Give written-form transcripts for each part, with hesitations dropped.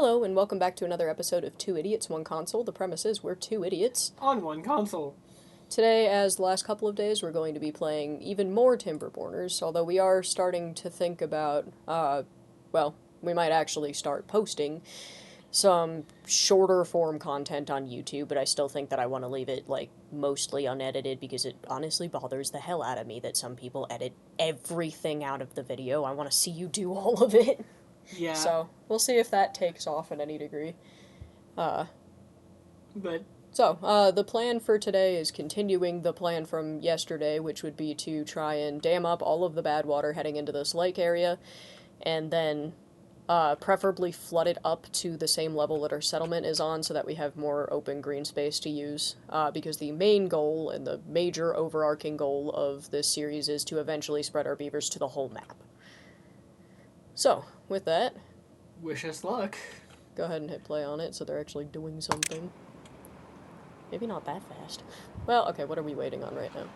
Hello, and welcome back to another episode of Two Idiots, One Console. The premise is we're two idiots. On one console. Today, as the last couple of days, we're going to be playing even more Timberborners, although we are starting to think about, we might actually start posting some shorter form content on YouTube, but I still think that I want to leave it, mostly unedited because it honestly bothers the hell out of me that some people edit everything out of the video. I want to see you do all of it. Yeah. So, we'll see if that takes off in any degree. The plan for today is continuing the plan from yesterday, which would be to try and dam up all of the bad water heading into this lake area, and then preferably flood it up to the same level that our settlement is on so that we have more open green space to use, because the main goal and the major overarching goal of this series is to eventually spread our beavers to the whole map. So, with that, wish us luck. Go ahead and hit play on it so they're actually doing something. Maybe not that fast. Well, okay, what are we waiting on right now?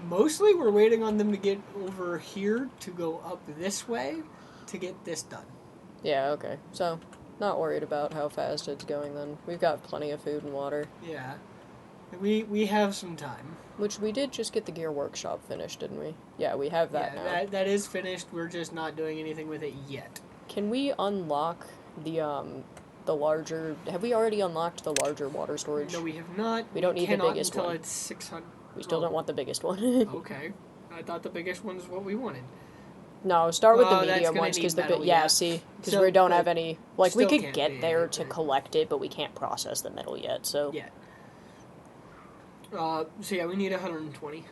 Mostly we're waiting on them to get over here to go up this way to get this done. Yeah, okay. So, not worried about how fast it's going then. We've got plenty of food and water. Yeah. We have some time. Which we did just get the gear workshop finished, didn't we? Yeah, we have that now. That is finished. We're just not doing anything with it yet. Can we unlock the larger... Have we already unlocked the larger water storage? No, we have not. We don't need the biggest until one. It's 600. We still don't want the biggest one. Okay. I thought the biggest one is what we wanted. No, start with the medium ones, because because we don't have any... we could get there to collect it, but we can't process the metal yet, so... Yeah. We need 120.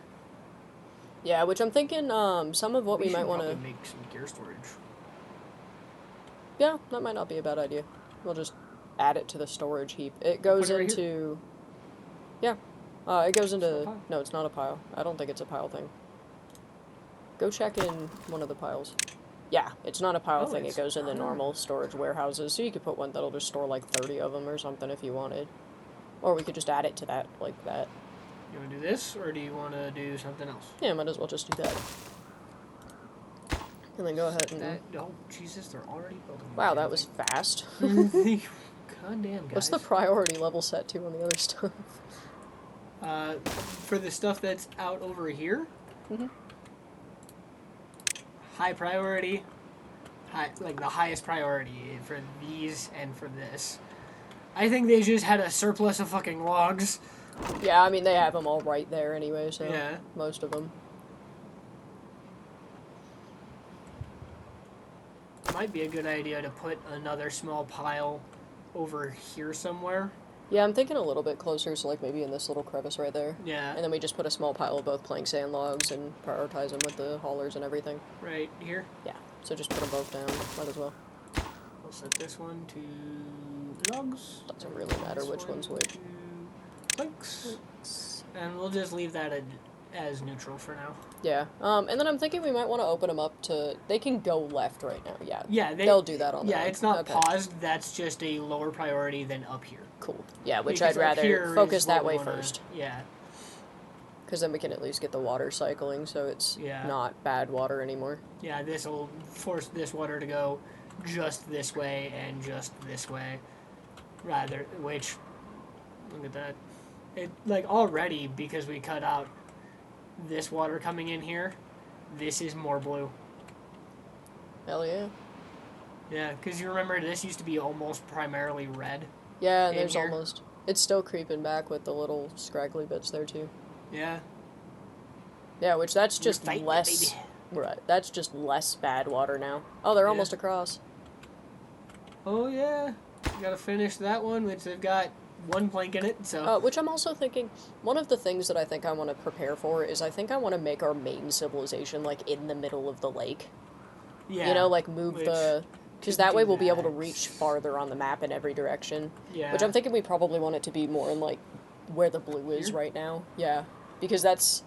Yeah, which I'm thinking, some of what we might want to... make some gear storage. Yeah, that might not be a bad idea. We'll just add it to the storage heap. It goes into... Yeah. It goes into... No, it's not a pile. I don't think it's a pile thing. Go check in one of the piles. Yeah, it's not a pile thing. It goes in the normal storage warehouses, so you could put one that'll just store 30 of them or something if you wanted. Or we could just add it to that, like that. You want to do this, or do you want to do something else? Yeah, might as well just do that. And then go ahead and... Oh, Jesus, they're already building. Wow, that was fast. Goddamn, guys. What's the priority level set to on the other stuff? For the stuff that's out over here, high priority, the highest priority for these and for this. I think they just had a surplus of fucking logs. Yeah, I mean, they have them all right there anyway, so yeah. Most of them. Might be a good idea to put another small pile over here somewhere. Yeah, I'm thinking a little bit closer, so maybe in this little crevice right there. Yeah. And then we just put a small pile of both plank sand logs and prioritize them with the haulers and everything. Right here? Yeah, so just put them both down, might as well. We'll set this one to logs. Doesn't really matter which one's which. Planks. And we'll just leave that as neutral for now. Yeah, and then I'm thinking we might want to open them up to... They can go left right now, yeah. Yeah, they'll do that on their own. Yeah, it's not paused, that's just a lower priority than up here. Cool. Yeah, which I'd rather focus that way first. Yeah. Because then we can at least get the water cycling, so it's not bad water anymore. Yeah, this will force this water to go just this way and just this way. Which, look at that. It, already, because we cut out this water coming in here, this is more blue. Hell yeah. Yeah, because you remember this used to be almost primarily red. Yeah, and there's almost... It's still creeping back with the little scraggly bits there, too. Yeah. Yeah, which that's just less... Right, that's just less bad water now. Oh, they're almost across. Oh, yeah. We gotta finish that one, which they've got one plank in it, so... Which I'm also thinking... One of the things that I think I want to prepare for is I think I want to make our main civilization, in the middle of the lake. Yeah. You know, move the... Because that way we'll be able to reach farther on the map in every direction. Yeah. Which I'm thinking we probably want it to be more in, where the blue is right now. Yeah. Because that's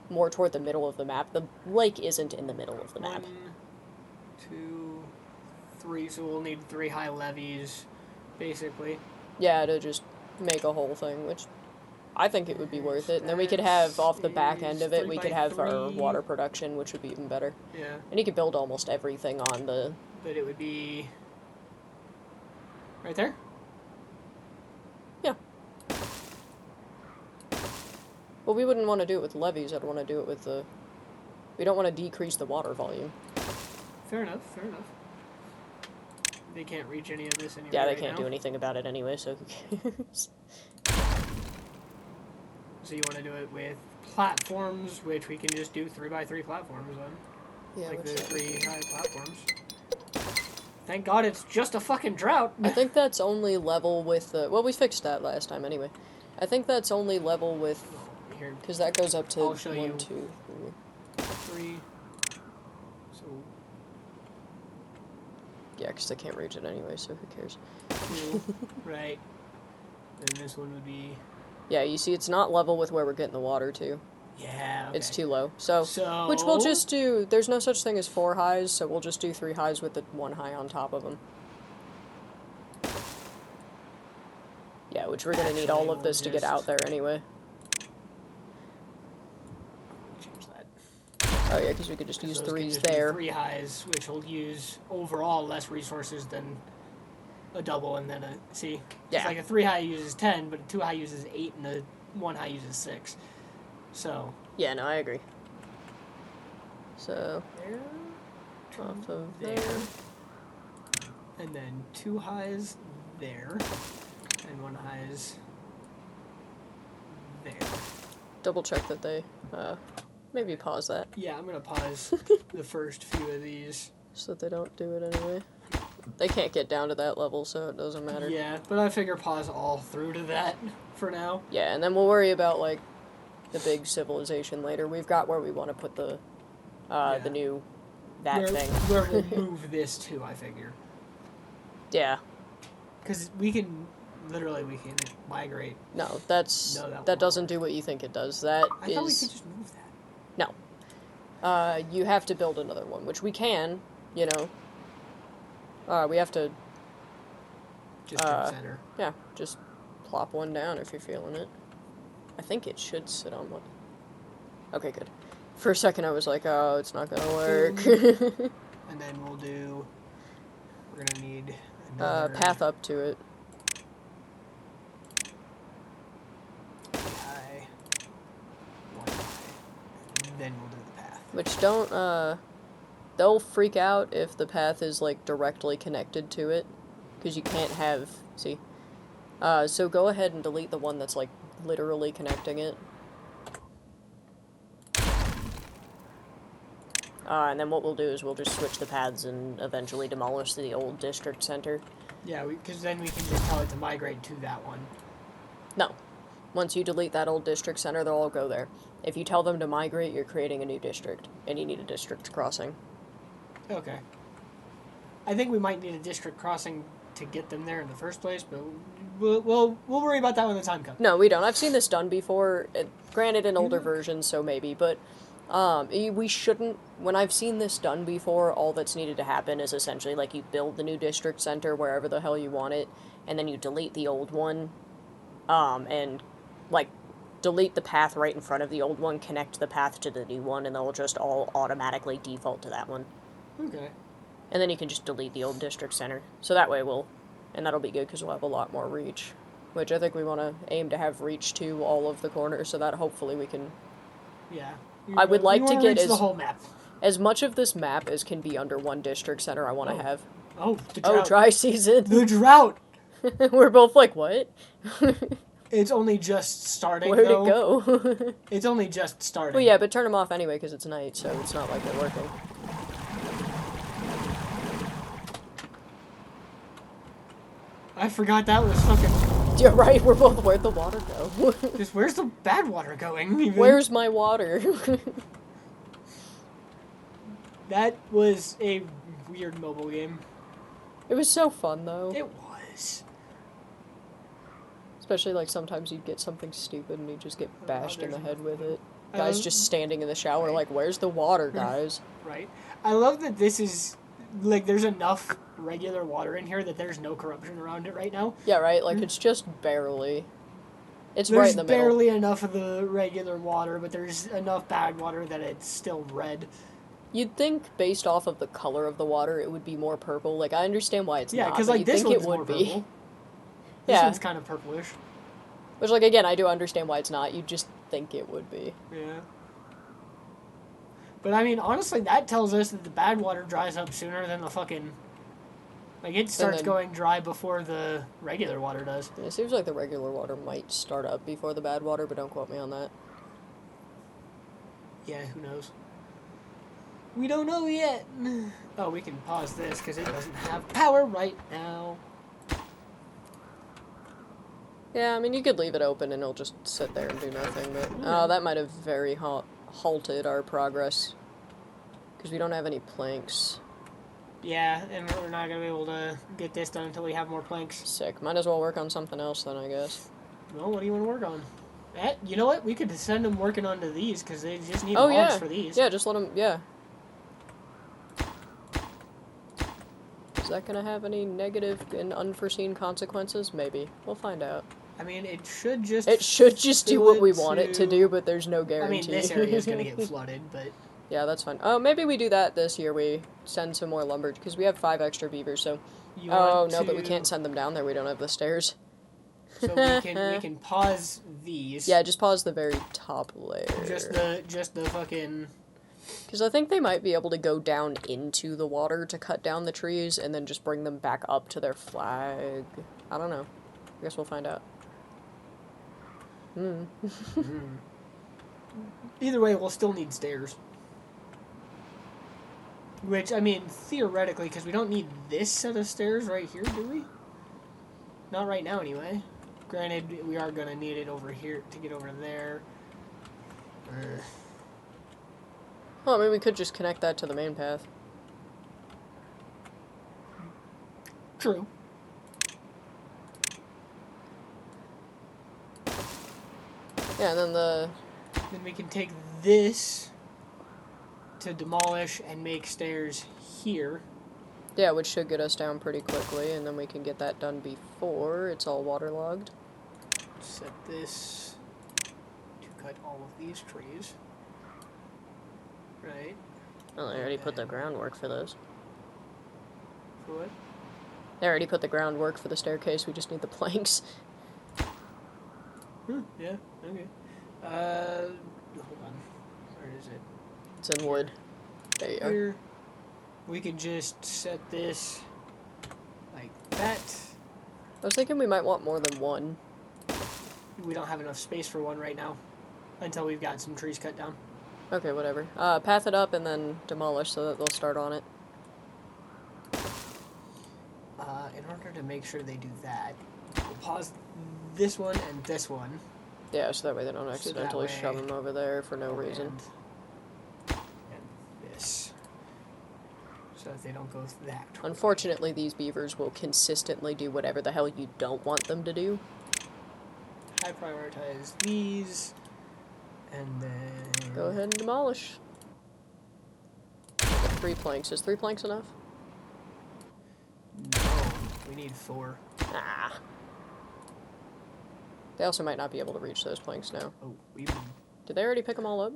more toward the middle of the map. The lake isn't in the middle of the map. 1, 2, 3, so we'll need 3 high levees, basically. Yeah, to just make a whole thing, which I think it would be worth it. And then we could have, off the back end of it, we could have our water production, which would be even better. Yeah. And you could build almost everything on the... But it would be... Right there? Yeah. Well, we wouldn't want to do it with levees. I'd want to do it with the... We don't want to decrease the water volume. Fair enough, fair enough. They can't reach any of this anyway. Yeah, they right can't now. do anything about it anyway, so who cares? So you want to do it with platforms, which we can just do 3x3 platforms then. Yeah, like the which 3 high platforms. Thank God it's just a fucking drought. I think that's only level with the... Well, we fixed that last time anyway. I think that's only level with... Here, Because that goes up to I'll show 1, you. 2, 3. 3. So Yeah, because they can't reach it anyway, so who cares? 2, right. And this one would be... Yeah, you see, it's not level with where we're getting the water to. Yeah, okay. It's too low. So, which we'll just do... There's no such thing as 4 highs, so we'll just do 3 highs with the 1 high on top of them. Yeah, which we're going to need all of this to get out there anyway. Change that. Oh yeah, because we could just use Those 3s just there. 3 highs, which will use overall less resources than a double and then a... See? Yeah. It's like a 3 high uses 10, but a 2 high uses 8 and a 1 high uses 6. So... Yeah, no, I agree. So... There. Off of there. there. And then 2 highs there. And 1 highs there. Double check that they, maybe pause that. Yeah, I'm gonna pause the first few of these. So that they don't do it anyway. They can't get down to that level, so it doesn't matter. Yeah, but I figure pause all through to that for now. Yeah, and then we'll worry about, like, the big civilization later. We've got where we want to put the new, thing. Where we'll move this to, I figure. Yeah. Because we can migrate. No, No, that doesn't do what you think it does. That I thought we could just move that. No. You have to build another one, which we can, you know. We have to... District center. Yeah, just plop one down if you're feeling it. I think it should sit on one. Okay, good. For a second I was like, oh, it's not gonna work. And then we're gonna need another... path up to it. High. 1 high. And then we'll do the path. Which don't, they'll freak out if the path is, like, directly connected to it. Because you can't have... See? So go ahead and delete the one that's, like, literally connecting it. And then what we'll do is we'll just switch the paths and eventually demolish the old district center. Yeah, because then we can just tell it to migrate to that one. No. Once you delete that old district center, they'll all go there. If you tell them to migrate, you're creating a new district, and you need a district crossing. Okay. I think we might need a district crossing to get them there in the first place, but we'll worry about that when the time comes. No, we don't. I've seen this done before. Granted, in older versions, so maybe, but we shouldn't. When I've seen this done before, all that's needed to happen is essentially like you build the new district center wherever the hell you want it, and then you delete the old one, and like delete the path right in front of the old one, connect the path to the new one, and they'll just all automatically default to that one. Okay. And then you can just delete the old district center. So that way and that'll be good because we'll have a lot more reach. Which I think we want to aim to have reach to all of the corners so that hopefully we can... Yeah. I would like to get the whole map. As much of this map as can be under one district center I want to have. Oh, the drought. Oh, dry season. The drought! We're both like, what? It's only just starting, Where'd though. it go? It's only just starting. Well, yeah, but turn them off anyway because it's night, so it's not like they're working. I forgot that was fucking... You're right, we're both, where'd the water go? Just where's the bad water going, even? Where's my water? That was a weird mobile game. It was so fun, though. It was. Especially, like, sometimes you'd get something stupid and you'd just get bashed in the head with it. I Guys love- just standing in the shower like, where's the water, guys? Right. I love that this is... Like, there's enough regular water in here that there's no corruption around it right now. Yeah, right? Like, it's just barely. It's There's right in the middle. barely enough of the regular water, but there's enough bad water that it's still red. You'd think, based off of the color of the water, it would be more purple. Like, I understand why it's Yeah, not, because but like you'd this think one's it would more be. purple. This Yeah. one's kind of purplish. Which, like, again, I do understand why it's not. You just think it would be. Yeah. But I mean, honestly, that tells us that the bad water dries up sooner than the fucking. Like, it starts going dry before the regular water does. It seems like the regular water might start up before the bad water, but don't quote me on that. Yeah, who knows? We don't know yet. Oh, we can pause this because it doesn't have power right now. Yeah, I mean, you could leave it open and it'll just sit there and do nothing, but... Oh, that might have very halted our progress. Because we don't have any planks. Yeah, and we're not going to be able to get this done until we have more planks. Sick. Might as well work on something else then, I guess. Well, what do you want to work on? You know what? We could send them working onto these because they just need logs for these. Yeah, just let them... Yeah. Is that going to have any negative and unforeseen consequences? Maybe. We'll find out. I mean, it should just... It should just do what we want it to do, but there's no guarantee. I mean, this area is going to get flooded, but... Yeah, that's fine. Oh, maybe we do that this year. We send some more lumber, because we have 5 extra beavers, so... but we can't send them down there. We don't have the stairs. So we can pause these. Yeah, just pause the very top layer. Just the fucking... Because I think they might be able to go down into the water to cut down the trees, and then just bring them back up to their flag. I don't know. I guess we'll find out. Either way, we'll still need stairs. Which, I mean, theoretically, because we don't need this set of stairs right here, do we? Not right now, anyway. Granted, we are going to need it over here to get over there. Well, I mean, we could just connect that to the main path. True. Yeah, and then Then we can take this to demolish and make stairs here. Yeah, which should get us down pretty quickly, and then we can get that done before it's all waterlogged. Set this to cut all of these trees. Right. Well, they already put the groundwork for those. For what? They already put the groundwork for the staircase, we just need the planks. Yeah, okay. Hold on. Where is it? It's in wood. There you Here. We can just set this like that. I was thinking we might want more than one. We don't have enough space for one right now. Until we've got some trees cut down. Okay, whatever. Path it up and then demolish so that they'll start on it. In order to make sure they do that, we'll pause this one and this one. Yeah, so that way they don't accidentally shove them over there for no reason. And this. So that they don't go that way. Unfortunately, these beavers will consistently do whatever the hell you don't want them to do. I prioritize these. And then... Go ahead and demolish. 3 planks. Is 3 planks enough? No, we need 4. Ah. They also might not be able to reach those planks now. Oh, Did they already pick them all up?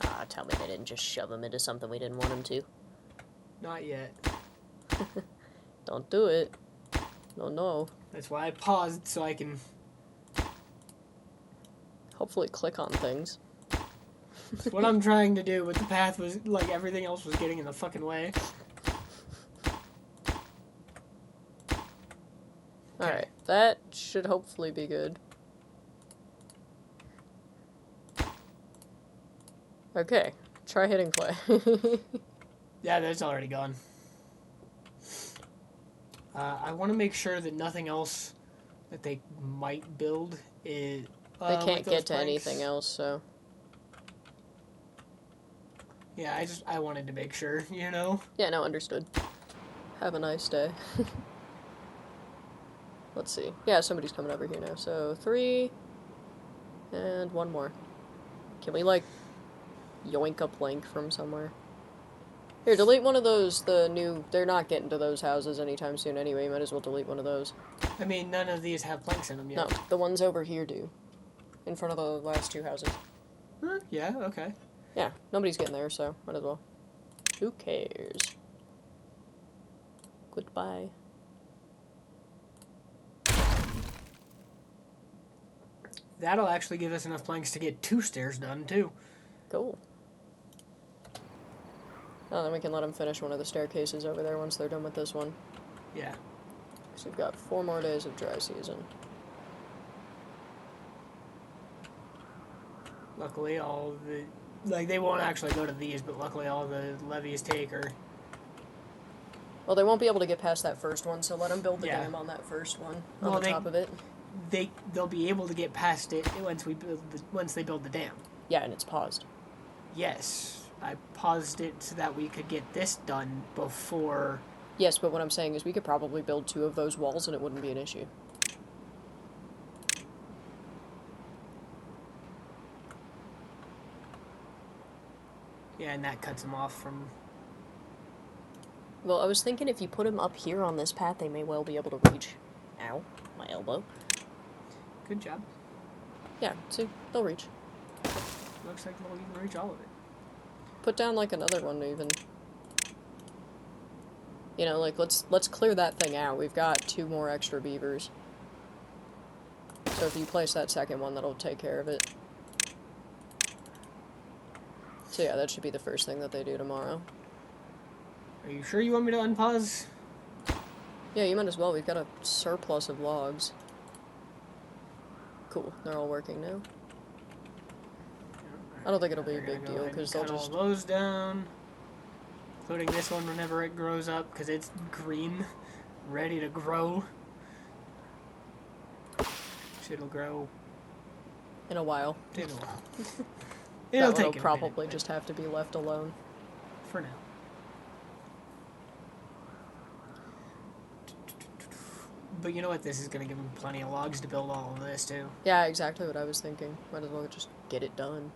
Ah, tell me they didn't just shove them into something we didn't want them to. Not yet. Don't do it. No. That's why I paused, so I can... Hopefully click on things. That's what I'm trying to do, but the path was, like, everything else was getting in the fucking way. Alright, that should hopefully be good. Okay, try hitting play. Yeah, that's already gone. I want to make sure that nothing else that they might build is... They can't get to anything else, so... Yeah, I wanted to make sure, you know? Yeah, no, understood. Have a nice day. Let's see. Yeah, somebody's coming over here now. So, 3, and 1 more. Can we, like, yoink a plank from somewhere? Here, delete one of those, they're not getting to those houses anytime soon anyway, might as well delete one of those. I mean, none of these have planks in them yet. No, the ones over here do. In front of the last 2 houses. Yeah, okay. Yeah, nobody's getting there, so might as well. Who cares? Goodbye. That'll actually give us enough planks to get 2 stairs done, too. Cool. Oh, then we can let them finish one of the staircases over there once they're done with this one. Yeah. So we've got 4 more days of dry season. Luckily, all the... Like, they won't actually go to these, but luckily all the levees take are... Well, they won't be able to get past that first one, so let them build the Yeah. dam on that first one, Well, on the top of it. They'll be able to get past it once they build the dam. Yeah, and it's paused. Yes, I paused it so that we could get this done before. Yes, but what I'm saying is we could probably build 2 of those walls and it wouldn't be an issue. Yeah, and that cuts them off from. Well, I was thinking if you put them up here on this path, they may well be able to reach. Ow, my elbow. Good job. Yeah, see, they'll reach. Looks like they'll even reach all of it. Put down like another one even. You know, like let's clear that thing out. We've got 2 more extra beavers. So if you place that second one, that'll take care of it. So yeah, that should be the first thing that they do tomorrow. Are you sure you want me to unpause? Yeah, you might as well. We've got a surplus of logs. Cool, they're all working now. I don't think it'll be a big deal because they'll just cut all those down, including this one whenever it grows up because it's green, ready to grow. It'll grow in a while. in a while. It'll take take probably just have to be left alone for now. But you know what? This is going to give them plenty of logs to build all of this, too. Yeah, exactly what I was thinking. Might as well just get it done.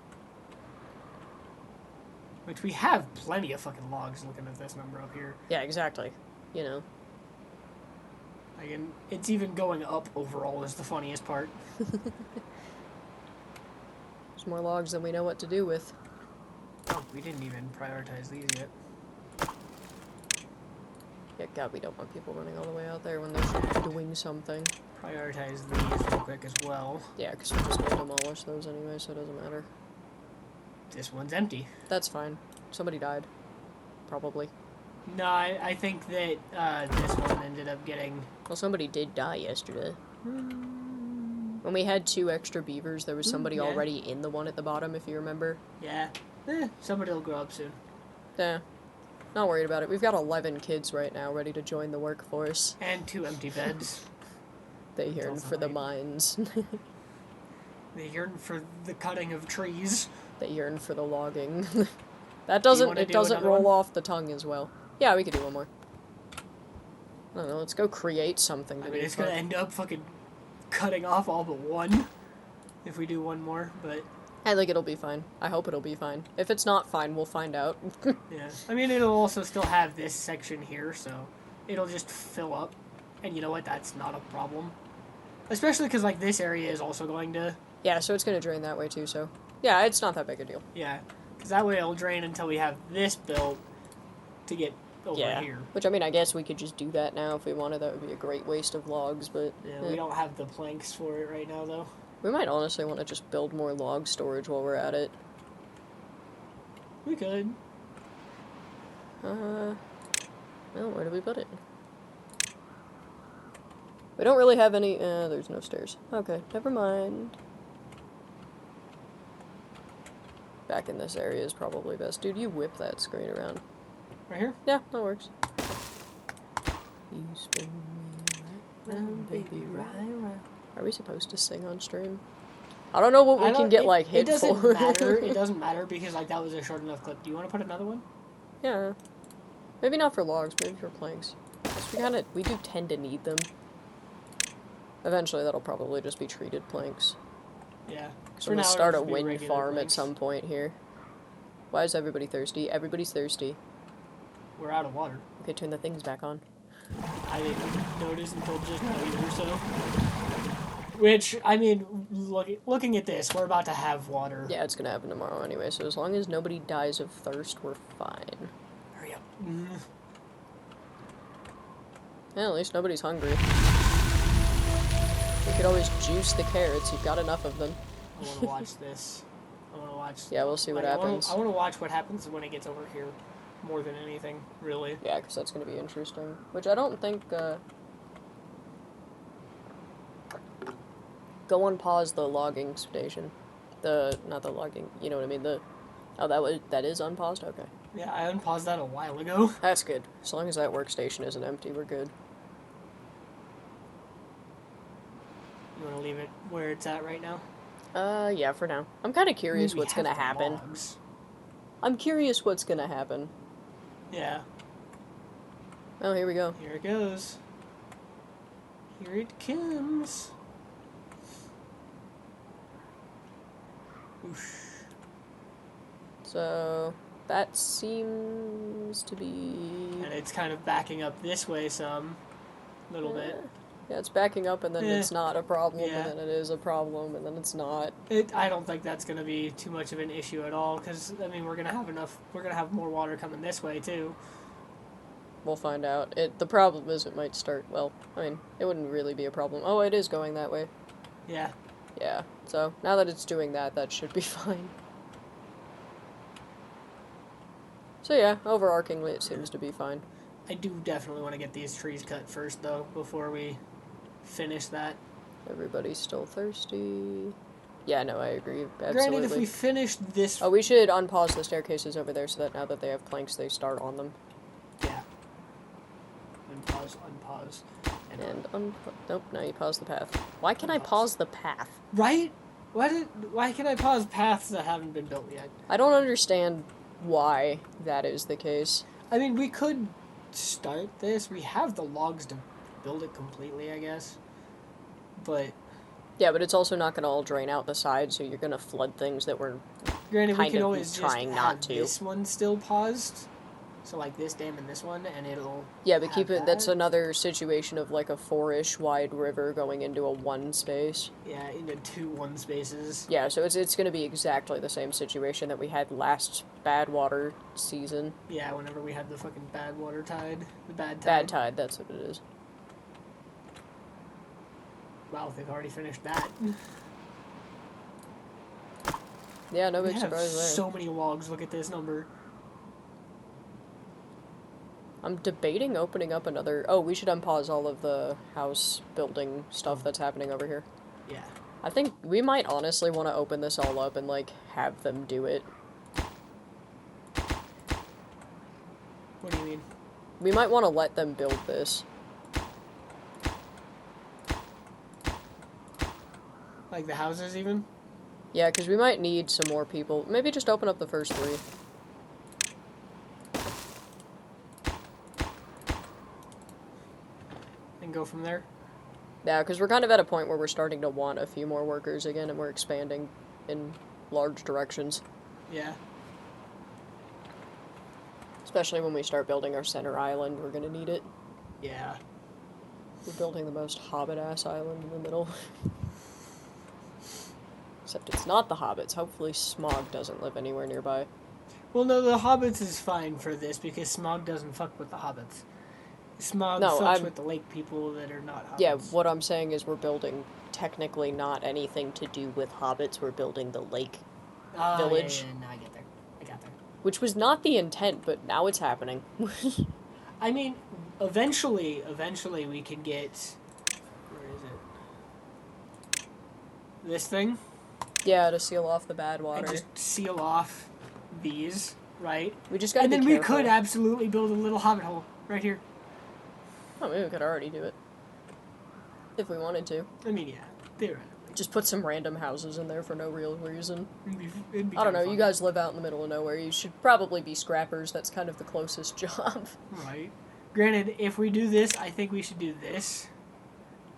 Which we have plenty of fucking logs looking at this number up here. Yeah, exactly. You know. Like, and it's even going up overall is the funniest part. There's more logs than we know what to do with. Oh, we didn't even prioritize these yet. Yeah, God, we don't want people running all the way out there when they're doing something. Prioritize these real quick as well. Yeah, because we're just going to demolish those anyway, so it doesn't matter. This one's empty. That's fine. Somebody died. Probably. No, I think that this one ended up getting... Well, somebody did die yesterday. When we had 2 extra beavers, there was somebody already in the one at the bottom, if you remember. Yeah. Somebody will grow up soon. Yeah. Not worried about it. We've got 11 kids right now ready to join the workforce. And 2 empty beds. They yearn for the mines. They yearn for the cutting of trees. They yearn for the logging. It doesn't roll off the tongue as well. Yeah, we could do one more. I don't know, let's go create something. I mean, it's gonna end up fucking cutting off all but one if we do one more, but... I think it'll be fine. I hope it'll be fine. If it's not fine, we'll find out. Yeah. I mean, it'll also still have this section here, so it'll just fill up. And you know what? That's not a problem. Especially because, like, this area is also going to... Yeah, so it's going to drain that way, too, so... Yeah, it's not that big a deal. Yeah. Because that way it'll drain until we have this built to get over here. Which, I mean, I guess we could just do that now if we wanted. That would be a great waste of logs, but... Yeah, we don't have the planks for it right now, though. We might honestly want to just build more log storage while we're at it. We could. Well, where do we put it? We don't really have any... there's no stairs. Okay, never mind. Back in this area is probably best. Dude, you whip that screen around. Right here? Yeah, that works. You spin me right round, baby, right round. Are we supposed to sing on stream? I don't know what we can get, like, hit for. It doesn't matter. It doesn't matter because, like, that was a short enough clip. Do you want to put another one? Yeah. Maybe not for logs, maybe for planks. We do tend to need them. Eventually, that'll probably just be treated planks. Yeah. So we'll start a wind farm at some point here. Why is everybody thirsty? Everybody's thirsty. We're out of water. Okay, turn the things back on. I didn't notice until just now either, so... Which, I mean, looking at this, we're about to have water. Yeah, it's gonna happen tomorrow anyway, so as long as nobody dies of thirst, we're fine. Hurry up. Yeah, at least nobody's hungry. You could always juice the carrots. You've got enough of them. I want to watch this. I want to watch. Yeah, we'll see what happens. I want to watch what happens when it gets over here, more than anything, really. Yeah, because that's going to be interesting. Which I don't think. Go unpause the logging station. Not the logging. You know what I mean. That is unpaused. Okay. Yeah, I unpaused that a while ago. That's good. As long as that workstation isn't empty, we're good. You want to leave it where it's at right now? Yeah, for now. I'm kind of curious what's gonna happen. Logs. I'm curious what's gonna happen. Yeah. Oh, here we go. Here it goes. Here it comes. Oosh. So, that seems to be... And it's kind of backing up this way some. Little bit. Yeah, it's backing up and then it's not a problem, Yeah. and then it is a problem, and then it's not. I don't think that's going to be too much of an issue at all, because, I mean, we're going to have more water coming this way, too. We'll find out. The problem is it might start, well, I mean, it wouldn't really be a problem. Oh, it is going that way. Yeah. Yeah, so now that it's doing that, that should be fine. So yeah, overarchingly it seems to be fine. I do definitely want to get these trees cut first, though, before we finish that. Everybody's still thirsty. Yeah, no, I agree. Absolutely. Granted, if we finish this... Oh, we should unpause the staircases over there so that now that they have planks, they start on them. Yeah. Unpause. Nope, now you pause the path. Why can I pause the path? Right? Why can I pause paths that haven't been built yet? I don't understand why that is the case. I mean, we could start this. We have the logs to build it completely, I guess. But... Yeah, but it's also not going to all drain out the side, so you're going to flood things that we're granted, we kind can of always trying just not have to. this one still paused. So, like, this dam and this one, and it'll... Yeah, but keep it... that. That's another situation of, like, a 4-ish wide river going into a 1 space. Yeah, into 2 1 spaces. Yeah, so it's going to be exactly the same situation that we had last bad water season. Yeah, whenever we had the fucking bad water tide. The bad tide. Bad tide, that's what it is. Wow, they've already finished that. Yeah, no We big have surprise there. so many logs. Look at this number. I'm debating opening up another... Oh, we should unpause all of the house building stuff that's happening over here. Yeah. I think we might honestly want to open this all up and, like, have them do it. What do you mean? We might want to let them build this. Like the houses, even? Yeah, because we might need some more people. Maybe just open up the first 3. And go from there? Yeah, because we're kind of at a point where we're starting to want a few more workers again, and we're expanding in large directions. Yeah. Especially when we start building our center island, we're going to need it. Yeah. We're building the most hobbit-ass island in the middle. Except it's not the hobbits. Hopefully Smog doesn't live anywhere nearby. Well, no, the hobbits is fine for this because Smog doesn't fuck with the hobbits. Smog fucks with the lake people that are not hobbits. Yeah, what I'm saying is we're building technically not anything to do with hobbits. We're building the lake village. Yeah, no, I get there. I got there. Which was not the intent, but now it's happening. I mean, eventually we can get... Where is it? This thing? Yeah, to seal off the bad water. And just seal off these, right? We just gotta And be then careful. we could absolutely build a little hobbit hole right here. Oh, maybe we could already do it. If we wanted to. I mean, yeah, theoretically. Just put some random houses in there for no real reason. It'd be I don't know, kinda you fun. guys live out in the middle of nowhere. You should probably be scrappers. That's kind of the closest job. Right. Granted, if we do this, I think we should do this.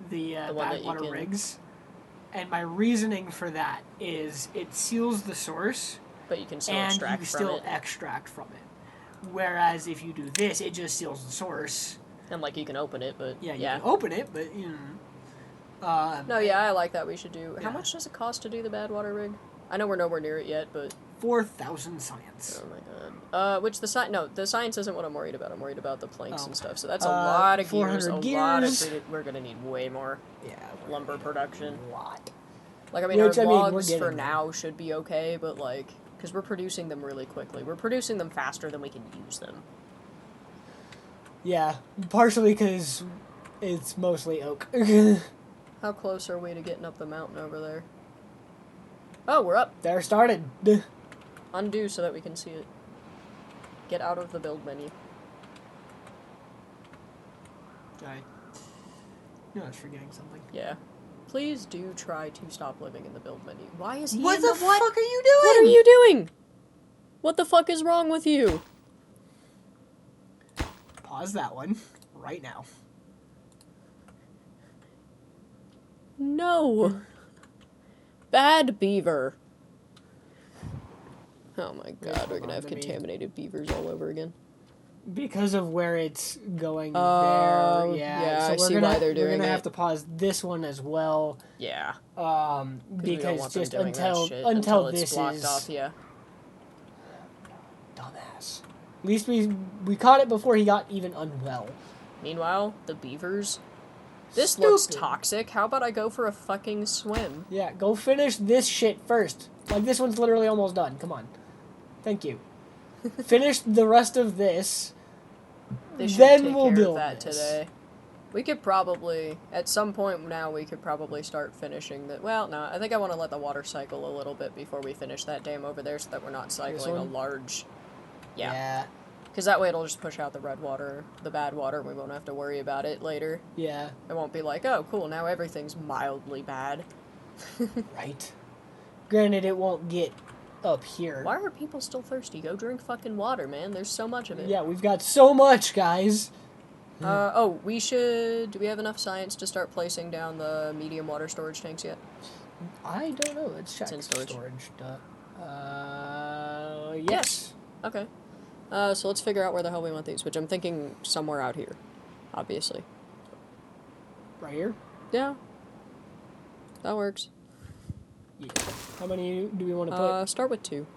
The one that you backwater can- rigs. And my reasoning for that is it seals the source, But you can still and extract you from still it. extract from it. Whereas if you do this, it just seals the source. And, like, you can open it, but... Yeah, you can open it, but, you know. No, yeah, I like that. We should do... Yeah. How much does it cost to do the bad water rig? I know we're nowhere near it yet, but... 4,000 science. Oh my god. Which the science isn't what I'm worried about. I'm worried about the planks and stuff. So that's a 400 lot of gears, a lot of gears. we're gonna need way more lumber production. A lot. Like, I mean, Which, our I mean, we're logs getting for there. now should be okay, but, like, because we're producing them really quickly. We're producing them faster than we can use them. Yeah, partially because it's mostly oak. How close are we to getting up the mountain over there? Oh, we're up. There started. Undo so that we can see it. Get out of the build menu. I was forgetting something. Yeah. Please do try to stop living in the build menu. Why is he What in the fuck are you doing? What are you doing? What the fuck is wrong with you? Pause that one right now. No. Bad beaver. Oh my god, we're gonna have contaminated beavers all over again. Because of where it's going there. Oh, Yeah, yeah, so I see why they're doing We're gonna it. have to pause this one as well. Yeah. Because We don't want them just doing that shit until it's this blocked is off, yeah. dumbass. At least we caught it before he got even unwell. Meanwhile, the beavers. This Stupid. looks toxic. How about I go for a fucking swim? Yeah, go finish this shit first. Like, this one's literally almost done. Come on. Thank you. Finish the rest of this. They should Then take we'll care build of that this. today. We could probably, at some point now, we could probably start finishing the. Well, no, I think I want to let the water cycle a little bit before we finish that dam over there, so that we're not cycling a large. Yeah. Because that way it'll just push out the red water, the bad water, and we won't have to worry about it later. Yeah. It won't be like, oh, cool, now everything's mildly bad. Right. Granted, it won't get up here. Why are people still thirsty? Go drink fucking water, man. There's so much of it. Yeah, we've got so much, guys. Oh, we should... Do we have enough science to start placing down the medium water storage tanks yet? I don't know. Let's check. It's in storage. Yes. Okay. So let's figure out where the hell we want these, which I'm thinking somewhere out here, obviously. Right here? Yeah. That works. Yeah. How many do we want to put? Start with 2.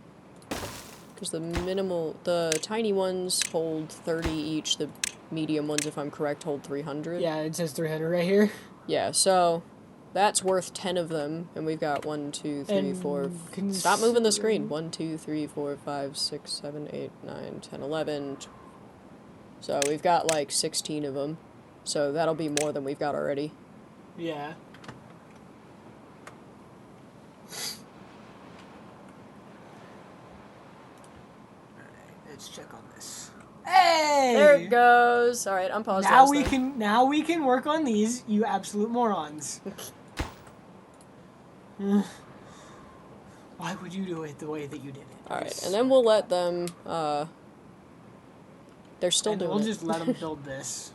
Because the tiny ones hold 30 each, the medium ones, if I'm correct, hold 300. Yeah, it says 300 right here. Yeah, so that's worth 10 of them, and we've got 1, 2, 3, 4... Stop moving the screen. 1, 2, 3, 4, 5, 6, 7, 8, 9, 10, 11... So we've got like 16 of them. So that'll be more than we've got already. Yeah. Let's check on this. Hey! There it goes. All right, unpause. Now we can work on these, you absolute morons. Why would you do it the way that you did it? All right, and then we'll let them. They're still doing We'll it. just let them build this.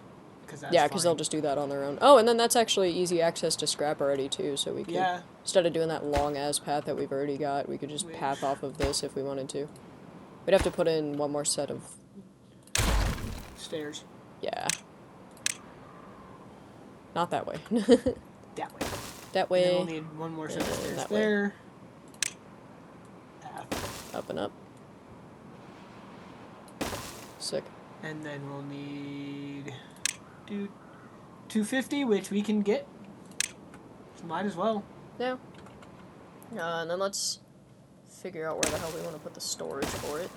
Yeah, because they'll just do that on their own. Oh, and then that's actually easy access to scrap already too, so we can instead of doing that long ass path that we've already got, we could just path off of this if we wanted to. We'd have to put in one more set of stairs. Yeah. Not that way. That way. That way. And then we'll need one more set of stairs there. Path. Up and up. Sick. And then we'll need 250, which we can get. So might as well. Yeah. And then let's figure out where the hell we want to put the storage for it.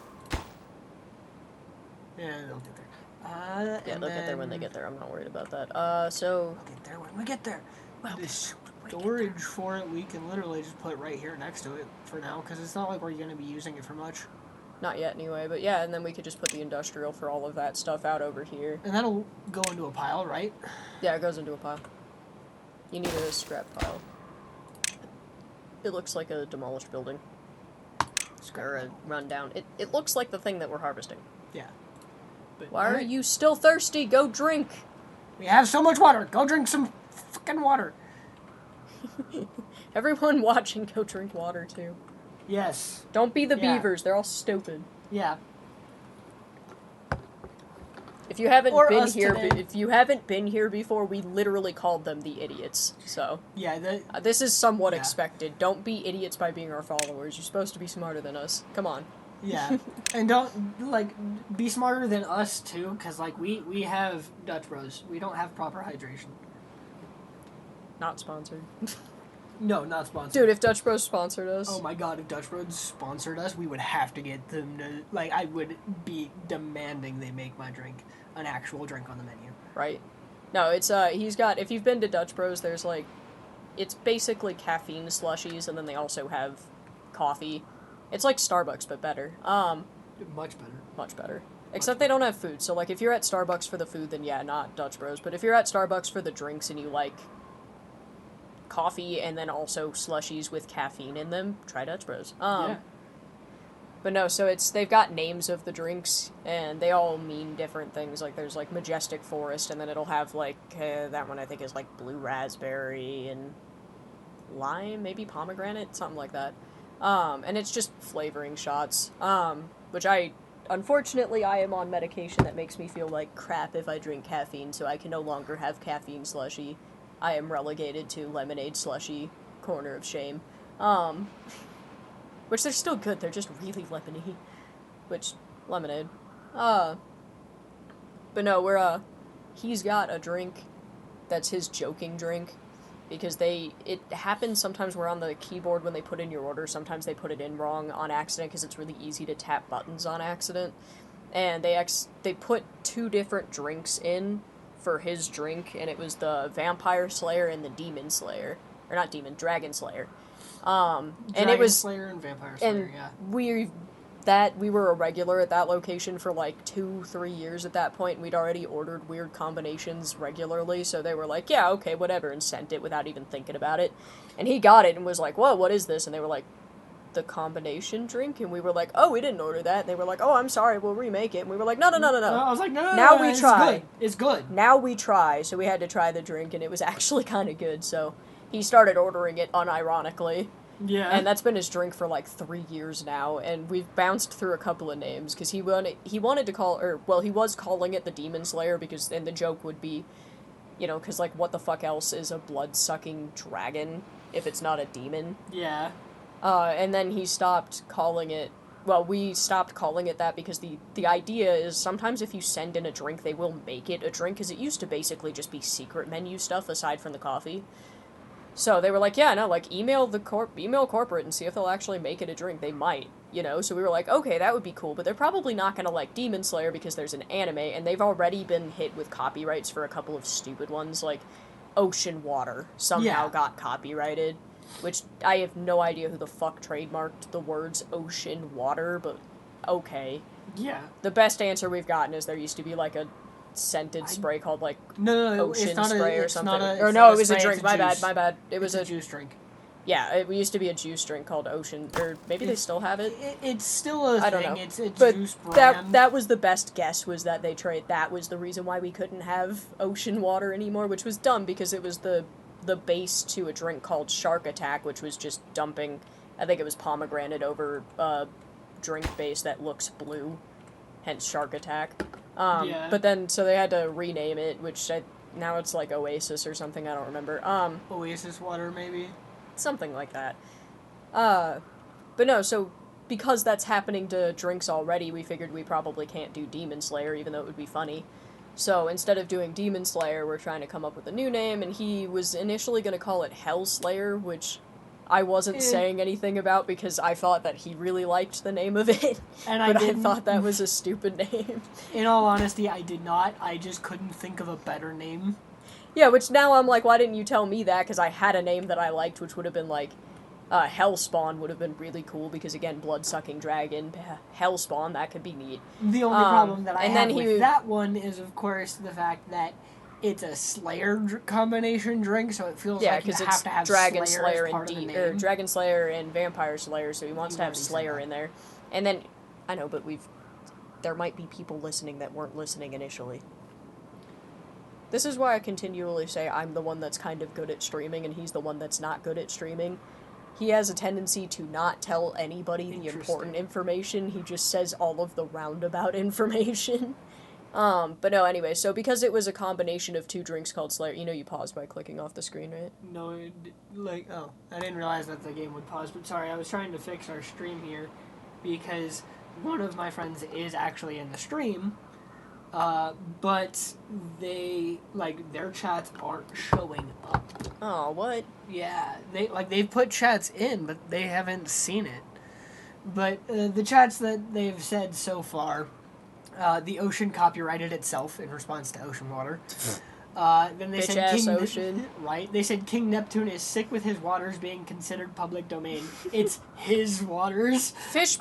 Yeah, they'll get there. Yeah, they'll get there when they get there. I'm not worried about that. So... We'll get there when we get there. Well, this storage for it, we can literally just put right here next to it for now, because it's not like we're going to be using it for much. Not yet, anyway. But yeah, and then we could just put the industrial for all of that stuff out over here. And that'll go into a pile, right? Yeah, it goes into a pile. You need a scrap pile. It looks like a demolished building. Or a rundown. It looks like the thing that we're harvesting. Yeah. But why are you still thirsty? Go drink! We have so much water! Go drink some fucking water! Everyone watching, go drink water, too. Yes. Don't be the beavers. They're all stupid. Yeah. If you haven't Or been us here, today. if you haven't been here before, we literally called them the idiots. So Yeah, this is somewhat Yeah. expected. Don't be idiots by being our followers. You're supposed to be smarter than us. Come on. yeah. And don't, like, be smarter than us, too, because, like, we have Dutch Bros. We don't have proper hydration. Not sponsored. No, not sponsored. Dude, if Dutch Bros sponsored us. Oh my god, if Dutch Bros sponsored us, we would have to get them to, like, I would be demanding they make my drink an actual drink on the menu. Right. No, it's, he's got, if you've been to Dutch Bros, there's, like, it's basically caffeine slushies, and then they also have coffee. It's like Starbucks, but better. Much better. Much better. Except they don't have food, so, like, if you're at Starbucks for the food, then yeah, not Dutch Bros. But if you're at Starbucks for the drinks and you like coffee and then also slushies with caffeine in them, try Dutch Bros. Yeah. But no, so they've got names of the drinks, and they all mean different things. Like, there's, like, Majestic Forest, and then it'll have, like, that one I think is, like, blue raspberry and lime, maybe pomegranate, something like that. And it's just flavoring shots, which unfortunately, I am on medication that makes me feel like crap if I drink caffeine, so I can no longer have caffeine slushy. I am relegated to lemonade slushy, corner of shame. Which they're still good, they're just really lemony. Which, lemonade. But no, he's got a drink that's his joking drink. Because it happens sometimes where on the keyboard when they put in your order, sometimes they put it in wrong on accident because it's really easy to tap buttons on accident. And they put 2 different drinks in for his drink, and it was the Vampire Slayer and the Demon Slayer. Or not Demon, Dragon Slayer. And it was Slayer and Vampire Slayer, and yeah. we were a regular at that location for like 2-3 years at that point, and we'd already ordered weird combinations regularly, so they were like, yeah, okay, whatever, and sent it without even thinking about it. And he got it and was like, whoa, what is this? And they were like, the combination drink? And we were like, oh, we didn't order that. And they were like, oh, I'm sorry, we'll remake it. And we were like, no. I was like, no, Now we try. It's good. Now we try. So we had to try the drink, and it was actually kind of good, so he started ordering it unironically. Yeah. And that's been his drink for like 3 years now, and we've bounced through a couple of names, because he wanted to call, he was calling it the Demon Slayer, and the joke would be, because, like, what the fuck else is a blood-sucking dragon if it's not a demon? Yeah. And then he stopped calling it, we stopped calling it that because the idea is sometimes if you send in a drink, they will make it a drink, because it used to basically just be secret menu stuff aside from the coffee. So they were like, yeah, no, like, email corporate and see if they'll actually make it a drink. They might, So we were like, okay, that would be cool, but they're probably not gonna like Demon Slayer because there's an anime, and they've already been hit with copyrights for a couple of stupid ones, like Ocean Water somehow got copyrighted, which I have no idea who the fuck trademarked the words Ocean Water, but okay. Yeah. The best answer we've gotten is there used to be like a scented spray called like Ocean Spray or something. It was a drink. My bad. It was a juice drink. Yeah, it used to be a juice drink called Ocean, or maybe they still have it. It's still a thing. I don't know. It's a but juice brand. That was the best guess, was that that was the reason why we couldn't have Ocean Water anymore, which was dumb because it was the base to a drink called Shark Attack, which was just dumping, I think it was pomegranate over a drink base that looks blue, hence Shark Attack. But then, so they had to rename it, now it's like Oasis or something, I don't remember. Oasis water, maybe? Something like that. But no, so because that's happening to drinks already, we figured we probably can't do Demon Slayer, even though it would be funny. So instead of doing Demon Slayer, we're trying to come up with a new name, and he was initially going to call it Hell Slayer, which I wasn't saying anything about because I thought that he really liked the name of it, and I thought that was a stupid name. In all honesty, I did not. I just couldn't think of a better name. Yeah, which now I'm like, why didn't you tell me that? Because I had a name that I liked, which would have been like, Hellspawn would have been really cool, because again, blood-sucking dragon, Hellspawn, that could be neat. The only problem that I have with that one is, of course, the fact that it's a Slayer combination drink, so it feels like you have to have Dragon Slayer as part of the name. Or Dragon Slayer and Vampire Slayer, so he wants to have Slayer in there. And then, I know, but there might be people listening that weren't listening initially. This is why I continually say I'm the one that's kind of good at streaming, and he's the one that's not good at streaming. He has a tendency to not tell anybody the important information. He just says all of the roundabout information. But no, anyway, so because it was a combination of two drinks called Slayer, you know you pause by clicking off the screen, right? No, I didn't realize that the game would pause. But sorry, I was trying to fix our stream here because one of my friends is actually in the stream, but their chats aren't showing up. Oh, what? Yeah, they've put chats in, but they haven't seen it. But the chats that they've said so far, the ocean copyrighted itself in response to ocean water. Then they Bitch said ass ocean. Right? They said King Neptune is sick with his waters being considered public domain. It's his waters. Fish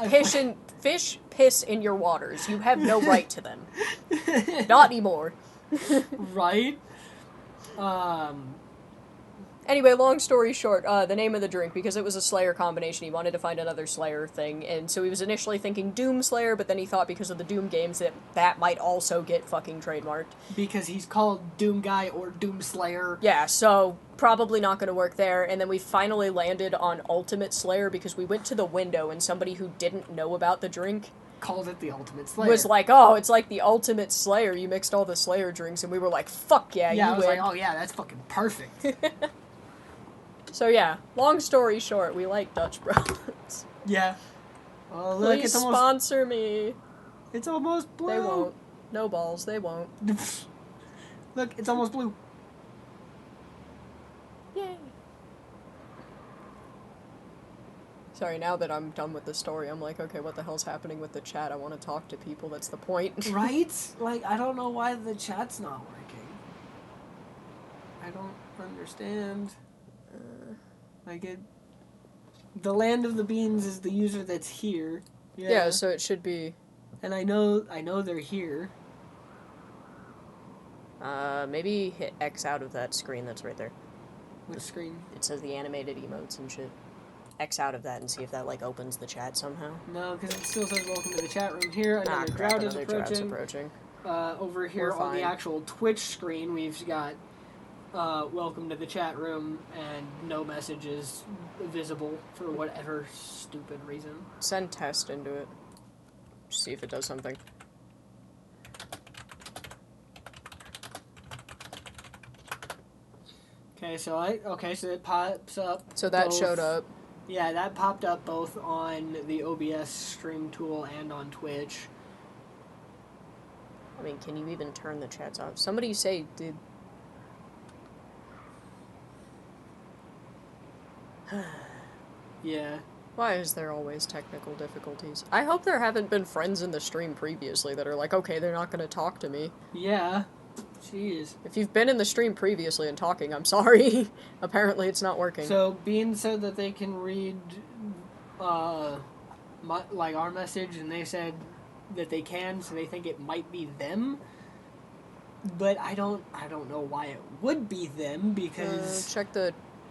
piss in your waters. You have no right to them. Not anymore. Right? Anyway, long story short, the name of the drink, because it was a Slayer combination, he wanted to find another Slayer thing, and so he was initially thinking Doom Slayer, but then he thought because of the Doom games that that might also get fucking trademarked. Because he's called Doom Guy or Doom Slayer. Yeah, so probably not going to work there, and then we finally landed on Ultimate Slayer because we went to the window and somebody who didn't know about the drink Called it the Ultimate Slayer. was like, oh, it's like the Ultimate Slayer, you mixed all the Slayer drinks, and we were like, fuck yeah, yeah, you I was win. like, oh yeah, that's fucking perfect. So yeah, long story short, we like Dutch Bros. Yeah. Oh, look, Please it's almost sponsor me. it's almost blue. They won't. No balls, they won't. Look, it's almost blue. Yay. Sorry, now that I'm done with the story, I'm like, okay, what the hell's happening with the chat? I want to talk to people, that's the point. Right? Like, I don't know why the chat's not working. I don't understand. The land of the beans is the user that's here. Yeah, so it should be... And I know they're here. Maybe hit X out of that screen that's right there. Which screen? It says the animated emotes and shit. X out of that and see if that, like, opens the chat somehow. No, because it still says welcome to the chat room here. Another drought is approaching. Over here on the actual Twitch screen, we've got welcome to the chat room and no messages visible for whatever stupid reason. Send test into it. See if it does something. So it pops up. So that both, showed up. Yeah, that popped up both on the OBS stream tool and on Twitch. I mean, can you even turn the chats off? Somebody say, did... Yeah. Why is there always technical difficulties? I hope there haven't been friends in the stream previously that are like, okay, they're not gonna talk to me. Yeah. Jeez. If you've been in the stream previously and talking, I'm sorry. Apparently it's not working. So, Bean said that they can read, our message, and they said that they can, so they think it might be them. But I don't know why it would be them, because... check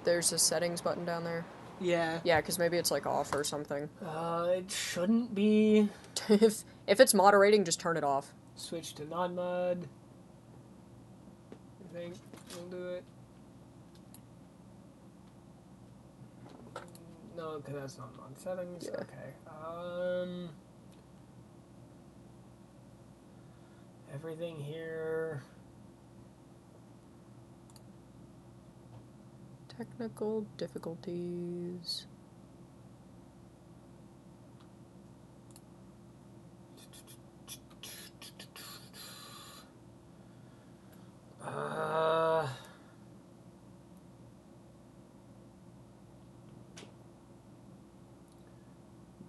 there's a settings button down there. Yeah. Yeah, because maybe it's, like, off or something. It shouldn't be. If it's moderating, just turn it off. Switch to non-mod. I think we'll do it. No, because that's not mod settings. Yeah. Okay. Everything here. Technical difficulties.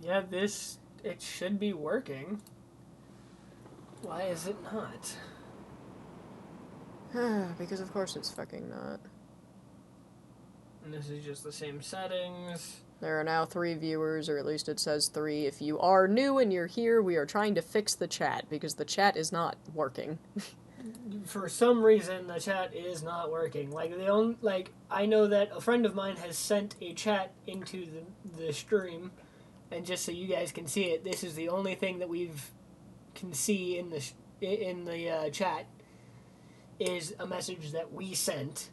Yeah, it should be working. Why is it not? Because of course it's fucking not. And this is just the same settings. There are now 3 viewers, or at least it says 3. If you are new and you're here, we are trying to fix the chat, because the chat is not working. For some reason, the chat is not working. I know that a friend of mine has sent a chat into the stream, and just so you guys can see it, this is the only thing that can see in the chat is a message that we sent.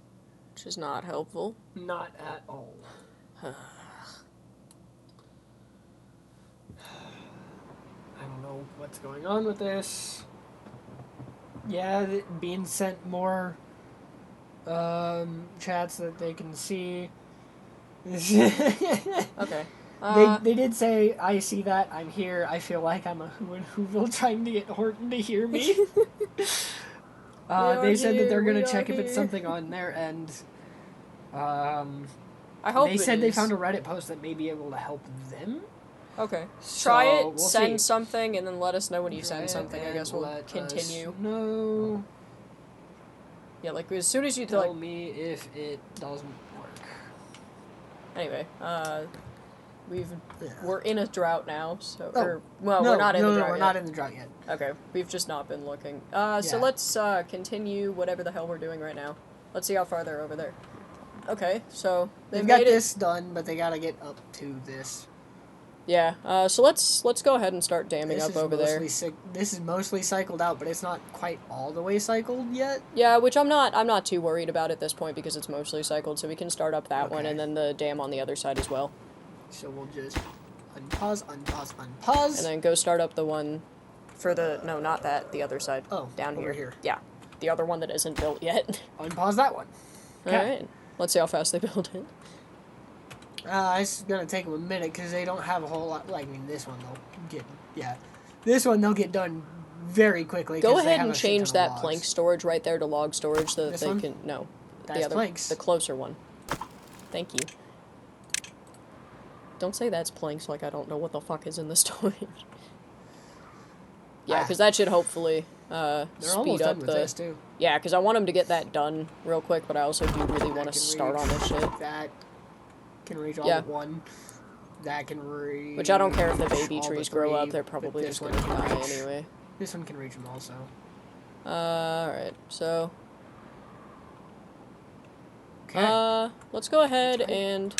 Which is not helpful. Not at all. I don't know what's going on with this. Yeah, being sent more chats that they can see. Okay. They did say, I see that, I'm here, I feel like I'm a who and Whoville trying to get Horton to hear me. They said that they're going to check if it's something on their end. I hope They it said they is. found a Reddit post that may be able to help them. Okay. So, Try it, we'll send see. something, and then let us know when you Try send it something. I and guess we'll let continue. us know. Yeah, like, as soon as you, Tell like... me if it doesn't work. Anyway, Yeah. we're in a drought now, so... Oh. Well, No, we're not in the drought we're yet. not in the drought yet. Okay, we've just not been looking. Yeah. So let's, continue whatever the hell we're doing right now. Let's see how far they're over there. Okay, so They've got this done, but they gotta get up to this. Yeah, so let's go ahead and start damming up over there. This is mostly cycled out, but it's not quite all the way cycled yet. Yeah, which I'm not too worried about at this point because it's mostly cycled, so we can start up that one and then the dam on the other side as well. So we'll just unpause, unpause, unpause. And then go start up the one for the... No, not that. The other side. Oh, down over here. Yeah. The other one that isn't built yet. Unpause that one. Okay. Alright. Let's see how fast they build it. It's gonna take them a minute because they don't have a whole lot. Like, I mean, this one they'll get. Yeah. This one they'll get done very quickly. Go ahead and change that plank storage right there to log storage so that this they one? can... No. That's the other, planks. The closer one. Thank you. Don't say that's planks like I don't know what the fuck is in the storage. Yeah, because that should hopefully speed up the... This too. Yeah, because I want them to get that done real quick, but I also do really want to start on this shit. That can reach all but one. That can reach... Which I don't care if the baby trees grow up, they're probably just going to die anyway. This one can reach them also. Alright, so... Okay. Let's go ahead and...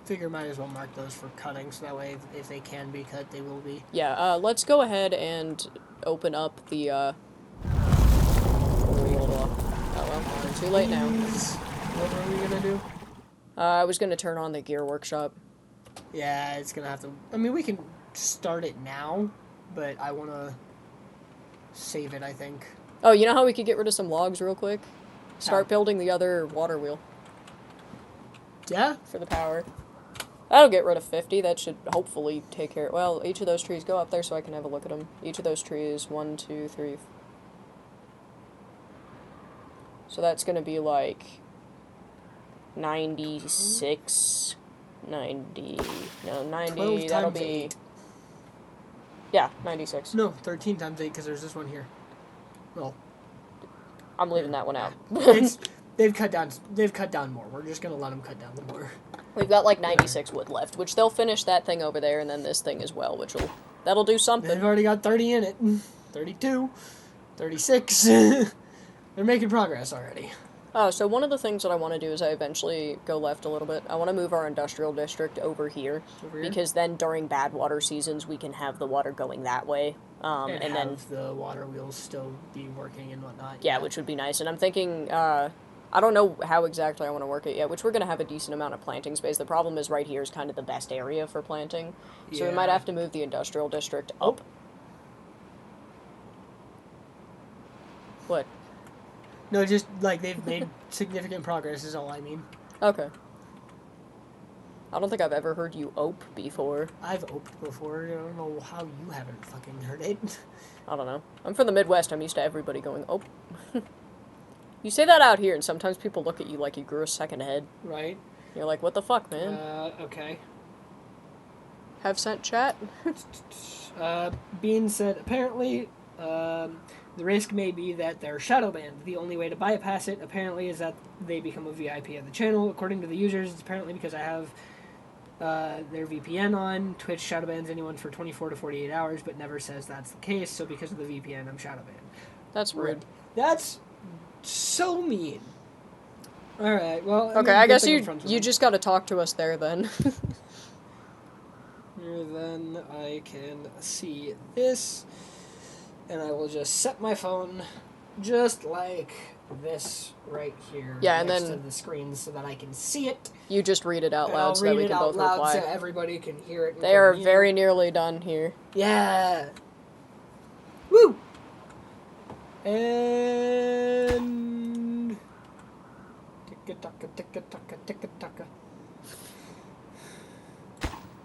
Figure might as well mark those for cutting, so that way if they can be cut, they will be. Yeah, let's go ahead and open up the, Oh, well, too late now. What were we gonna do? I was gonna turn on the gear workshop. Yeah, it's gonna have to... I mean, we can start it now, but I wanna save it, I think. Oh, you know how we could get rid of some logs real quick? Start building the other water wheel. Yeah? For the power. That'll get rid of 50. That should hopefully take care... Well, each of those trees... Go up there so I can have a look at them. Each of those trees, 1, 2, 3... So that's gonna be like... 96... 90... No, 90... That'll be... 8. Yeah, 96. No, 13 times 8, because there's this one here. Well... I'm leaving that one out. They've cut down more. We're just gonna let them cut down more. We've got like 96 wood left, which they'll finish that thing over there and then this thing as well, that'll do something. They've already got 30 in it. 32. 36. They're making progress already. Oh, so one of the things that I want to do is I eventually go left a little bit. I want to move our industrial district over here. Because then during bad water seasons we can have the water going that way. And then the water wheels still be working and whatnot. Yeah, which would be nice. And I'm thinking, I don't know how exactly I want to work it yet, which we're going to have a decent amount of planting space. The problem is right here is kind of the best area for planting. So we might have to move the industrial district up. What? No, just, like, they've made significant progress is all I mean. Okay. I don't think I've ever heard you ope before. I've oped before. I don't know how you haven't fucking heard it. I don't know. I'm from the Midwest. I'm used to everybody going, ope. You say that out here, and sometimes people look at you like you grew a second head. Right. You're like, what the fuck, man? Okay. Have sent chat? Bean said, apparently, the risk may be that they're shadow banned. The only way to bypass it, apparently, is that they become a VIP of the channel. According to the users, it's apparently because I have their VPN on. Twitch shadow bans anyone for 24 to 48 hours, but never says that's the case, so because of the VPN, I'm shadow banned. That's rude. That's so mean. Alright, well... Okay, I guess you just gotta talk to us there, then. Then I can see this, and I will just set my phone just like this right here. Yeah, and next then to the screen so that I can see it. you just read it out And loud I'll so that read we it can out both loud reply. so everybody can hear it. They are very nearly done here. Yeah. Woo. And ticka-taka, ticka-taka, ticka-taka.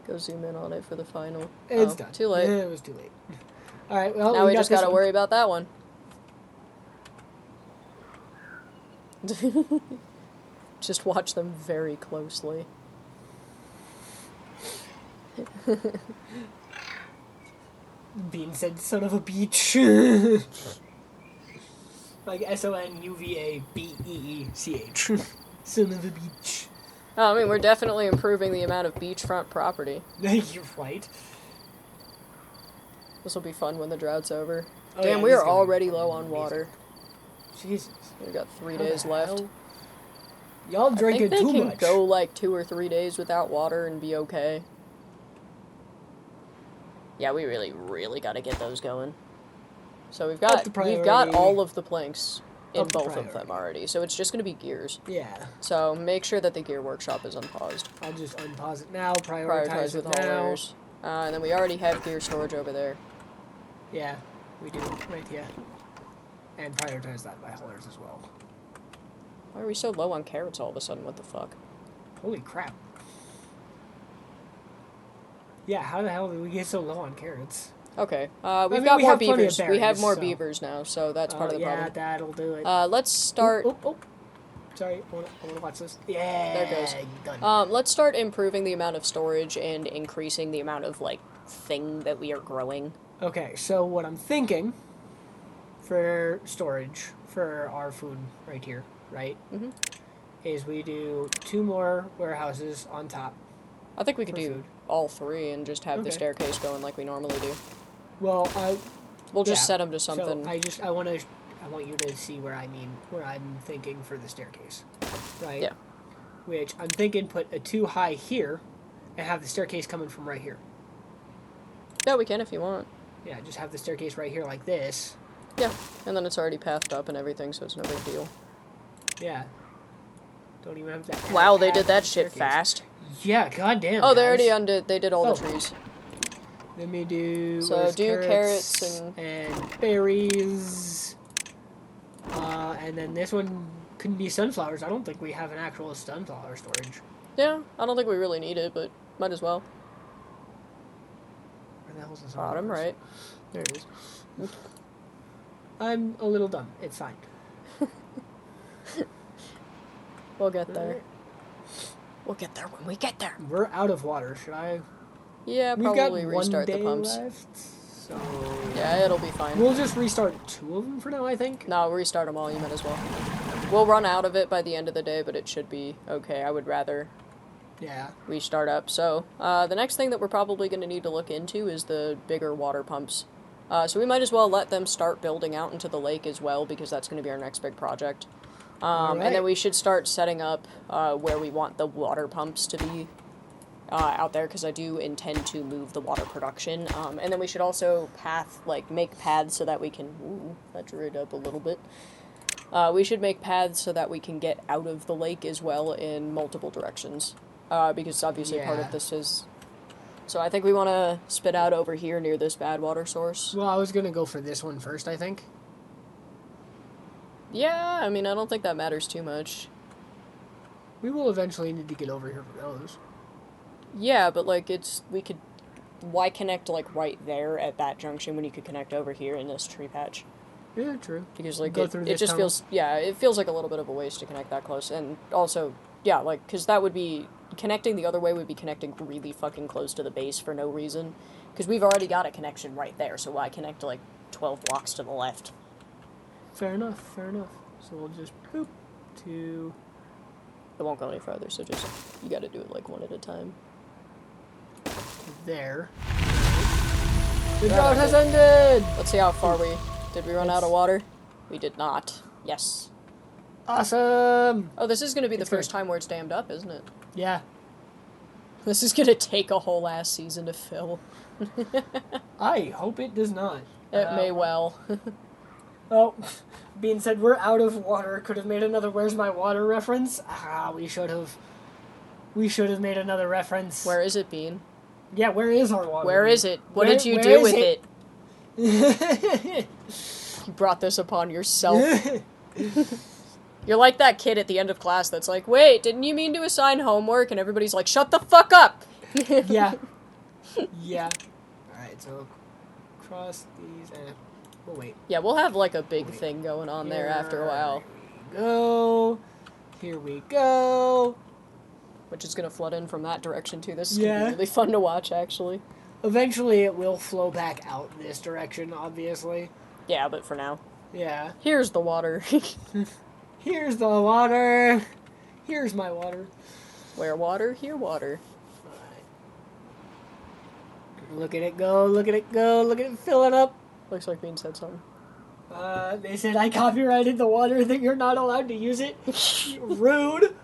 Go zoom in on it for the final. It's done. Too late. Yeah, it was too late. All right. Well, Now we got just this gotta one. worry about that one. Just watch them very closely. Bean said, "Son of a beach." Like SONUVABEECH. Son of a beach. Oh, I mean, we're definitely improving the amount of beachfront property. You're right. This will be fun when the drought's over. Oh, Damn, yeah, we this are is gonna be already low fucking on water. Jesus. We've got 3 How the days left. hell? Y'all I drinking think they too can much. go like 2 or 3 days without water and be okay. Yeah, we really gotta get those going. So we've got all of the planks in both of them already. So it's just gonna be gears. Yeah. So make sure that the gear workshop is unpaused. I'll just unpause it now. Prioritize with haulers. And then we already have gear storage over there. Yeah, we do. Right here. And prioritize that by haulers as well. Why are we so low on carrots all of a sudden? What the fuck? Holy crap. Yeah, how the hell did we get so low on carrots? Okay, we've got more beavers. Berries, we have more so. beavers now, so that's part of the problem. Yeah, that'll do it. Let's start... Oh. Sorry, I want to watch this. Yeah, there it goes. Done. Let's start improving the amount of storage and increasing the amount of, like, thing that we are growing. Okay, so what I'm thinking for storage for our food right here, right, is we do 2 more warehouses on top. I think we could do all 3 and just have the staircase going like we normally do. Well, we'll just set them to something. So I want you to see where I'm thinking for the staircase, right? Yeah. Which I'm thinking put a 2 high here, and have the staircase coming from right here. Yeah, we can if you want. Yeah, just have the staircase right here like this. Yeah, and then it's already pathed up and everything, so it's no big deal. Yeah. Don't even have that. Wow, they did that shit fast. Yeah, goddamn. Oh, they already undid. They did all the trees. Let me do. So do carrots and berries. And then this one couldn't be sunflowers. I don't think we have an actual sunflower storage. Yeah, I don't think we really need it, but might as well. Where the hell's the sunflowers? Bottom right. There it is. I'm a little dumb. It's fine. We'll get there. We'll get there when we get there. We're out of water. Should I? Yeah, probably restart the pumps. Left, so yeah, it'll be fine. We'll just restart 2 of them for now, I think. No, restart them all. You might as well. We'll run out of it by the end of the day, but it should be okay. I would rather restart up. So the next thing that we're probably going to need to look into is the bigger water pumps. So we might as well let them start building out into the lake as well, because that's going to be our next big project. And then we should start setting up where we want the water pumps to be out there, because I do intend to move the water production. And then we should also make paths so that we can... Ooh, that drew it up a little bit. We should make paths so that we can get out of the lake as well in multiple directions. Because obviously part of this is... So I think we want to spit out over here near this bad water source. Well, I was going to go for this one first, I think. Yeah, I mean, I don't think that matters too much. We will eventually need to get over here for those. Yeah, but, like, why connect, like, right there at that junction when you could connect over here in this tree patch? Yeah, true. Because, like, it just feels, it feels like a little bit of a waste to connect that close. And also, yeah, like, because that would be, connecting the other way would be connecting really fucking close to the base for no reason. Because we've already got a connection right there, so why connect, like, 12 blocks to the left? Fair enough. So we'll just boop to... It won't go any further, so just, you gotta do it, like, one at a time. There. The drought has ended! Let's see how far did we run out of water? We did not. Yes. Awesome! Oh, this is gonna be the first time where it's dammed up, isn't it? Yeah. This is gonna take a whole ass season to fill. I hope it does not. It may well. Oh, being said we're out of water. Could have made another "Where's my water" reference. Ah, we should have. We should have made another reference. Where is it, Bean? Yeah, where is our water? Where Bean? is it? What did you do with it? it? You brought this upon yourself. You're like that kid at the end of class that's like, wait, didn't you mean to assign homework? And everybody's like, shut the fuck up! Yeah. Yeah. Alright, so cross these and... Oh, wait. Yeah, we'll have like a big thing going on there after a while. Here we go. Here we go. Which is gonna flood in from that direction too. This is gonna be really fun to watch, actually. Eventually it will flow back out this direction, obviously. Yeah, but for now. Yeah. Here's the water. Here's the water. Here's my water. Where water, here water. Look at it go, look at it go, look at it fill it up. Looks like Bean said something. They said I copyrighted the water, that you're not allowed to use it. Rude.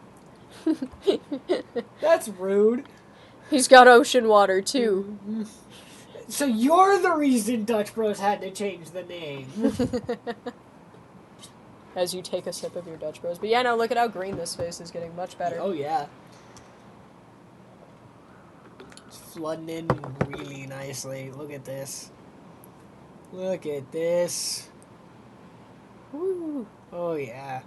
That's rude. He's got ocean water, too. So you're the reason Dutch Bros had to change the name. As you take a sip of your Dutch Bros. But yeah, no, look at how green this space is getting much better. Oh, yeah. It's flooding in really nicely. Look at this. Look at this. Woo. Oh, yeah.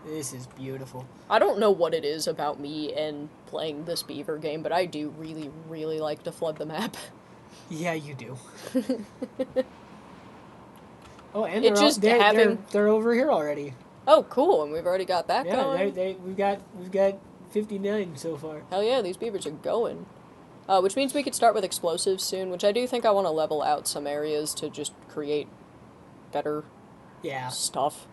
This is beautiful. I don't know what it is about me and playing this beaver game, but I do really, really like to flood the map. Yeah, you do. Oh, and It just having... they're over here already. Oh, cool, and we've already got that going. Yeah, we've got 59 so far. Hell yeah, these beavers are going. Which means we could start with explosives soon, which I do think I want to level out some areas to just create better stuff.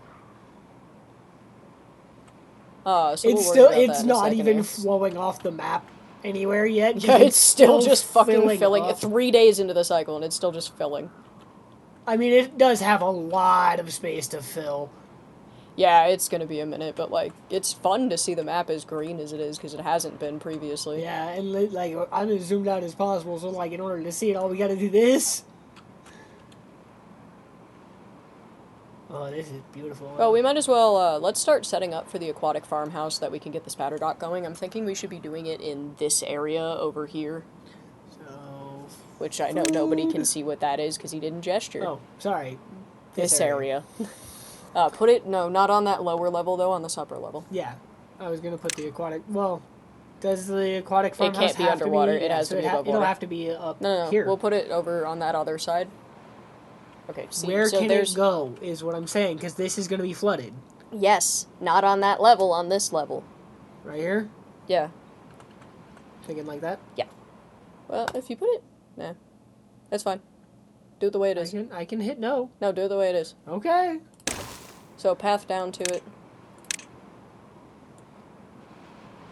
So it's not even flowing off the map anywhere yet. Yeah, it's still just fucking filling. Up. 3 days into the cycle, and it's still just filling. I mean, it does have a lot of space to fill. Yeah, it's gonna be a minute, but, like, it's fun to see the map as green as it is, because it hasn't been previously. Yeah, and, like, I'm as zoomed out as possible, so, like, in order to see it all, we gotta do this. Oh, this is beautiful. Well, we might as well, let's start setting up for the aquatic farmhouse so that we can get the spatter dock going. I'm thinking we should be doing it in this area over here. So... Which I know nobody can see what that is, because he didn't gesture. Oh, sorry. This area. Put it, no, not on that lower level, though, on this upper level. Yeah. I was gonna put the aquatic, well... Does the aquatic farmhouse have to be underwater? It has to be above water. It'll have to be up No, here. We'll put it over on that other side. Okay, see, where so can there's... it go, is what I'm saying, because this is going to be flooded. Yes, not on that level, on this level. Right here? Yeah. Thinking like that? Yeah. Well, if you put it... Nah. That's fine. Do it the way it is. I can hit no. No, do it the way it is. Okay. So, path down to it.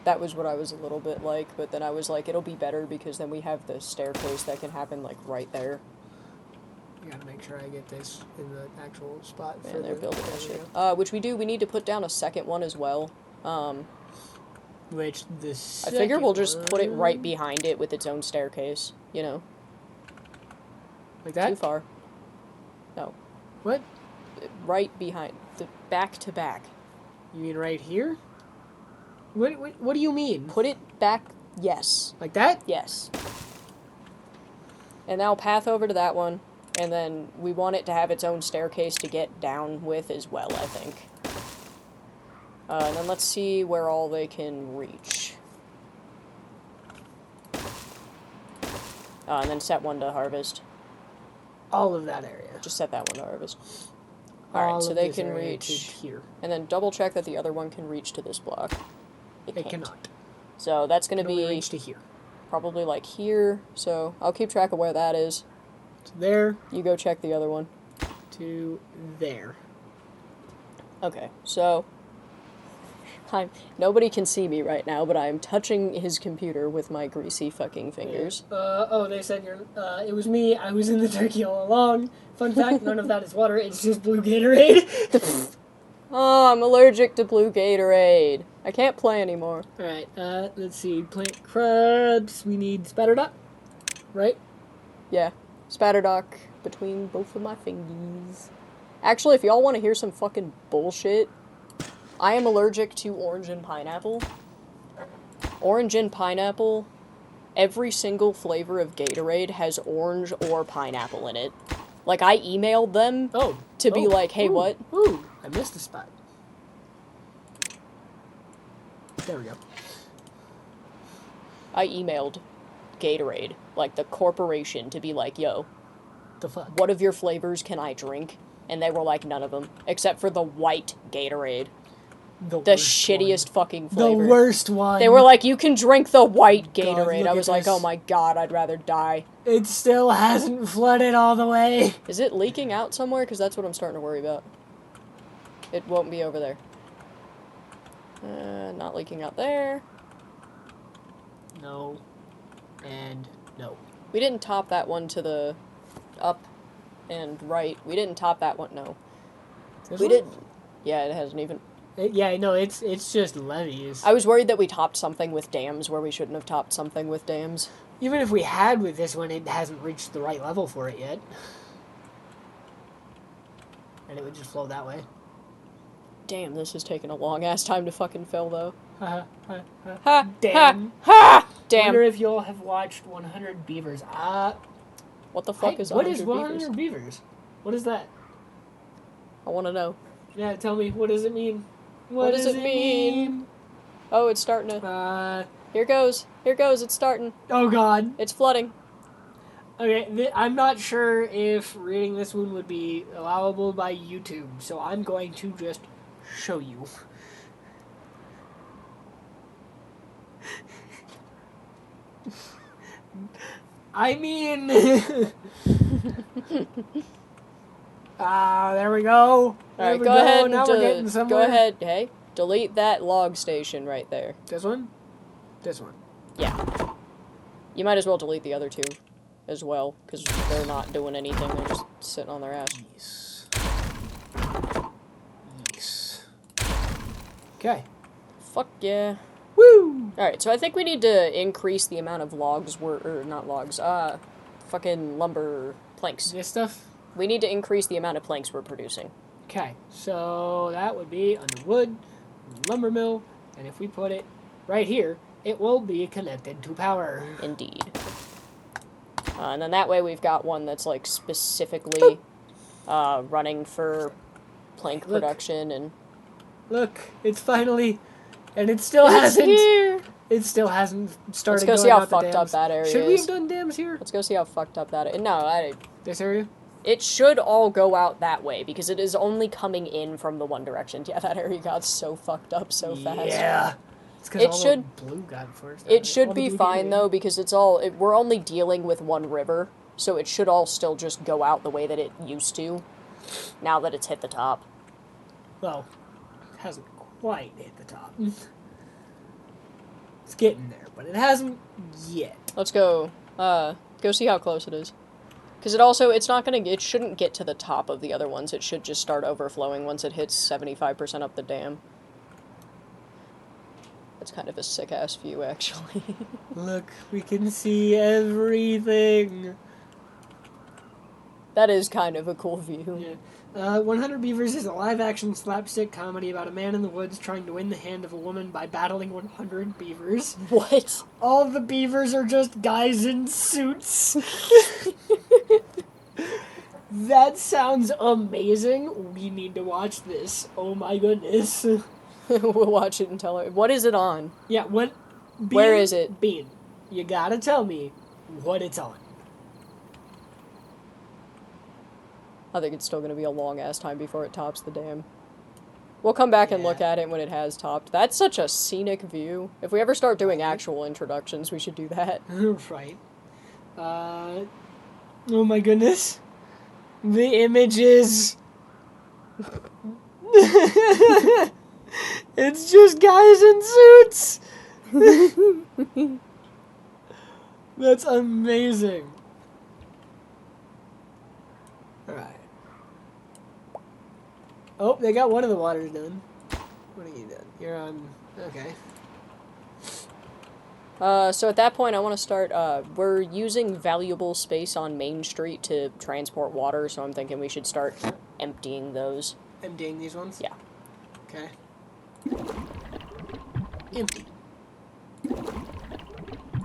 That was what I was a little bit like, but then I was like, it'll be better because then we have the staircase that can happen, like, right there. I gotta make sure I get this in the actual spot. Man, they're building that shit. Which we need to put down a second one as well. Which the I figure we'll just put it right behind it with its own staircase, you know. Like that? Too far. No. What? Right behind. The back to back. You mean right here? What do you mean? Put it back, yes. Like that? Yes. And now path over to that one. And then we want it to have its own staircase to get down with as well, I think. And then let's see where all they can reach. And then set one to harvest. All of that area. Just set that one to harvest. Alright, so they can reach here. And then double check that the other one can reach to this block. It cannot. So that's going to be reach to here. Probably like here. So I'll keep track of where that is. To there. You go check the other one. To there. Okay, so nobody can see me right now, but I'm touching his computer with my greasy fucking fingers. Oh, they said it was me. I was in the turkey all along. Fun fact, none of that is water. It's just blue Gatorade. Oh, I'm allergic to blue Gatorade. I can't play anymore. Alright, let's see. Plant crabs. We need spatter dock. Right? Yeah. Spatter dock between both of my fingers. Actually, if y'all want to hear some fucking bullshit, I am allergic to orange and pineapple. Orange and pineapple, every single flavor of Gatorade has orange or pineapple in it. Like, I emailed them to be like, hey, what? Ooh, I missed a spot. There we go. I emailed Gatorade, like the corporation, to be like, yo, The fuck? what of your flavors can I drink? And they were like, none of them, except for the white Gatorade. The shittiest fucking flavor. The worst one. They were like, you can drink the white God, Gatorade. look I at was like, this. oh my god, I'd rather die. It still hasn't flooded all the way. Is it leaking out somewhere? Because that's what I'm starting to worry about. It won't be over there. Not leaking out there. No. And no. We didn't top that one to the up and right. We didn't top that one, no. This We one? did. Yeah, it hasn't even. Yeah, no, it's just levees. I was worried that we topped something with dams where we shouldn't have topped something with dams. Even if we had with this one, it hasn't reached the right level for it yet. And it would just flow that way. Damn, this is taking a long ass time to fucking fill though. Ha, Ha! damn. Ha! Damn. Wonder if y'all have watched 100 Beavers. What the fuck is what 100 is 100 beavers? Beavers? What is that? I want to know. Yeah, tell me, what does it mean? What does it mean? Oh, it's starting to. Here goes. Here goes. It's starting. Oh god. It's flooding. Okay, I'm not sure if reading this one would be allowable by YouTube, so I'm going to just show you. I mean... there we go. Alright, go ahead Now we're getting somewhere. Go ahead. Hey, delete that log station right there. This one? This one. Yeah. You might as well delete the other two as well, because they're not doing anything. They're just sitting on their ass. Yes. Yes. Okay. Fuck yeah. Woo! Alright, so I think we need to increase the amount of logs or not logs, fucking lumber planks. This stuff? We need to increase the amount of planks we're producing. Okay, so that would be under wood, lumber mill, and if we put it right here, it will be connected to power. Indeed. And then that way we've got one that's like specifically running for plank production and... Look, it's finally... And it still hasn't... Here. It still hasn't started. Let's go see how fucked up that area is. Should we have done dams here? Let's go see how fucked up that is. No, This area? it should all go out that way, because it is only coming in from the one direction. Yeah, that area got so fucked up so fast. Yeah. It's because all the blue got first. It should be fine, though, because it's all... we're only dealing with one river, so it should all still just go out the way that it used to, now that it's hit the top. Well, it hasn't quite hit the top. It's getting there, but it hasn't yet. Let's go, go see how close it is. Because it's not gonna... It shouldn't get to the top of the other ones. It should just start overflowing once it hits 75% up the dam. That's kind of a sick-ass view, actually. Look, we can see everything. That is kind of a cool view. Yeah. 100 Beavers is a live-action slapstick comedy about a man in the woods trying to win the hand of a woman by battling 100 beavers. What? All the beavers are just guys in suits. That sounds amazing. We need to watch this. Oh my goodness. We'll watch it and tell her. What is it on? Yeah, what? Where is it? Bean, you gotta tell me what it's on. I think it's still going to be a long-ass time before it tops the dam. We'll come back and look at it when it has topped. That's such a scenic view. If we ever start doing actual introductions, we should do that. Right. Oh my goodness. The images. It's just guys in suits. That's amazing. Alright. Oh, they got one of the waters done. What are you doing? You're on... Okay. So at that point, I want to start. We're using valuable space on Main Street to transport water, so I'm thinking we should start emptying those. Emptying these ones? Yeah. Okay. Empty.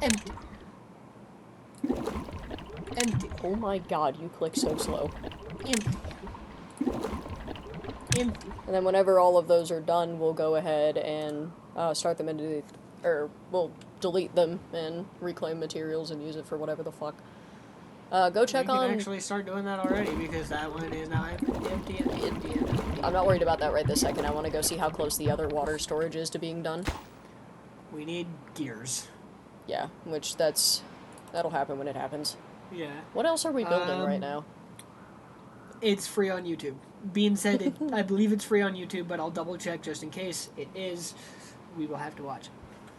Empty. Empty. Oh my god, you click so slow. Empty. Empty. And then whenever all of those are done, we'll go ahead and start them into the... Or, we'll delete them and reclaim materials and use it for whatever the fuck. Go check on... We can actually start doing that already, because that one is now empty. I'm not worried about that right this second. I want to go see how close the other water storage is to being done. We need gears. Yeah, which that'll happen when it happens. Yeah. What else are we building right now? It's free on YouTube. Being said, I believe it's free on YouTube, but I'll double check just in case it is. We will have to watch.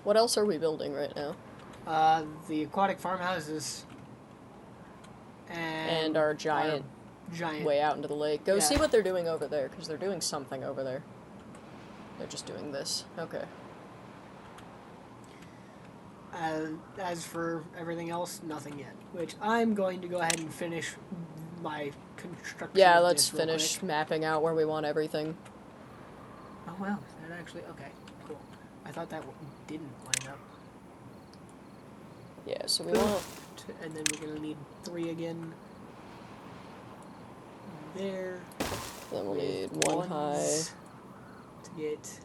What else are we building right now? The aquatic farmhouses. And our giant way out into the lake. Go see what they're doing over there, because they're doing something over there. They're just doing this. Okay. As for everything else, nothing yet. Which I'm going to go ahead and finish my construction. Yeah, let's finish mapping out where we want everything. Oh wow, that actually okay, cool. I thought that didn't line up. Yeah, so we want. And then we're gonna need 3 again. There. Then we'll need 1 high. To get.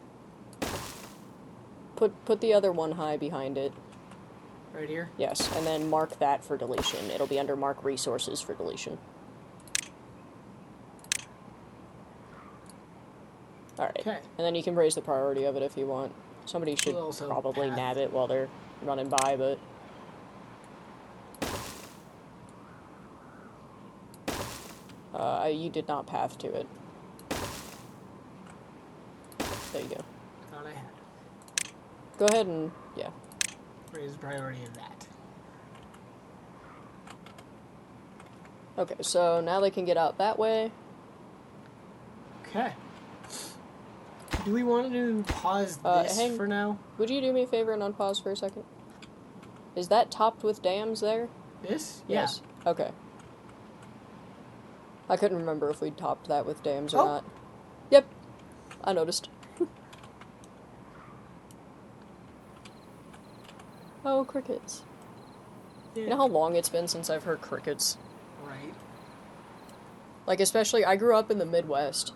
Put the other 1 high behind it. Right here? Yes, and then mark that for deletion. It'll be under mark resources for deletion. Alright, okay. And then you can raise the priority of it if you want. Somebody should probably nab it while they're running by, but... you did not path to it. There you go. Thought I had. Go ahead and, yeah. Raise the priority of that. Okay, so now they can get out that way. Okay. Do we want to pause this for now? Would you do me a favor and unpause for a second? Is that topped with dams there? This? Yes. Yeah. Okay. I couldn't remember if we'd topped that with dams or not. Yep. I noticed. Oh, crickets. Yeah. You know how long it's been since I've heard crickets? Right. Like, especially, I grew up in the Midwest.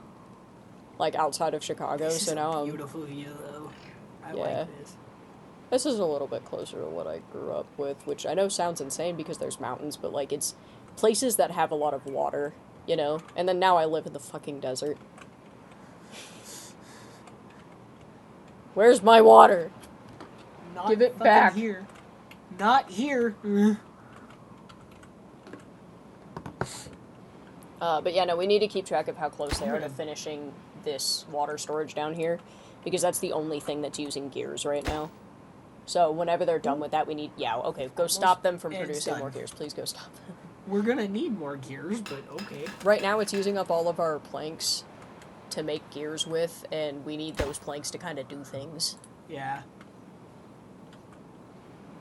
Like, outside of Chicago, this so now I'm... This is a beautiful view, though. I like this. This is a little bit closer to what I grew up with, which I know sounds insane because there's mountains, but, like, it's places that have a lot of water, you know? And then now I live in the fucking desert. Where's my water? Not Give it back. Here. Not here. But yeah, no, we need to keep track of how close they are to finishing this water storage down here, because that's the only thing that's using gears right now. So whenever they're done with that, we need... Yeah, okay, go stop them from producing more gears. Please go stop them. We're gonna need more gears, but okay. Right now it's using up all of our planks to make gears with, and we need those planks to kind of do things. Yeah.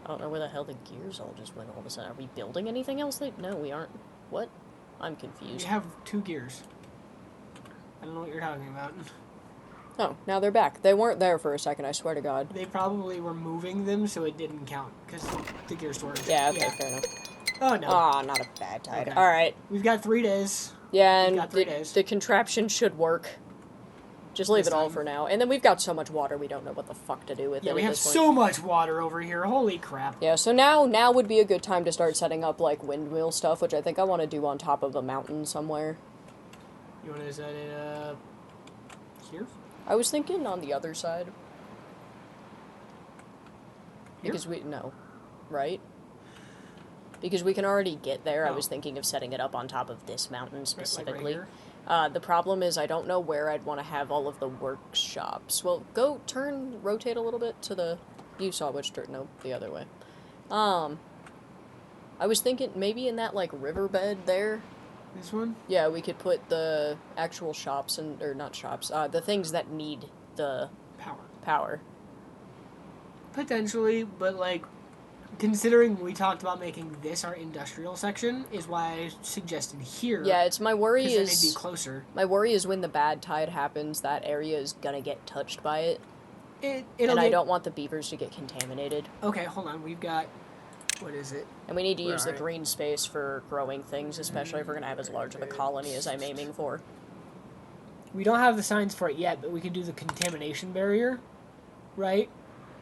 I don't know where the hell the gears all just went all of a sudden. Are we building anything else? No, we aren't. What? I'm confused. We have 2 gears. I don't know what you're talking about. Oh, now they're back. They weren't there for a second, I swear to God. They probably were moving them, so it didn't count, because the gear storage. Yeah, okay, fair enough. Oh, no. Ah, not a bad tide. Okay. Alright. We've got 3 days. Yeah, and the contraption should work. Just leave it all for now. And then we've got so much water, we don't know what the fuck to do with it. Yeah, we have so much water over here. Holy crap. Yeah, so now would be a good time to start setting up, like, windmill stuff, which I think I want to do on top of a mountain somewhere. You want to set it up here? I was thinking on the other side. Here? Because no. Right? Because we can already get there. Oh. I was thinking of setting it up on top of this mountain specifically. Like right here? The problem is I don't know where I'd want to have all of the workshops. Well, rotate a little bit to the... You saw which dirt. No, the other way. I was thinking maybe in that, like, riverbed there. This one? Yeah, we could put the actual shops or not shops, the things that need the... Power. Power. Potentially, but, like, considering we talked about making this our industrial section, is why I suggested here. Yeah, it's my worry Because then it'd be is closer. my worry is when the bad tide happens, that area is gonna get touched by it, It'll I don't want the beavers to get contaminated. Okay, hold on. We've got, what is it? And we need to Where use the are it? green space for growing things, especially if we're gonna have as large of a colony as I'm aiming for. We don't have the signs for it yet, but we can do the contamination barrier, right?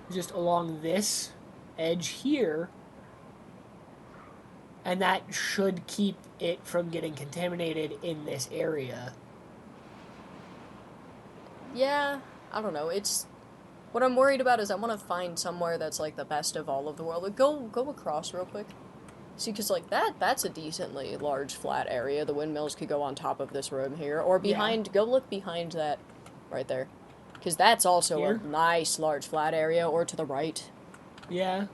Just along this edge here. And that should keep it from getting contaminated in this area. Yeah, I don't know. It's what I'm worried about is I want to find somewhere that's like the best of all of the world. Like, go across real quick. See, because like that's a decently large flat area. The windmills could go on top of this room here, or behind. Yeah. Go look behind that, right there, because that's also Here? a nice large flat area. Or to the right. Yeah.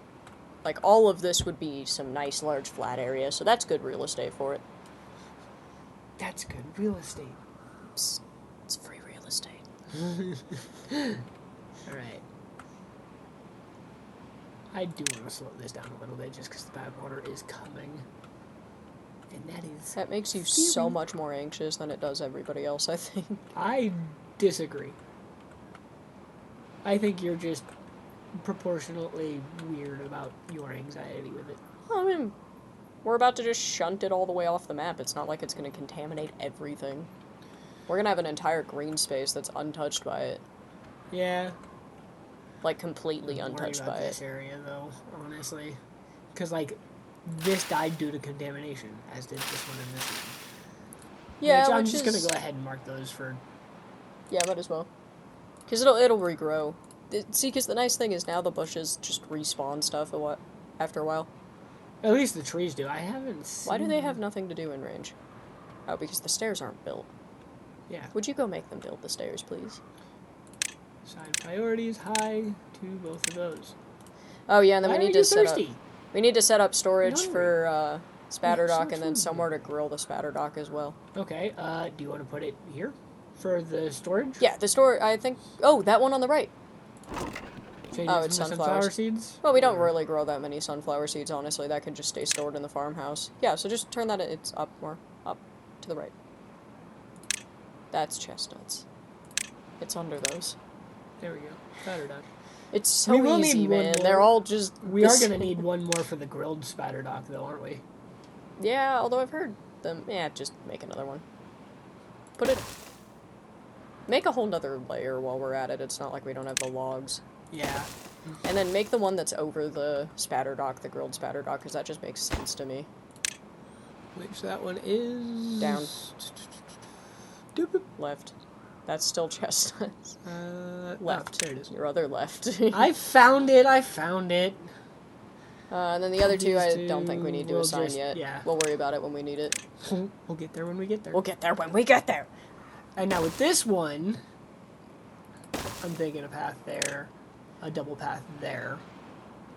Like all of this would be some nice large flat area, so that's good real estate for it. That's good real estate. It's free real estate. All right. I do want to slow this down a little bit just because the bad water is coming. And that makes you so much more anxious than it does everybody else, I think. I disagree. I think you're just proportionately weird about your anxiety with it. I mean, we're about to just shunt it all the way off the map. It's not like it's going to contaminate everything. We're going to have an entire green space that's untouched by it. Yeah. Like, completely untouched by it. This area, though, honestly. Because, like, this died due to contamination, as did this one and this one. Yeah, I'm just going to go ahead and mark those for... Yeah, might as well. Because it'll regrow. See, because the nice thing is now the bushes just respawn stuff after a while. At least the trees do. I haven't seen... Why do they have nothing to do in range? Oh, because the stairs aren't built. Yeah. Would you go make them build the stairs, please? Assign priorities high to both of those. Oh yeah, and then we need to set up. We need to set up storage for Spatterdock, and then somewhere to grill the Spatterdock as well. Okay. Do you want to put it here for the storage? Yeah, the store. I think. Oh, that one on the right. It's sunflower seeds. Well, we don't really grow that many sunflower seeds, honestly. That can just stay stored in the farmhouse. Yeah, so just turn that. It's up more, up to the right. That's chestnuts. It's under those. There we go. Spatterdock. It's so easy, man. They're all just... We are going to need one more for the grilled Spatterdock, though, aren't we? Yeah, although I've heard them... Yeah, just make another one. Put it... Make a whole nother layer while we're at it. It's not like we don't have the logs. Yeah. And then make the one that's over the Spatterdock, the grilled Spatterdock, because that just makes sense to me. Which that one is... Down. Left. That's still chestnuts. Left. Oh, there it is. Your other left. I found it. And then the other two, I don't think we need to assign yet. Yeah. We'll worry about it when we need it. We'll get there when we get there. We'll get there when we get there. And now with this one, I'm thinking a path there, a double path there.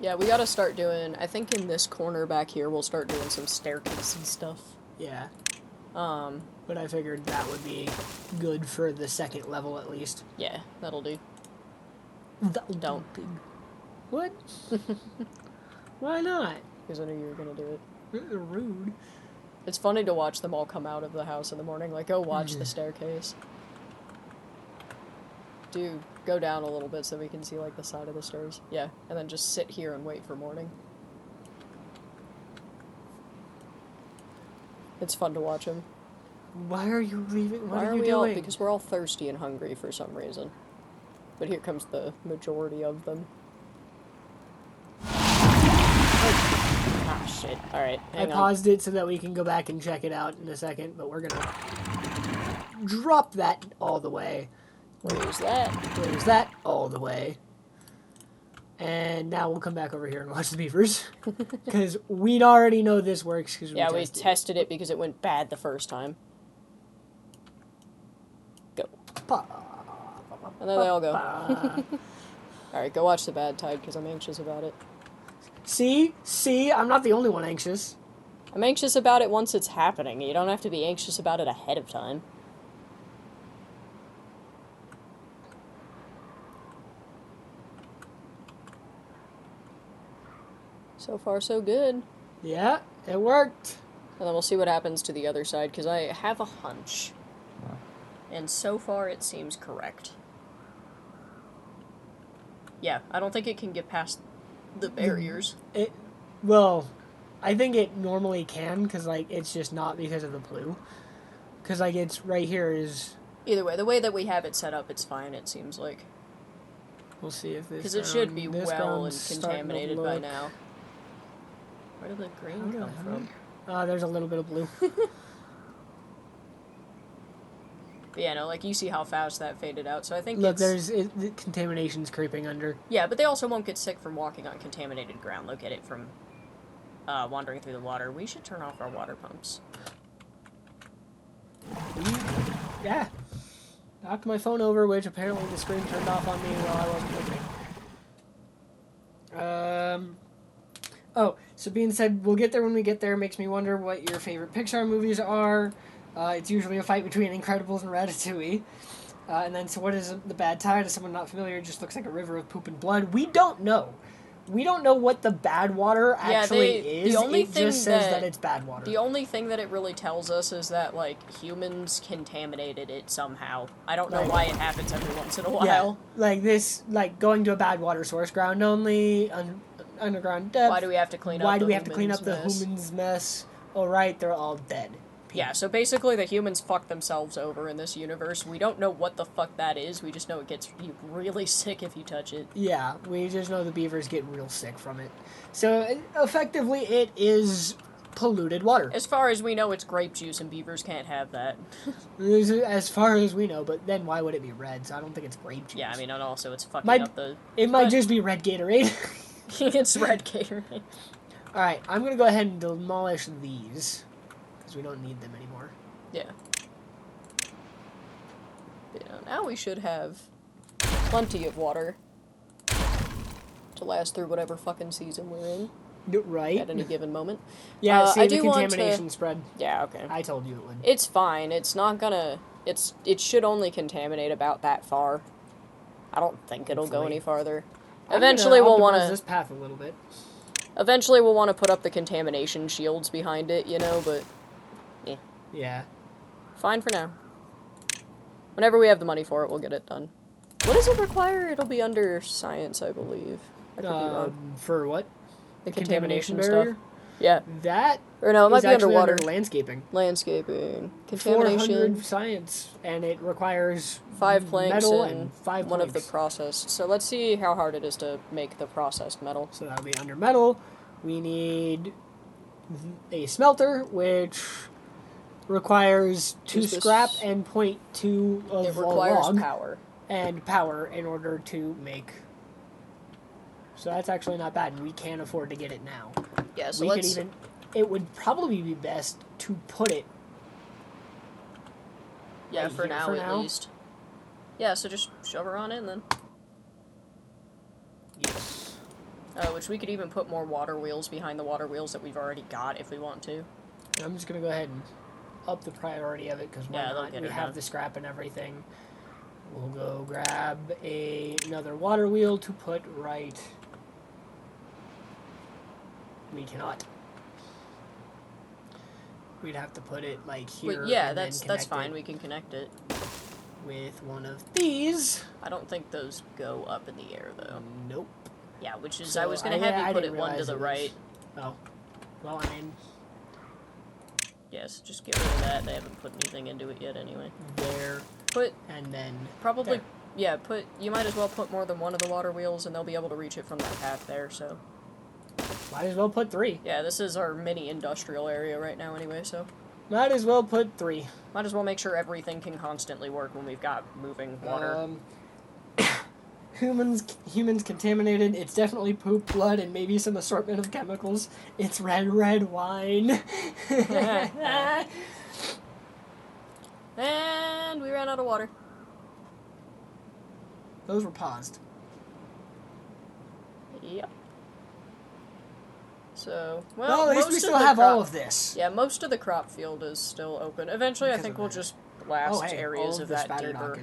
Yeah, we gotta start doing, I think in this corner back here, we'll start doing some staircase and stuff. Yeah. But I figured that would be good for the second level at least. Yeah, that'll do. Don't. What? Why not? Because I knew you were gonna do it. Rude. It's funny to watch them all come out of the house in the morning, like, go watch the staircase. Dude, go down a little bit so we can see, like, the side of the stairs. Yeah, and then just sit here and wait for morning. It's fun to watch them. Why are you leaving? What are you we doing? all? Because we're all thirsty and hungry for some reason. But here comes the majority of them. Ah, shit. Alright, I paused it so that we can go back and check it out in a second, but we're gonna drop that all the way. Where's that? Where's that all the way? And now we'll come back over here and watch the beavers. Because we'd already know this works because we tested it because it went bad the first time. Go. And there they all go. Alright, go watch the bad tide because I'm anxious about it. See? I'm not the only one anxious. I'm anxious about it once it's happening. You don't have to be anxious about it ahead of time. So far, so good. Yeah, it worked. And then we'll see what happens to the other side, because I have a hunch. And so far, it seems correct. Yeah, I don't think it can get past the barriers. Well, I think it normally can, because, like, it's just not because of the blue. Because, like, it's right here is... Either way, the way that we have it set up, it's fine, it seems like. We'll see if this Because it should be this well and ground's starting to contaminated by look... now. Where did the green come from? There's a little bit of blue. But yeah, no, like, you see how fast that faded out, so I think Look, it's... the contamination's creeping under. Yeah, but they also won't get sick from walking on contaminated ground. Look at it from wandering through the water. We should turn off our water pumps. Yeah. Knocked my phone over, which apparently the screen turned off on me while I wasn't looking. Oh, so being said, we'll get there when we get there. Makes me wonder what your favorite Pixar movies are. It's usually a fight between Incredibles and Ratatouille. And then, so what is the bad tide? As someone not familiar, it just looks like a river of poop and blood. We don't know. We don't know what the bad water actually is. The only it thing just says that it's bad water. The only thing that it really tells us is that, like, humans contaminated it somehow. I don't know why it happens every once in a while. Yeah, like this, like going to a bad water source, ground only, underground depth. Why do we have to clean up Why do the we have to clean up humans' the humans' mess? All right, they're all dead. Yeah, so basically the humans fuck themselves over in this universe. We don't know what the fuck that is. We just know it gets you really sick if you touch it. Yeah, we just know the beavers get real sick from it. So, effectively, it is polluted water. As far as we know, it's grape juice, and beavers can't have that. As far as we know, but then why would it be red? So I don't think it's grape juice. Yeah, I mean, and also it's fucking up the... It might just be red Gatorade. It's red Gatorade. Alright, I'm going to go ahead and demolish these. We don't need them anymore. Yeah. Now we should have plenty of water to last through whatever fucking season we're in. Right. At any given moment. Yeah, see, I the do want contamination to... spread. Yeah, okay. I told you it would. It's fine. It's not gonna... It should only contaminate about that far. I don't think it'll go any farther. Eventually we'll want to... this path a little bit. Eventually we'll want to put up the contamination shields behind it, you know, but... Yeah. Fine for now. Whenever we have the money for it, we'll get it done. What does it require? It'll be under science, I believe. I could be wrong. For what? The contamination barrier? Stuff. Yeah. That or no, it might be underwater. Under landscaping. Landscaping. Contamination. 400 science, and it requires 5 planks metal and 5 one planks. of the processed. So let's see how hard it is to make the processed metal. So that'll be under metal. We need a smelter, which requires 2 scrap and 0.2 of it requires log power. And power in order to make. So that's actually not bad, and we can afford to get it now. Yeah, so we could even. It would probably be best to put it. Yeah, right for here, now at least. Yeah, so just shove her on in then. Yes. Which we could even put more water wheels behind the water wheels that we've already got if we want to. I'm just gonna go ahead and up the priority of it because we have the scrap and everything. We'll go grab another water wheel to put right. We cannot. We'd have to put it like here. Wait, yeah, and that's fine. We can connect it with one of these. I don't think those go up in the air though. Nope. Yeah, which is I was gonna have you put it one to the right. Oh, well, I mean. Yes, just get rid of that. They haven't put anything into it yet anyway. There. And then probably there. Yeah, you might as well put more than one of the water wheels and they'll be able to reach it from that path there, so might as well put 3. Yeah, this is our mini industrial area right now anyway, so might as well put 3. Might as well make sure everything can constantly work when we've got moving water. Humans contaminated. It's definitely poop, blood, and maybe some assortment of chemicals. It's red wine. And we ran out of water. Those were paused. Yep. So, well, at least we still have all of this. Yeah, most of the crop field is still open. Eventually, I think we'll just blast areas of that deeper.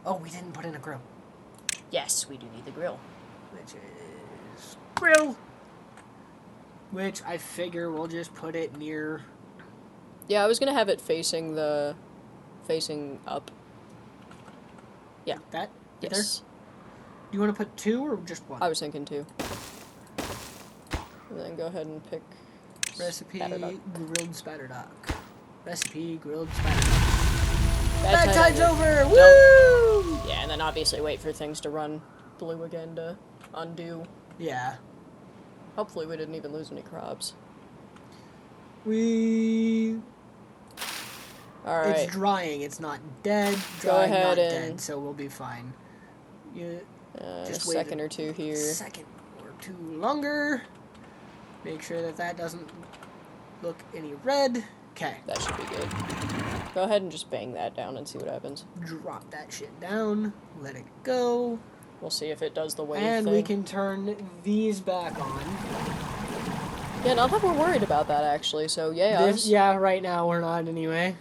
Oh, we didn't put in a grill. Yes, we do need the grill. Which is grill. Which I figure we'll just put it near... Yeah, I was gonna have it facing up. Yeah. Like that? Yes. There? Do you want to put 2 or just 1? I was thinking 2. And then go ahead and pick Recipe spatter duck. grilled spatter duck. Recipe grilled spatter duck. Bad Time's time. over! Woo! Yeah, and then obviously wait for things to run blue again to undo. Yeah. Hopefully we didn't even lose any crops. We... Alright. It's drying. It's not dead. Drying, not dead. So we'll be fine. You just a second or two here. Second or 2 longer. Make sure that that doesn't look any red. Okay. That should be good. Go ahead and just bang that down and see what happens. Drop that shit down. Let it go. We'll see if it does the wave and thing. we can turn these back on. Yeah, not that we're worried about that, actually, so yeah. Yeah, right now we're not anyway.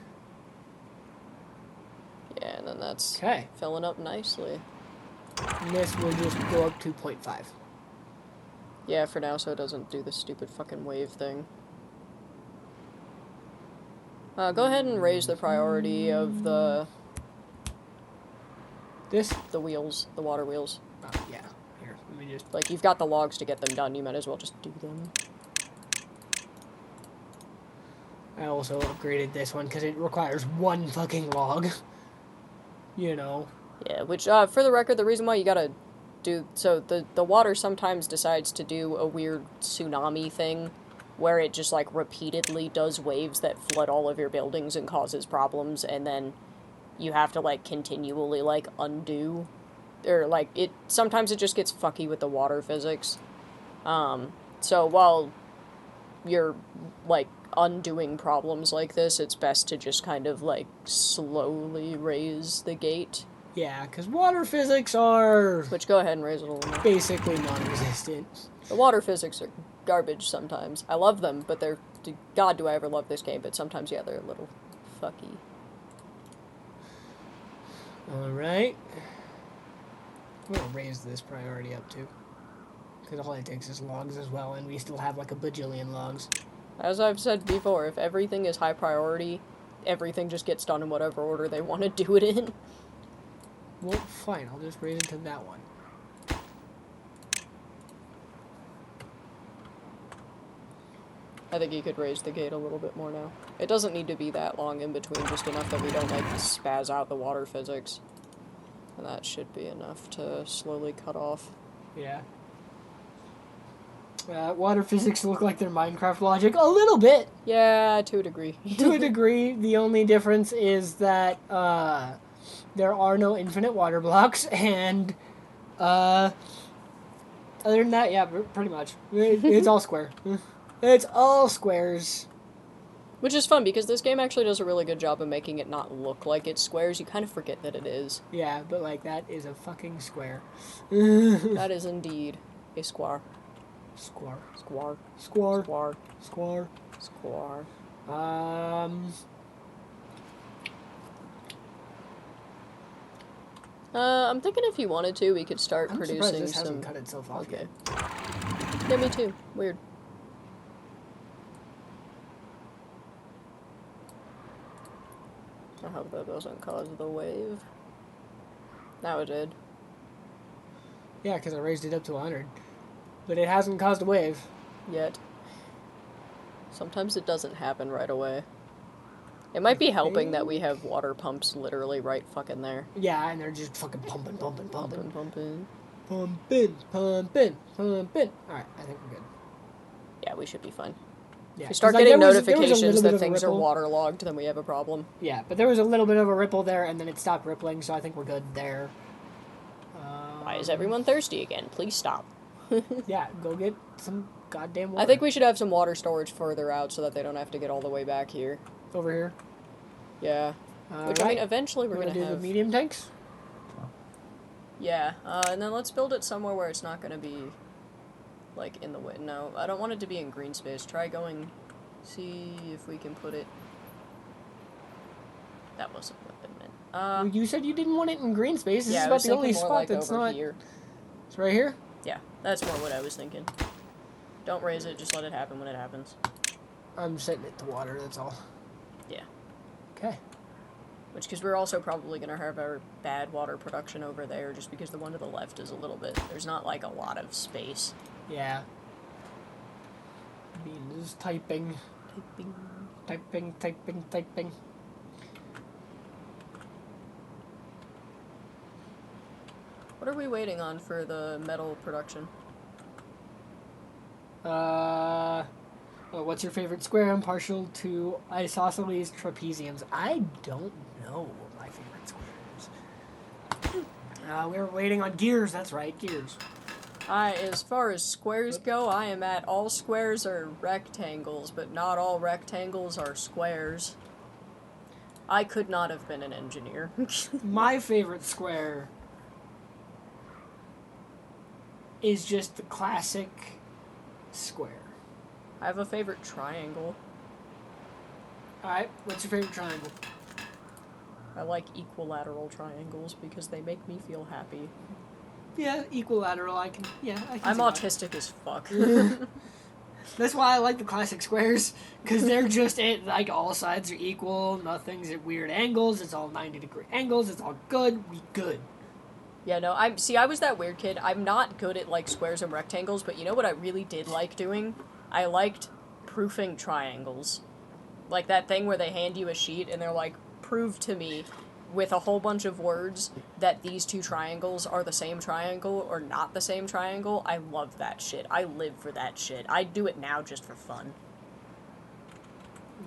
Yeah, and then that's okay. Filling up nicely. And this will just go up 2.5. Yeah, for now, so it doesn't do the stupid fucking wave thing. Go ahead and raise the priority of the wheels, the water wheels. Oh, yeah. Here, let me just... Like, you've got the logs to get them done, you might as well just do them. I also upgraded this one because it requires 1 fucking log. You know. Yeah, which, for the record, the reason why you gotta do... So, the water sometimes decides to do a weird tsunami thing, where it just, like, repeatedly does waves that flood all of your buildings and causes problems, and then you have to, like, continually, like, undo. Or, like, sometimes it just gets fucky with the water physics. So while you're, like, undoing problems like this, it's best to just kind of, like, slowly raise the gate. Yeah, because water physics are... Which, go ahead and raise it a little more. Basically non-existent. The water physics are garbage sometimes. I love them, but they're... God, do I ever love this game, but sometimes, yeah, they're a little fucky. Alright. I'm going to raise this priority up, too. Because all it takes is logs as well, and we still have, like, a bajillion logs. As I've said before, if everything is high priority, everything just gets done in whatever order they want to do it in. Well, fine. I'll just raise it to that one. I think you could raise the gate a little bit more now. It doesn't need to be that long in between, just enough that we don't, like, spaz out the water physics. And that should be enough to slowly cut off. Yeah. Water physics look like their Minecraft logic a little bit. Yeah, to a degree. To a degree. The only difference is that there are no infinite water blocks, and other than that, yeah, pretty much. It's all square. It's all squares. Which is fun, because this game actually does a really good job of making it not look like it's squares. You kind of forget that it is. Yeah, but, like, that is a fucking square. That is indeed a square. Square. Square. Square. Square. Square. Square. I'm thinking if you wanted to, we could start producing surprised this some... hasn't cut itself off Okay. yet. Yeah, me too. Weird. I hope that doesn't cause the wave. Now it did. Yeah, because I raised it up to 100. But it hasn't caused a wave. Yet. Sometimes it doesn't happen right away. It might be helping that we have water pumps literally right fucking there. Yeah, and they're just fucking pumping. Pumping. Pumping. Alright, I think we're good. Yeah, we should be fine. Yeah, If we start like, getting there was a notifications little bit that of a things are ripple. waterlogged, then we have a problem. Yeah, but there was a little bit of a ripple there, and then it stopped rippling, so I think we're good there. Why is everyone thirsty again? Please stop. Yeah, go get some goddamn water. I think we should have some water storage further out so that they don't have to get all the way back here. Over here. Yeah. Which, I mean, eventually we're gonna gonna do have... the medium tanks? Yeah, and then let's build it somewhere where it's not gonna be, like, in the way. No, I don't want it to be in green space. Try going... See if we can put it... That wasn't what I meant. Well, you said you didn't want it in green space. This yeah, is I about was the only thinking more spot like that's over not... here. It's right here? Yeah, that's more what I was thinking. Don't raise it, just let it happen when it happens. I'm setting it to water, that's all. Yeah. Okay. Which, because we're also probably going to have our bad water production over there, just because the one to the left is a little bit... There's not, like, a lot of space. Yeah. Bean is typing. Typing. What are we waiting on for the metal production? What's your favorite square? I'm partial to isosceles trapeziums. I don't know what my favorite square is. We're waiting on gears. That's right, gears. As far as squares go, I am at all squares are rectangles, but not all rectangles are squares. I could not have been an engineer. My favorite square is just the classic square. I have a favorite triangle. Alright, what's your favorite triangle? I like equilateral triangles because they make me feel happy. Yeah, equilateral, I can I'm see autistic as fuck. That's why I like the classic squares, because they're just, like, all sides are equal, nothing's at weird angles, it's all 90-degree angles, it's all good, we good. Yeah, no, I was that weird kid. I'm not good at, like, squares and rectangles, but you know what I really did like doing? I liked proofing triangles. Like that thing where they hand you a sheet and they're like, prove to me with a whole bunch of words that these two triangles are the same triangle or not the same triangle. I love that shit. I live for that shit. I do it now just for fun.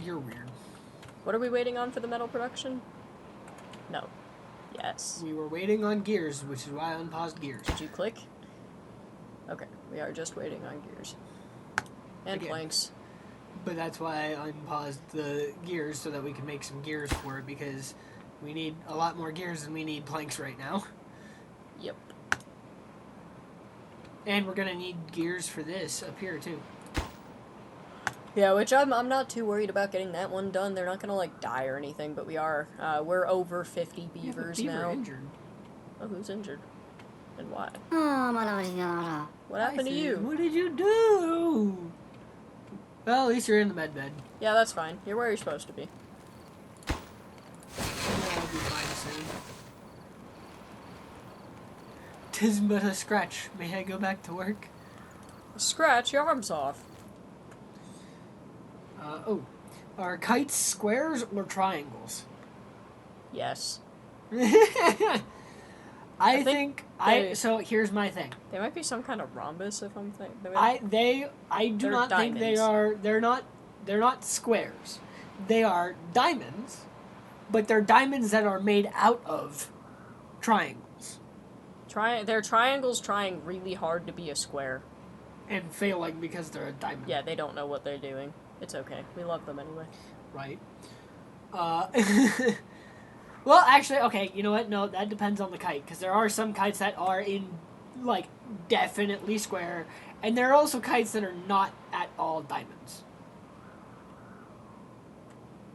You're weird. What are we waiting on for the metal production? No. Yes. We were waiting on gears, which is why I unpaused gears. Did you click? Okay, we are just waiting on gears. And Again. planks. But that's why I unpaused the gears, so that we can make some gears for it, because we need a lot more gears than we need planks right now. Yep. And we're gonna need gears for this up here too. Yeah, which I'm not too worried about getting that one done. They're not gonna like die or anything, but we're over 50 beavers beaver now. Injured. Oh, who's injured? And why? Oh, What happened to you? What did you do? Well, at least you're in the med bed. Yeah, that's fine. You're where you're supposed to be. Yeah, I'll be fine soon. 'Tis but a scratch. May I go back to work? Scratch your arms off. Are kites squares or triangles? Yes. I think so here's my thing. They might be some kind of rhombus if I'm thinking. I do They're not think they diamonds. are. They're not squares. They are diamonds, but they're diamonds that are made out of triangles. They're triangles trying really hard to be a square. And failing because they're a diamond. Yeah, they don't know what they're doing. It's okay. We love them anyway. Right. Well, actually, okay, you know what? No, that depends on the kite, because there are some kites that are like, definitely square, and there are also kites that are not at all diamonds.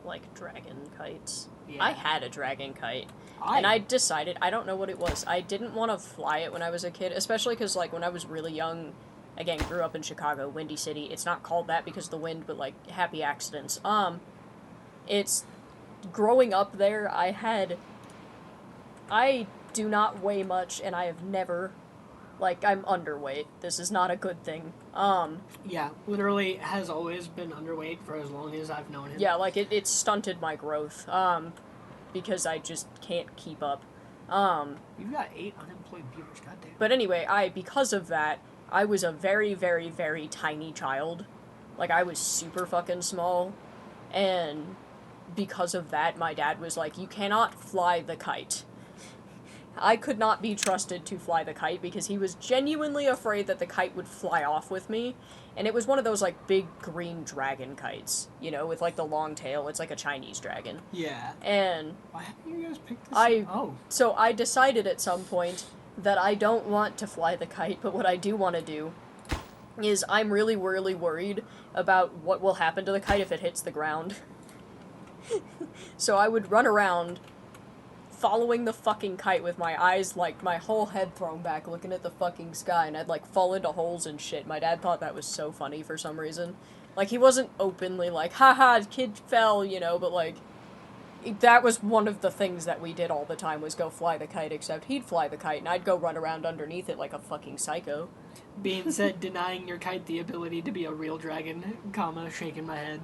Like dragon kites. Yeah. I had a dragon kite. And I decided, I don't know what it was. I didn't want to fly it when I was a kid, especially because, like, when I was really young, again, grew up in Chicago, Windy City. It's not called that because of the wind, but, like, happy accidents. It's, growing up there, I do not weigh much, and I have never, like, I'm underweight. This is not a good thing. Yeah, literally has always been underweight for as long as I've known him. Yeah, like, it stunted my growth, because I just can't keep up. You've got 8 unemployed viewers, goddamn. But anyway, because of that, I was a very, very, very tiny child. Like, I was super fucking small. And because of that, my dad was like, you cannot fly the kite. I could not be trusted to fly the kite because he was genuinely afraid that the kite would fly off with me. And it was one of those, like, big green dragon kites, you know, with, like, the long tail. It's like a Chinese dragon. Yeah. And why haven't you guys picked this up? So I decided at some point that I don't want to fly the kite, but what I do want to do is I'm really, really worried about what will happen to the kite if it hits the ground. So I would run around following the fucking kite with my eyes, like, my whole head thrown back looking at the fucking sky, and I'd, like, fall into holes and shit. My dad thought that was so funny for some reason. Like, he wasn't openly like, haha, kid fell, you know, but, like, that was one of the things that we did all the time, was go fly the kite, except he'd fly the kite, and I'd go run around underneath it like a fucking psycho. Being said, denying your kite the ability to be a real dragon, comma, shaking my head.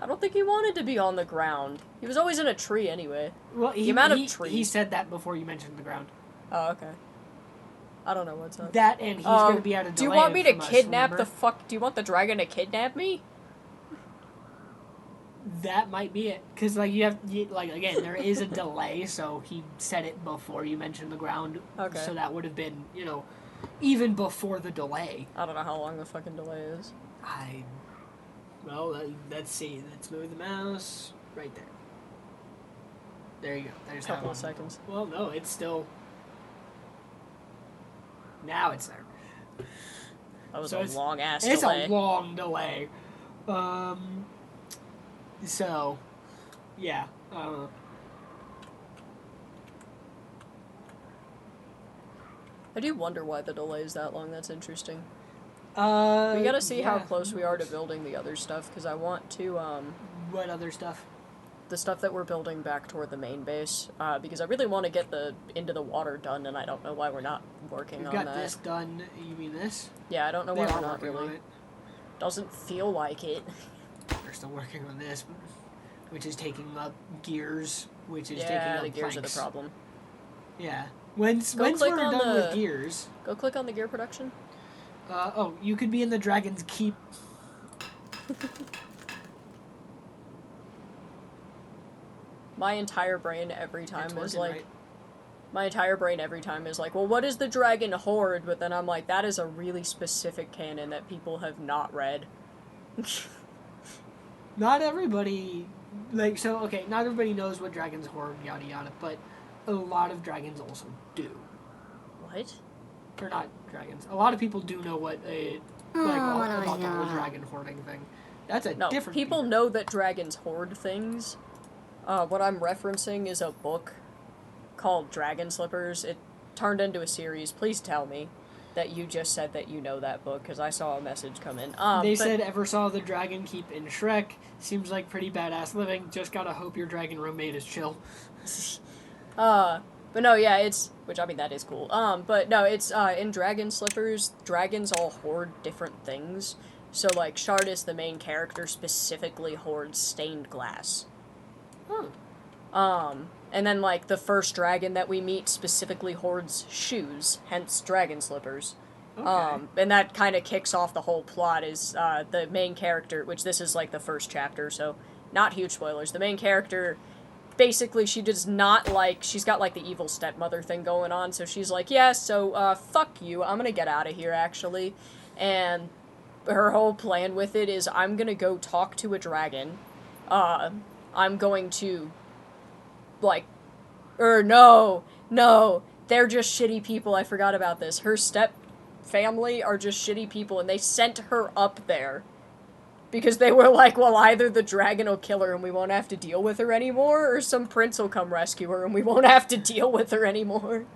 I don't think he wanted to be on the ground. He was always in a tree anyway. Well, The amount of trees. He said that before you mentioned the ground. Oh, okay. I don't know what's up. That and he's going to be at a delay. Do you want me to from us, kidnap remember? the fuck? Do you want the dragon to kidnap me? That might be it. Because, like, again, there is a delay, so he said it before you mentioned the ground. Okay. So that would have been, you know, even before the delay. I don't know how long the fucking delay is. Well, let's see. Let's move the mouse right there. There you go. There's A couple how of seconds. Well, no, it's still... Now it's there. That was So a it's- long ass It's delay. a long delay. So, yeah. I do wonder why the delay is that long. That's interesting. We We gotta see how close we are to building the other stuff, because I want to, What other stuff? the stuff that we're building back toward the main base, because I really want to get the into the water done, and I don't know why we're not working We've on got that. this done. You mean this? Yeah, I don't know They why are we're not working on really. it. Doesn't feel like it. They're still working on this, which is taking up gears, which is taking Yeah, up the gears planks. are the problem. Yeah. Once Go we're click on done with the- gears, Go click on the gear production. you could be in the Dragon's Keep. My entire brain every time It's is working, like, right? my entire brain every time is like, well, what is the dragon horde? But then I'm like, that is a really specific canon that people have not read. Not everybody, okay, not everybody knows what dragons horde, yada yada, but a lot of dragons also do. What? Or not dragons. A lot of people do know what about the whole dragon hoarding thing. That's a No, different people know that dragons hoard things. What I'm referencing is a book called Dragon Slippers. It turned into a series. Please tell me that you just said that you know that book, because I saw a message come in. They said, ever saw the dragon keep in Shrek? Seems like pretty badass living. Just gotta hope your dragon roommate is chill. But no, yeah, which, I mean, that is cool. But no, it's, in Dragon Slippers, dragons all hoard different things. So, like, Shardis, the main character, specifically hoards stained glass. And then, like, the first dragon that we meet specifically hoards shoes, hence Dragon Slippers. Okay. And that kind of kicks off the whole plot, is, the main character, which this is, like, the first chapter, so not huge spoilers. The main character, basically, she does not like, she's got, like, the evil stepmother thing going on, so she's like, yeah, so, fuck you, I'm gonna get out of here, actually. And her whole plan with it is, I'm gonna go talk to a dragon, I'm going to, like, no, they're just shitty people, I forgot about this. Her step family are just shitty people, and they sent her up there because they were like, well, either the dragon will kill her and we won't have to deal with her anymore, or some prince will come rescue her and we won't have to deal with her anymore.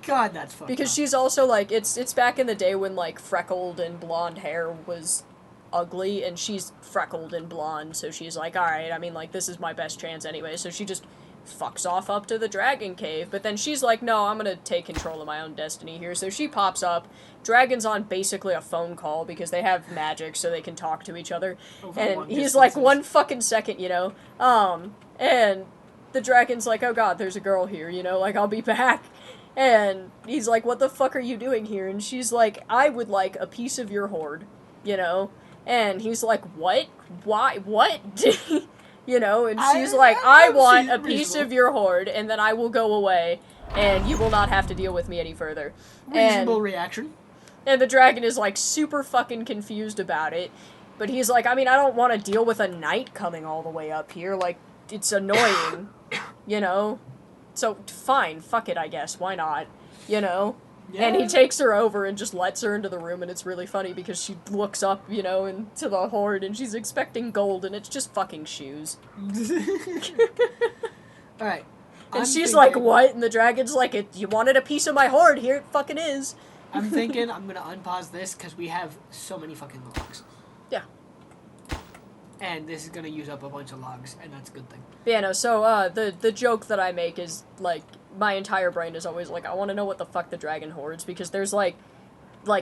God, that's fucked Because up. she's also, like, it's back in the day when, like, freckled and blonde hair was ugly, and she's freckled and blonde, so she's like, alright, I mean, like, this is my best chance anyway, so she just fucks off up to the dragon cave, but then she's like, no, I'm gonna take control of my own destiny here, so she pops up, dragon's on basically a phone call, because they have magic, so they can talk to each other, Over and long he's like, distances. 1 fucking second, you know, and the dragon's like, oh god, there's a girl here, you know, like, I'll be back. And he's like, what the fuck are you doing here? And she's like, I would like a piece of your hoard, you know? And he's like, what? Why? What? You know? And she's like, I want a piece of your hoard, and then I will go away, and you will not have to deal with me any further. Reasonable reaction. And the dragon is, like, super fucking confused about it. But he's like, I mean, I don't want to deal with a knight coming all the way up here. Like, it's annoying, you know? So, fine, fuck it, I guess. Why not? You know? Yeah. And he takes her over and just lets her into the room, and it's really funny because she looks up, you know, into the hoard, and she's expecting gold, and it's just fucking shoes. Alright. And she's like, what? And the dragon's like, you wanted a piece of my hoard, here it fucking is. I'm thinking I'm gonna unpause this because we have so many fucking logs. Yeah. And this is gonna use up a bunch of logs, and that's a good thing. Yeah, no, so, the joke that I make is, like, my entire brain is always like, I want to know what the fuck the dragon hoards, because there's, like,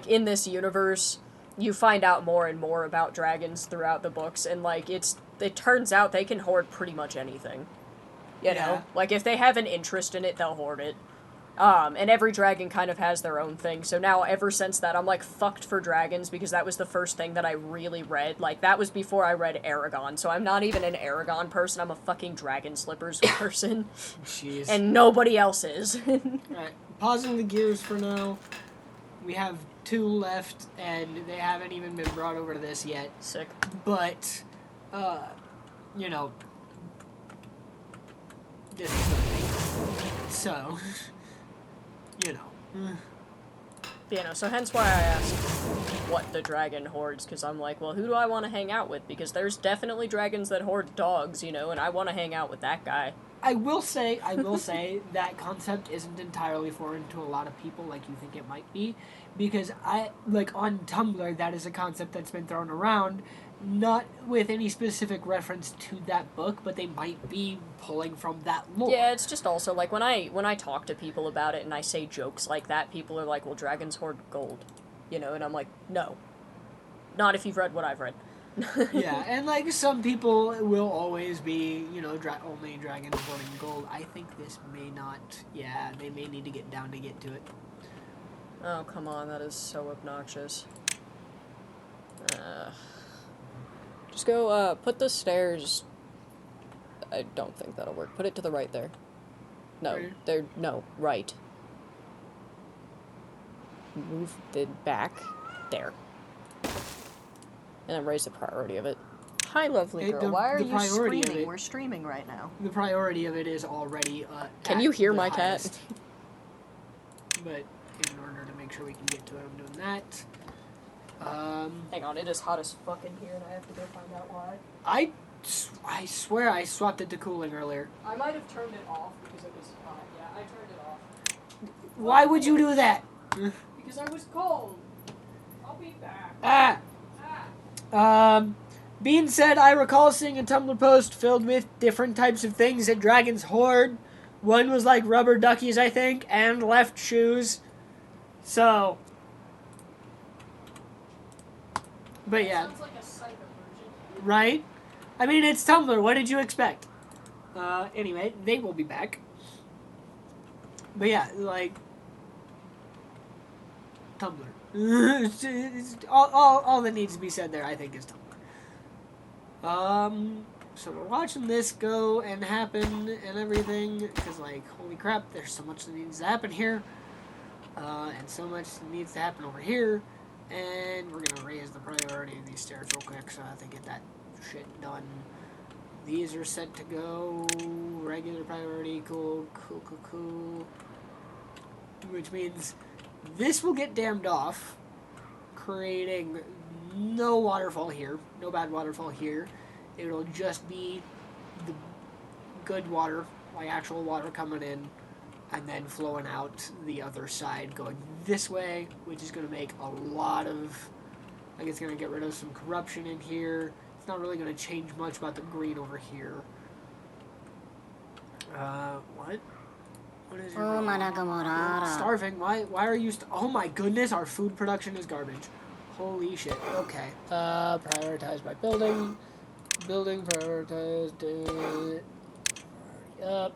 in this universe, you find out more and more about dragons throughout the books, and, like, it turns out they can hoard pretty much anything. You know? Like, if they have an interest in it, they'll hoard it. And every dragon kind of has their own thing, so now, ever since that, I'm, like, fucked for dragons, because that was the first thing that I really read. Like, that was before I read Aragon, so I'm not even an Aragon person, I'm a fucking dragon slippers person. Jeez. And nobody else is. Alright, pausing the gears for now. We have 2 left, and they haven't even been brought over to this yet. Sick. But, you know, this is the thing. So, you know. You know, so hence why I asked what the dragon hoards, because I'm like, well, who do I want to hang out with? Because there's definitely dragons that hoard dogs, you know, and I want to hang out with that guy. I will say that concept isn't entirely foreign to a lot of people like you think it might be, because on Tumblr, that is a concept that's been thrown around, not with any specific reference to that book, but they might be pulling from that lore. Yeah, it's just also, like, when I talk to people about it and I say jokes like that, people are like, well, dragons hoard gold, you know, and I'm like, no. Not if you've read what I've read. Yeah, and like some people will always be, you know, only dragons hoarding gold. I think this may not. Yeah, they may need to get down to get to it. Oh, come on, that is so obnoxious. Just go, put the stairs... I don't think that'll work. Put it to the right there. No, Right. right. Move the back. There. And then raise the priority of it. Hi, lovely girl. Why are you screaming? We're streaming right now. The priority of it is already Can you hear my cat? But in order to make sure we can get to it, I'm doing that. Hang on, it is hot as fuck in here, and I have to go find out why. I swear I swapped it to cooling earlier. I might have turned it off because it was hot. Yeah, I turned it off. Why would you do that? Because I was cold. I'll be back. Bean said, I recall seeing a Tumblr post filled with different types of things that dragons hoard. One was like rubber duckies, I think, and left shoes. So. But yeah. Sounds like a cyber version. Right? I mean, it's Tumblr. What did you expect? Anyway, they will be back. But yeah, like. Tumblr. all that needs to be said there, I think, is Tumblr. So we're watching this go and happen and everything, because, like, holy crap, there's so much that needs to happen here, and so much that needs to happen over here, and we're gonna raise the priority of these stairs real quick so I have to get that shit done. These are set to go, regular priority, cool, which means this will get dammed off, creating no waterfall here, no bad waterfall here. It'll just be the good water, like actual water coming in, and then flowing out the other side, going this way, which is going to make a lot of, like, it's going to get rid of some corruption in here. It's not really going to change much about the green over here. What? What is your Oh, problem? Starving? Why are you oh my goodness, our food production is garbage. Holy shit. Okay. Prioritize by building. Building, prioritize, priority up.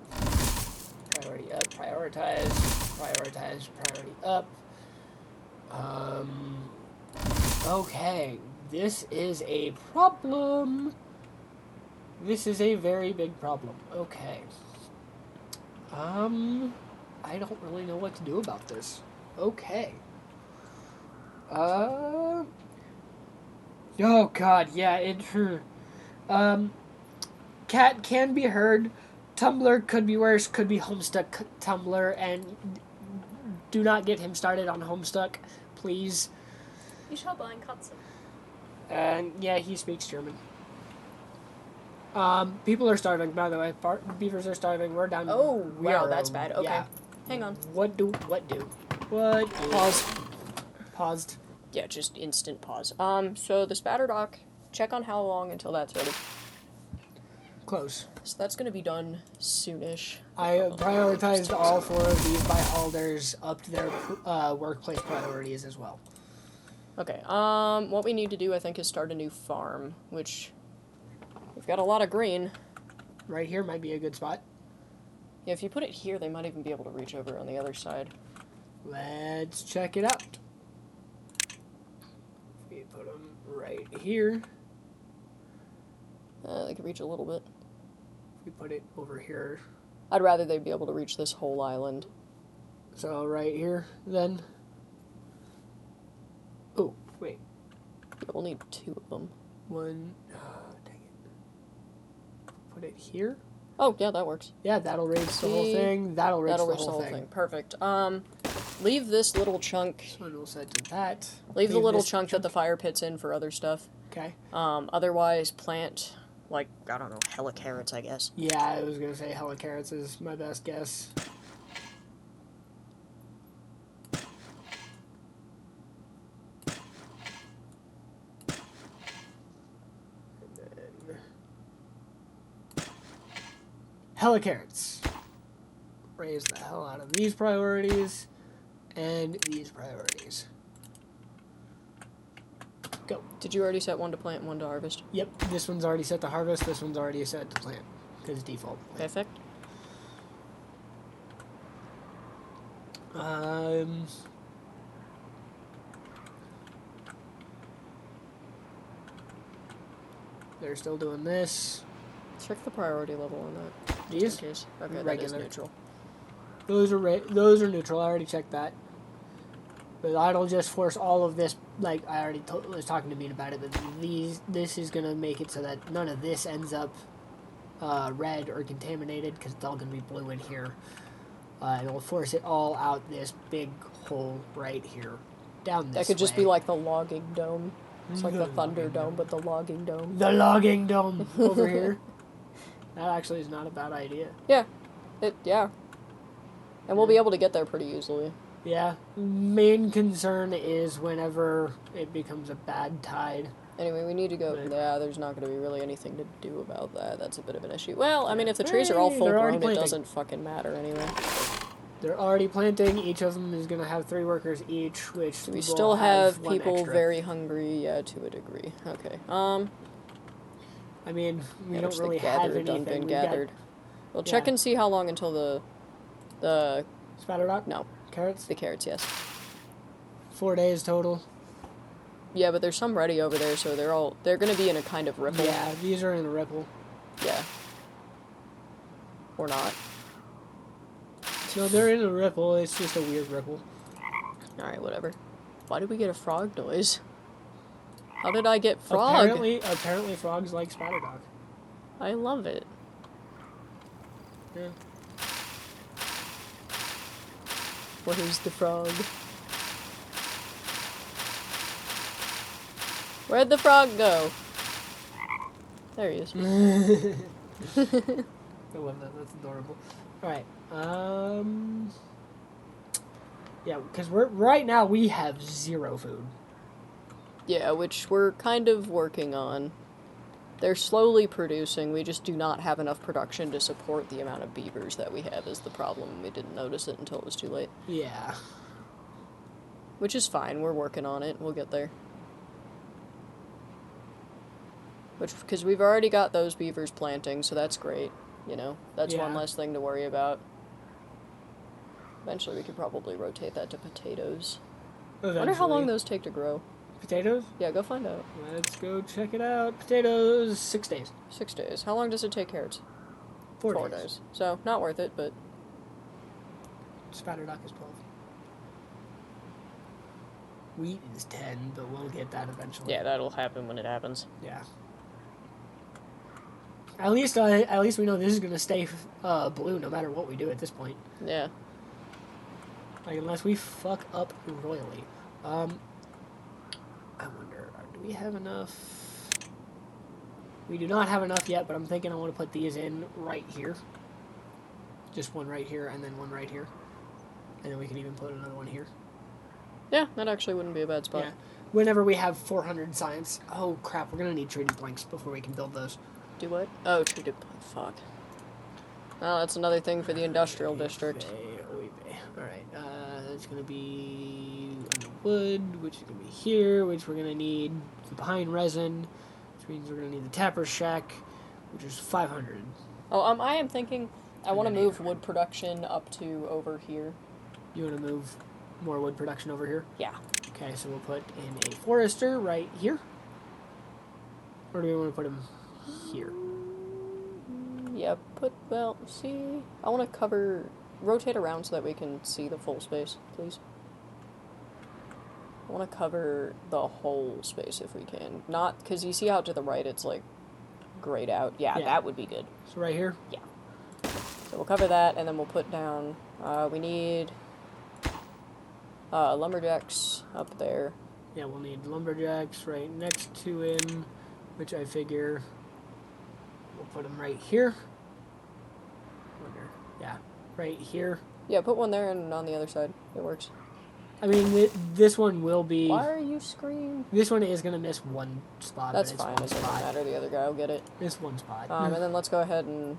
Priority up, prioritize, priority up. Okay. This is a problem. This is a very big problem. Okay. I don't really know what to do about this. Okay. Oh god, yeah, cat can be heard. Tumblr could be worse, could be Homestuck Tumblr, and do not get him started on Homestuck, please. Ich habe ein Katze. And yeah, he speaks German. People are starving, by the way. Beavers are starving. We're down. Oh, we wow, are, that's bad. Okay. Yeah. Hang on. What do? Pause. Paused. Yeah, just instant pause. So the spatter dock, check on how long until that's ready. Close. So that's gonna be done soonish. I prioritized all 4 of these by holders, upped their workplace priorities as well. Okay, what we need to do, I think, is start a new farm, which we've got a lot of green. Right here might be a good spot. Yeah, if you put it here, they might even be able to reach over on the other side. Let's check it out. We put them right here. They could reach a little bit. We put it over here. I'd rather they'd be able to reach this whole island. So right here, then. Oh, wait. Yeah, we'll need 2 of them. One. Oh, dang it. Put it here. Oh, yeah, that works. Yeah, that'll raise the whole thing. That'll raise the whole thing. Perfect. Leave this little chunk. This one will set to that. Leave the little chunk that the fire pit's in for other stuff. Okay. Otherwise, plant, like, I don't know, hella carrots, I guess. Yeah, I was going to say hella carrots is my best guess. Hella carrots. Raise the hell out of these priorities and these priorities. Go. Did you already set one to plant and one to harvest? Yep, this one's already set to harvest, this one's already set to plant. Because default. Perfect. They're still doing this. Check the priority level on that. These? Okay, that is Regular. neutral. Those are neutral. I already checked that. But that'll just force all of this. Like I already was talking to Mean about it. But this is gonna make it so that none of this ends up red or contaminated because it's all gonna be blue in here. And it'll force it all out this big hole right here, down this. That could just way. be like the logging dome. It's like the Thunder Dome, but the logging dome. The logging dome over here. That actually is not a bad idea. Yeah. Yeah. And we'll be able to get there pretty easily. Yeah. Main concern is whenever it becomes a bad tide. Anyway, we need to go. Right. Yeah, there's not going to be really anything to do about that. That's a bit of an issue. Well, I mean, if the trees are all full grown, it doesn't fucking matter anyway. They're already planting. Each of them is going to have 3 workers each, which So we will still have people extra. very hungry, yeah, to a degree. Okay. I mean, we yeah, don't really have anything. Been We've gathered. We'll check and see how long until the Spatter dock? no, Carrots? the carrots, yes. 4 days total. Yeah, but there's some ready over there, so they're going to be in a kind of ripple. Yeah, these are in a ripple. Yeah. Or not. So they're in a ripple. It's just a weird ripple. Alright, whatever. Why did we get a frog noise? How did I get frog? Apparently frogs like spatter dock. I love it. Yeah. What is the frog? Where'd the frog go? There he is. I love that. That's adorable. All right. Yeah, because right now we have 0 food. Yeah, which we're kind of working on. They're slowly producing, we just do not have enough production to support the amount of beavers that we have is the problem. We didn't notice it until it was too late. Yeah. Which is fine, we're working on it, we'll get there. Because we've already got those beavers planting, so that's great, you know? That's one less thing to worry about. Eventually we could probably rotate that to potatoes. I wonder how long those take to grow. Potatoes? Yeah, go find out. Let's go check it out. Potatoes, 6 days. 6 days. How long does it take carrots? 4 days. So, not worth it, but... Spatter dock is 12. Wheat is 10, but we'll get that eventually. Yeah, that'll happen when it happens. Yeah. At least we know this is gonna stay blue no matter what we do at this point. Yeah. Like, unless we fuck up royally. I wonder, do we have enough? We do not have enough yet, but I'm thinking I want to put these in right here. Just one right here and then one right here. And then we can even put another one here. Yeah, that actually wouldn't be a bad spot. Yeah. Whenever we have 400 science. Oh, crap. We're going to need treated planks before we can build those. Do what? Oh, treated. Fuck. Well, that's another thing for the industrial district. Alright, that's going to be under wood, which is going to be here, which we're going to need the pine resin, which means we're going to need the tapper's shack, which is 500. Oh, I am thinking I want to move wood production up to over here. You want to move more wood production over here? Yeah. Okay, so we'll put in a forester right here. Or do we want to put him here? Yeah, well, see, I want to rotate around so that we can see the full space, please. I want to cover the whole space if we can. Not, because you see out to the right, it's like grayed out. Yeah, that would be good. So right here? Yeah. So we'll cover that, and then we'll put down, we need lumberjacks up there. Yeah, we'll need lumberjacks right next to him, which I figure we'll put them right here. Yeah, right here. Yeah, put one there and on the other side. It works. I mean, this one will be... Why are you screaming? This one is going to miss one spot. That's fine. It doesn't matter. The other guy will get it. It's one spot. And then let's go ahead and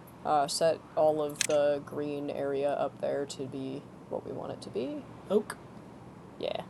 set all of the green area up there to be what we want it to be. Oak. Yeah.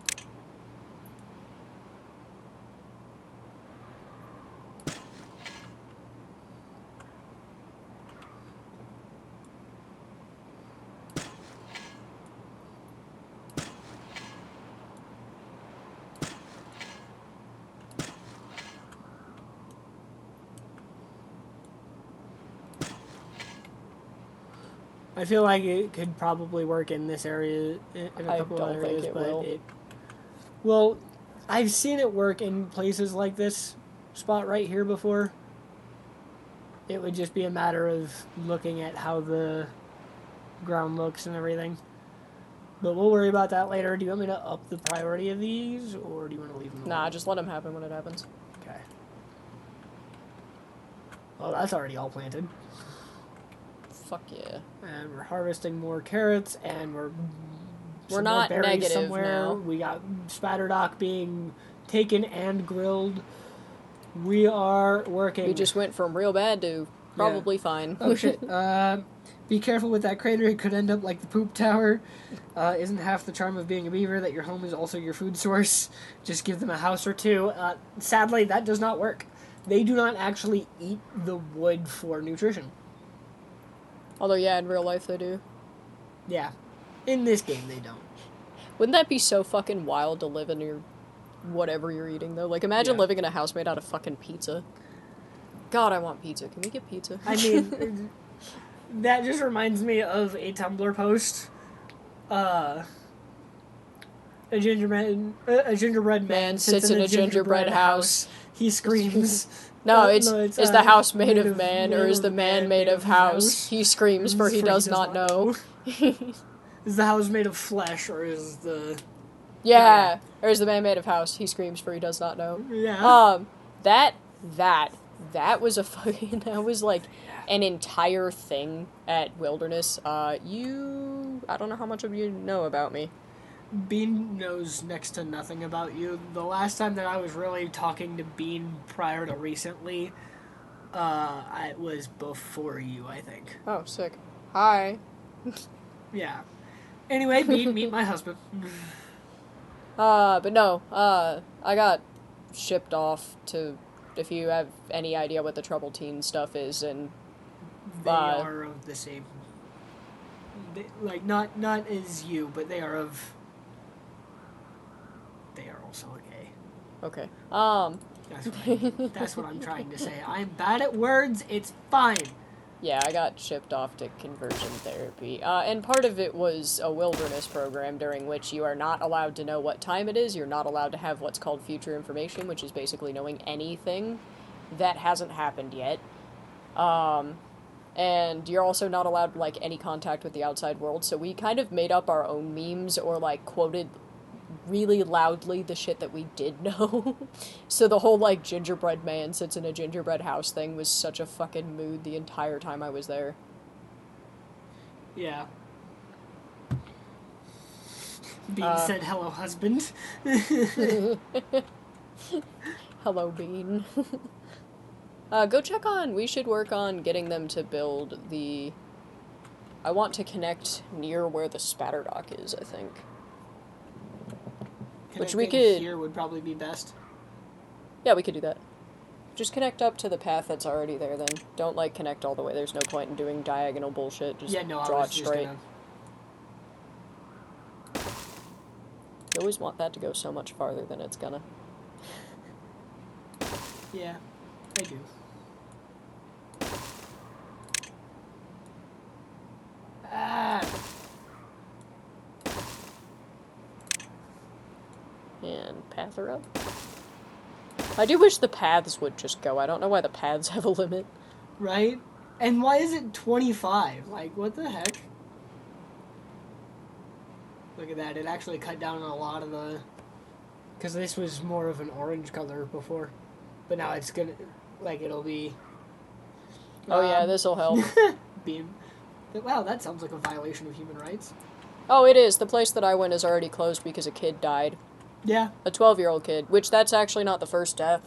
I feel like it could probably work in this area, in a couple of areas, but well, I've seen it work in places like this spot right here before. It would just be a matter of looking at how the ground looks and everything. But we'll worry about that later. Do you want me to up the priority of these, or do you want to leave them alone? Nah, just let them happen when it happens. Okay. Well, that's already all planted. Fuck yeah. And we're harvesting more carrots, and we're not negative somewhere. now. We got spatterdock being taken and grilled. We are working. We just went from real bad to probably fine. Oh shit. Be careful with that crater. It could end up like the poop tower. Isn't half the charm of being a beaver that your home is also your food source? Just give them a house or two. Sadly, that does not work. They do not actually eat the wood for nutrition. Although, yeah, in real life they do. Yeah. In this game, they don't. Wouldn't that be so fucking wild to live in your whatever you're eating, though? Like, imagine living in a house made out of fucking pizza. God, I want pizza. Can we get pizza? I mean, that just reminds me of a Tumblr post. A gingerbread man sits in a gingerbread house. He screams. No, it's the house made of man, or is the man made of house? He screams, for he does not know. Is the house made of flesh, or is the... Yeah, or is the man made of house? He screams, for he does not know. Yeah. That was a fucking... That was, like, an entire thing at Wilderness. I don't know how much of you know about me. Bean knows next to nothing about you. The last time that I was really talking to Bean prior to recently, it was before you, I think. Oh, sick. Hi. Yeah. Anyway, Bean, meet my husband. But no, I got shipped off to, if you have any idea what the Trouble Teen stuff is, and... They are of the same... not as you, but they are of... They are also gay. Okay. That's what I'm trying to say. I'm bad at words, it's fine. Yeah, I got shipped off to conversion therapy. And part of it was a wilderness program during which you are not allowed to know what time it is. You're not allowed to have what's called future information, which is basically knowing anything that hasn't happened yet. And you're also not allowed, like, any contact with the outside world, so we kind of made up our own memes or, like, quoted really loudly the shit that we did know. So the whole, like, gingerbread man sits in a gingerbread house thing was such a fucking mood the entire time I was there. Yeah. Bean said, hello, husband. Hello, Bean. Go check on. We should work on getting them to build the. I want to connect near where the spatter dock is, I think. Which we Connecting could. here would probably be best. Yeah, we could do that. Just connect up to the path that's already there then. Don't, like, connect all the way. There's no point in doing diagonal bullshit. Just Yeah, no, I draw was it just straight. gonna... You always want that to go so much farther than it's gonna. Yeah, I do. Ah! And path her up. I do wish the paths would just go. I don't know why the paths have a limit. Right? And why is it 25? Like, what the heck? Look at that. It actually cut down on a lot of the... Because this was more of an orange color before. But now it's gonna... Like, it'll be... Oh yeah, this'll help. Beam. Wow, that sounds like a violation of human rights. Oh, it is. The place that I went is already closed because a kid died. Yeah. A 12-year-old kid, which that's actually not the first death.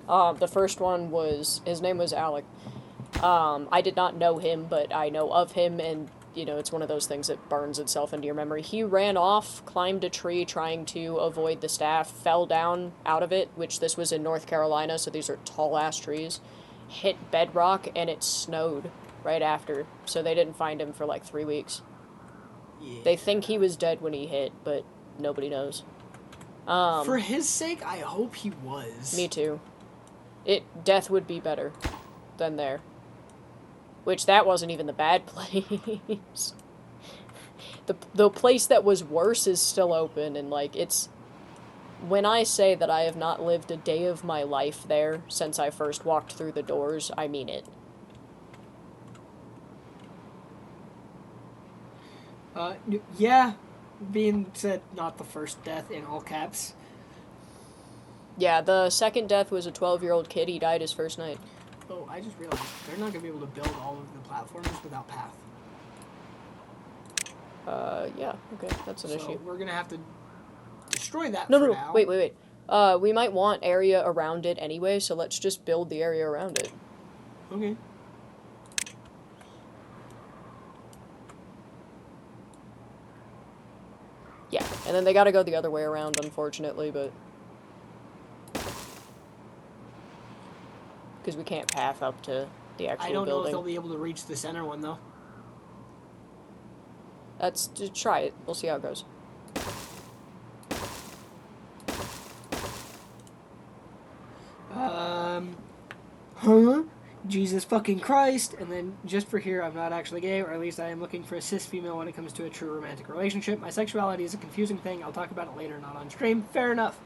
The first one was... His name was Alec. I did not know him, but I know of him, and, you know, it's one of those things that burns itself into your memory. He ran off, climbed a tree trying to avoid the staff, fell down out of it, which this was in North Carolina, so these are tall-ass trees, hit bedrock, and it snowed right after, so they didn't find him for, like, 3 weeks. Yeah. They think he was dead when he hit, but nobody knows. For his sake, I hope he was. Me too. Death would be better than there. Which, that wasn't even the bad place. The place that was worse is still open, and, like, it's... When I say that I have not lived a day of my life there since I first walked through the doors, I mean it. Yeah. Being said not the first death in all caps. Yeah, the second death was a 12-year-old kid. He died his first night. Oh, I just realized they're not going to be able to build all of the platforms without path. Yeah, okay, that's an So issue. we're going to have to destroy that No, for no, now. wait. We might want area around it anyway, so let's just build the area around it. Okay. Yeah, and then they gotta go the other way around, unfortunately, but... Because we can't path up to the actual I don't know if building. they'll be able to reach the center one, though. Let's just try it. We'll see how it goes. Huh? Jesus fucking Christ. And then, just for here, I'm not actually gay, or at least I am looking for a cis female when it comes to a true romantic relationship. My sexuality is a confusing thing. I'll talk about it later, not on stream. Fair enough.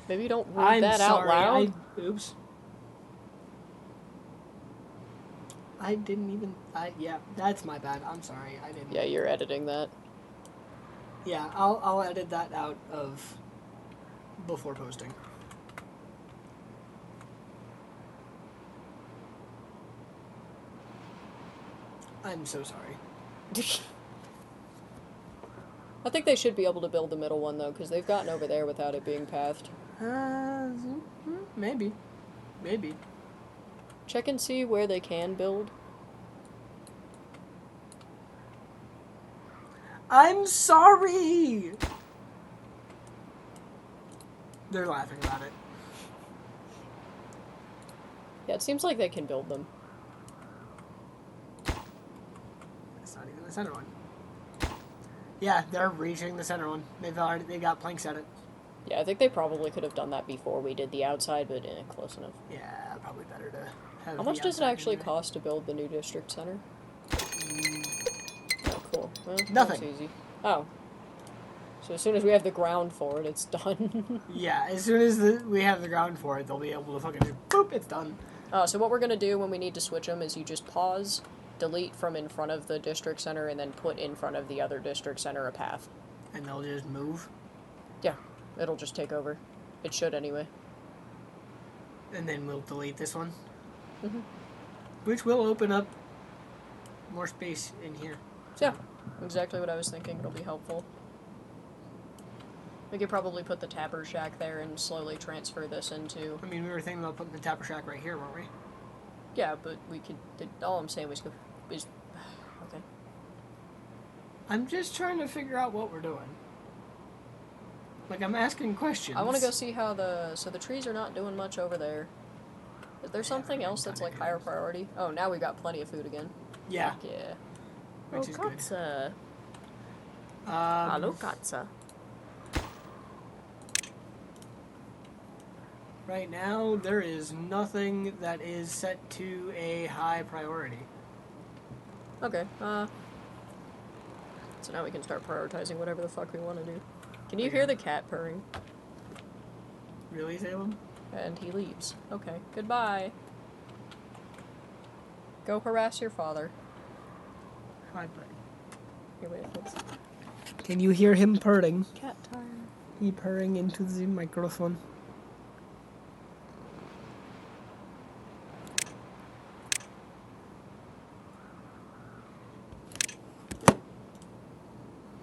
Maybe don't read I'm that sorry. out loud. Oops. I didn't even... yeah, that's my bad. I'm sorry. I didn't... Yeah, you're editing that. Yeah, I'll edit that out of... before posting. I'm so sorry. I think they should be able to build the middle one, though, because they've gotten over there without it being pathed. Maybe. Maybe. Check and see where they can build. I'm sorry! They're laughing about it. Yeah, it seems like they can build them. It's not even the center one. Yeah, they're reaching the center one. They got planks at it. Yeah, I think they probably could have done that before we did the outside, but close enough. Yeah, probably better to have How much the does it outside actually anyway. cost to build the new district center? Oh, cool. Well, Nothing. That's easy. Oh. So as soon as we have the ground for it, it's done. Yeah, as soon as we have the ground for it, they'll be able to fucking just boop, it's done. So what we're gonna do when we need to switch them is you just pause, delete from in front of the district center and then put in front of the other district center a path. And they'll just move? Yeah, it'll just take over. It should anyway. And then we'll delete this one? Mm-hmm. Which will open up more space in here. Yeah, exactly what I was thinking. It'll be helpful. We could probably put the tapper shack there and slowly transfer this into... I mean, we were thinking about putting the tapper shack right here, weren't we? Yeah, but we could... All I'm saying was... Okay. I'm just trying to figure out what we're doing. Like, I'm asking questions. I want to go see how the... So the trees are not doing much over there. Is there something else that's, like, higher priority? Oh, now we got plenty of food again. Yeah. Fuck yeah. Which is good. Katza. Hello, Katza. Right now, there is nothing that is set to a high priority. Okay, so now we can start prioritizing whatever the fuck we want to do. Can you hear the cat purring? Really, Salem? And he leaves. Okay, goodbye. Go harass your father. Hi, buddy. Here, wait, let's... Can you hear him purring? Cat time. He purring into the microphone.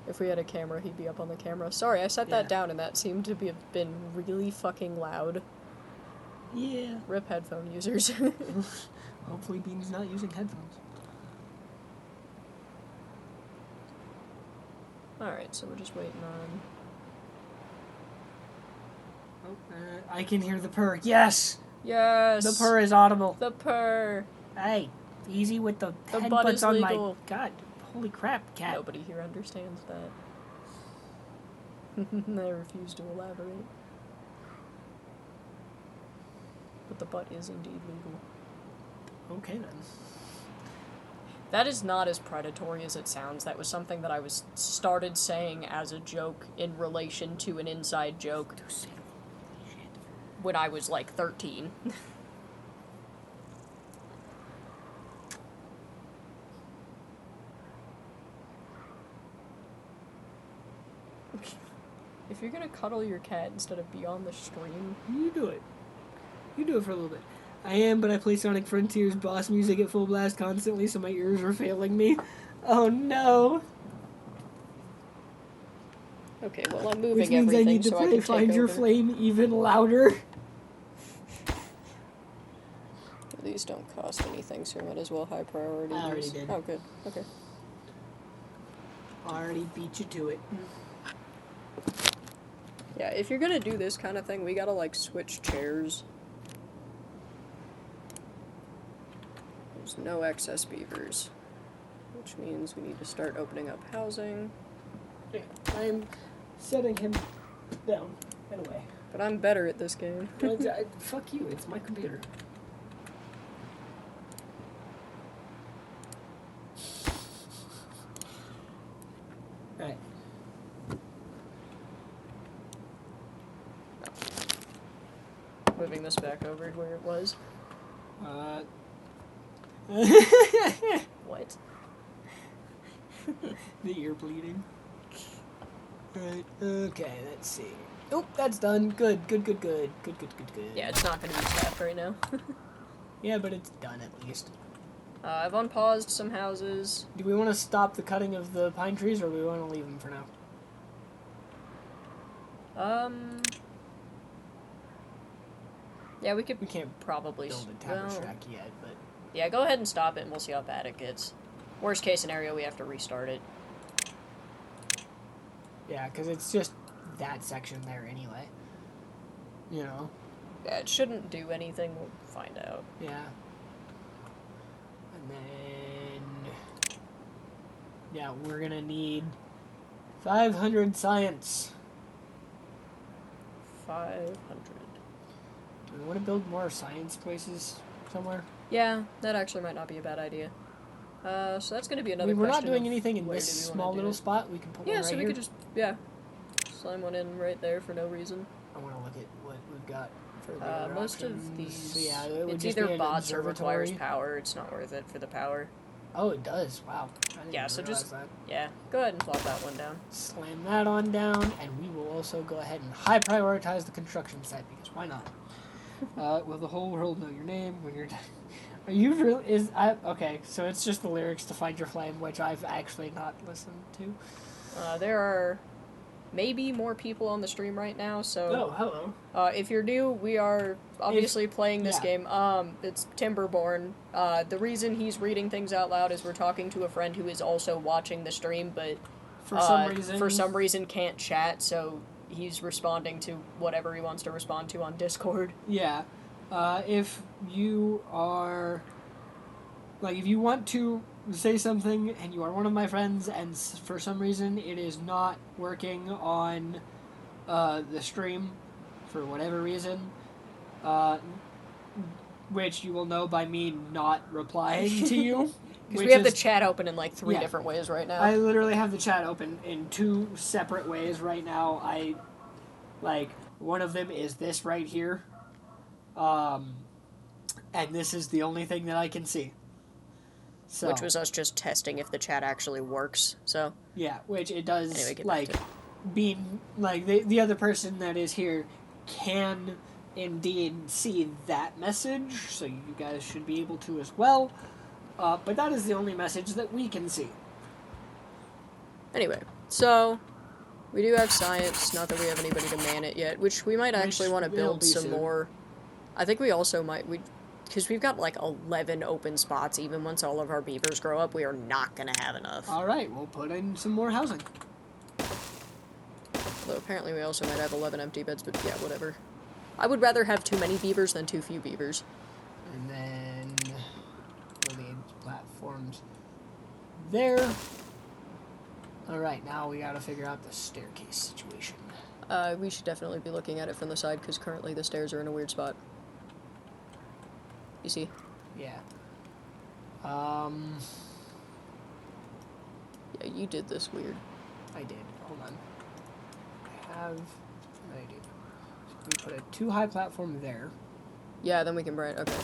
If we had a camera, he'd be up on the camera. Sorry, I set that down and that seemed to have been really fucking loud. Yeah. Rip headphone users. Hopefully Bean's not using headphones. Alright, so we're just waiting on... Oh, I can hear the purr. Yes! Yes! The purr is audible. The purr! Hey, easy with the butt headbutts is on legal. my... God, holy crap, cat. Nobody here understands that. I refuse to elaborate. But the butt is indeed legal. Okay, then. That is not as predatory as it sounds. That was something that I started saying as a joke in relation to an inside joke when I was like 13. If you're gonna cuddle your cat instead of be on the stream... You do it. You do it for a little bit. I am, but I play Sonic Frontiers boss music at full blast constantly, so my ears are failing me. Oh no! Okay, well I'm moving Which means everything I need to so I play can Find take Your over. Flame even louder. These don't cost anything, so we might as well high priority I already these. did. Oh, good. Okay. Already beat you to it. Yeah, if you're gonna do this kind of thing, we gotta, like, switch chairs. There's no excess beavers. Which means we need to start opening up housing. Yeah, I'm setting him down and away. But I'm better at this game. Fuck you, it's my computer. Right. Moving this back over to where it was. What? The ear bleeding. Right, okay, let's see. Oh, that's done. Good. Yeah, it's not gonna be staffed right now. Yeah, but it's done at least. I've unpaused some houses. Do we want to stop the cutting of the pine trees, or do we want to leave them for now? Yeah, we could We can't probably... build a tapper shack yet, but... Yeah, go ahead and stop it and we'll see how bad it gets. Worst case scenario, we have to restart it. Yeah, because it's just that section there anyway. You know? Yeah, it shouldn't do anything, we'll find out. Yeah. And then... Yeah, we're gonna need 500 science. 500. Do we want to build more science places somewhere? Yeah, that actually might not be a bad idea. So that's gonna be I another mean, we're not question doing of anything in where this do we wanna small do little it. spot. We can put Yeah, one so right we here. could just, slime one in right there for no reason. I want to look at what we've got for the other Most options. of these, So yeah, it would it's just either be an bots or requires observatory. power. It's not worth it for the power. Oh, it does. Wow. I didn't Yeah, even so realize just, that. yeah, go ahead and plop that one down. Slam that on down, and we will also go ahead and high prioritize the construction site, because why not? Will the whole world know your name when you're done? Are you really? Okay, so it's just the lyrics to Find Your Flame, which I've actually not listened to. There are maybe more people on the stream right now, so... Oh, hello. If you're new, we are obviously playing this yeah. game. It's Timberborn. The reason he's reading things out loud is we're talking to a friend who is also watching the stream, but for some reason can't chat, so he's responding to whatever he wants to respond to on Discord. Yeah. If you are... Like, if you want to say something and you are one of my friends and for some reason it is not working on the stream for whatever reason, which you will know by me not replying to you. Because we have the chat open in like 3 different ways right now. I literally have the chat open in 2 separate ways right now. One of them is this right here. And this is the only thing that I can see. So, which was us just testing if the chat actually works, so... Yeah, which it does, Anyway, being, the other person that is here can indeed see that message, so you guys should be able to as well, but that is the only message that we can see. Anyway, so... We do have science, not that we have anybody to man it yet, which we might actually want to build some more... I think we also might... Because we've got like 11 open spots, even once all of our beavers grow up, we are not going to have enough. Alright, we'll put in some more housing. Although apparently we also might have 11 empty beds, but yeah, whatever. I would rather have too many beavers than too few beavers. And then we'll need platforms there. Alright, now we gotta figure out the staircase situation. We should definitely be looking at it from the side, because currently the stairs are in a weird spot. You see? Yeah. Yeah, you did this weird. I did. Hold on. I have an idea. So we put a 2 high platform there. Yeah, then we can branch. Okay.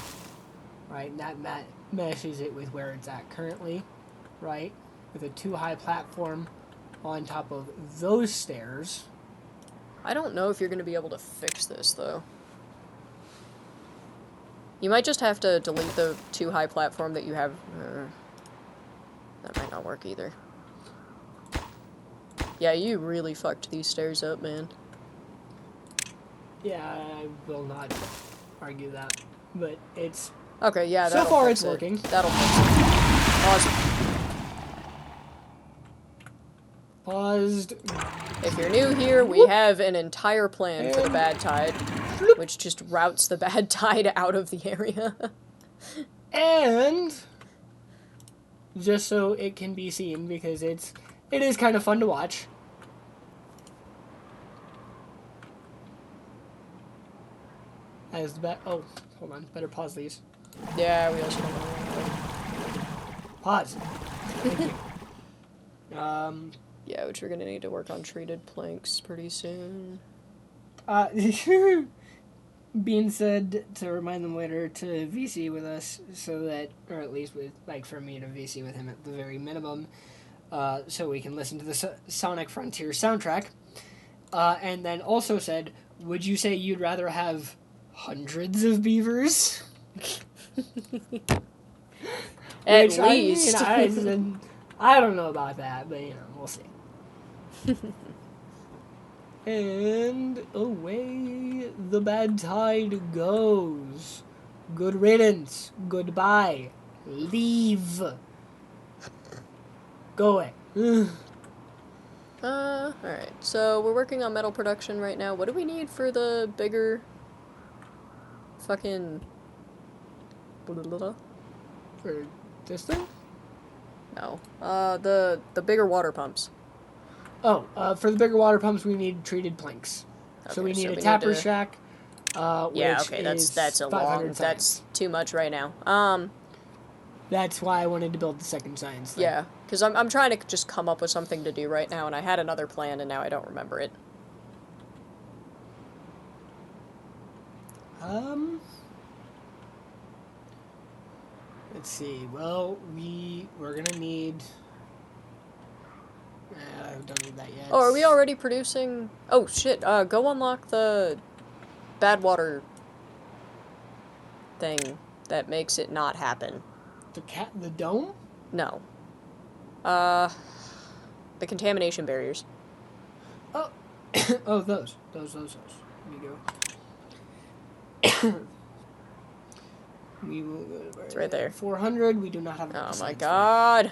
Right, and that meshes it with where it's at currently. Right? With a 2 high platform on top of those stairs. I don't know if you're going to be able to fix this, though. You might just have to delete the 2 high platform that you have. That might not work either. Yeah, you really fucked these stairs up, man. Yeah, I will not argue that. But it's... Okay, yeah, so far it's working. That'll fix it. Awesome. Paused. If you're new here, we have an entire plan for the bad tide, which just routes the bad tide out of the area. And just so it can be seen, because it is kind of fun to watch. As the oh, hold on, better pause these. Yeah, we also don't want to... Pause. Thank you. Yeah, which we're gonna need to work on treated planks pretty soon. Bean said to remind them later to VC with us, so that, or at least with, for me to VC with him at the very minimum, so we can listen to the Sonic Frontier soundtrack. And then also said, would you say you'd rather have hundreds of beavers? At least. I don't know about that, but, we'll see. And away the bad tide goes. Good riddance. Goodbye. Leave. Go away. Alright. So, we're working on metal production right now. What do we need for the bigger... fucking... For this thing? No. The bigger water pumps. Oh, for the bigger water pumps, we need treated planks. Okay, so we need a tapper shack. Yeah, okay, that's a long... That's too much right now. That's why I wanted to build the second science thing. Yeah, because I'm trying to just come up with something to do right now, and I had another plan, and now I don't remember it. Let's see. Well, we're gonna need. I don't need that yet. Oh, are we already producing? Oh shit! Go unlock the bad water thing that makes it not happen. The dome? No. The contamination barriers. Oh, oh, those. Let me go. We will go to It's right there. 400. We do not have. Oh my god.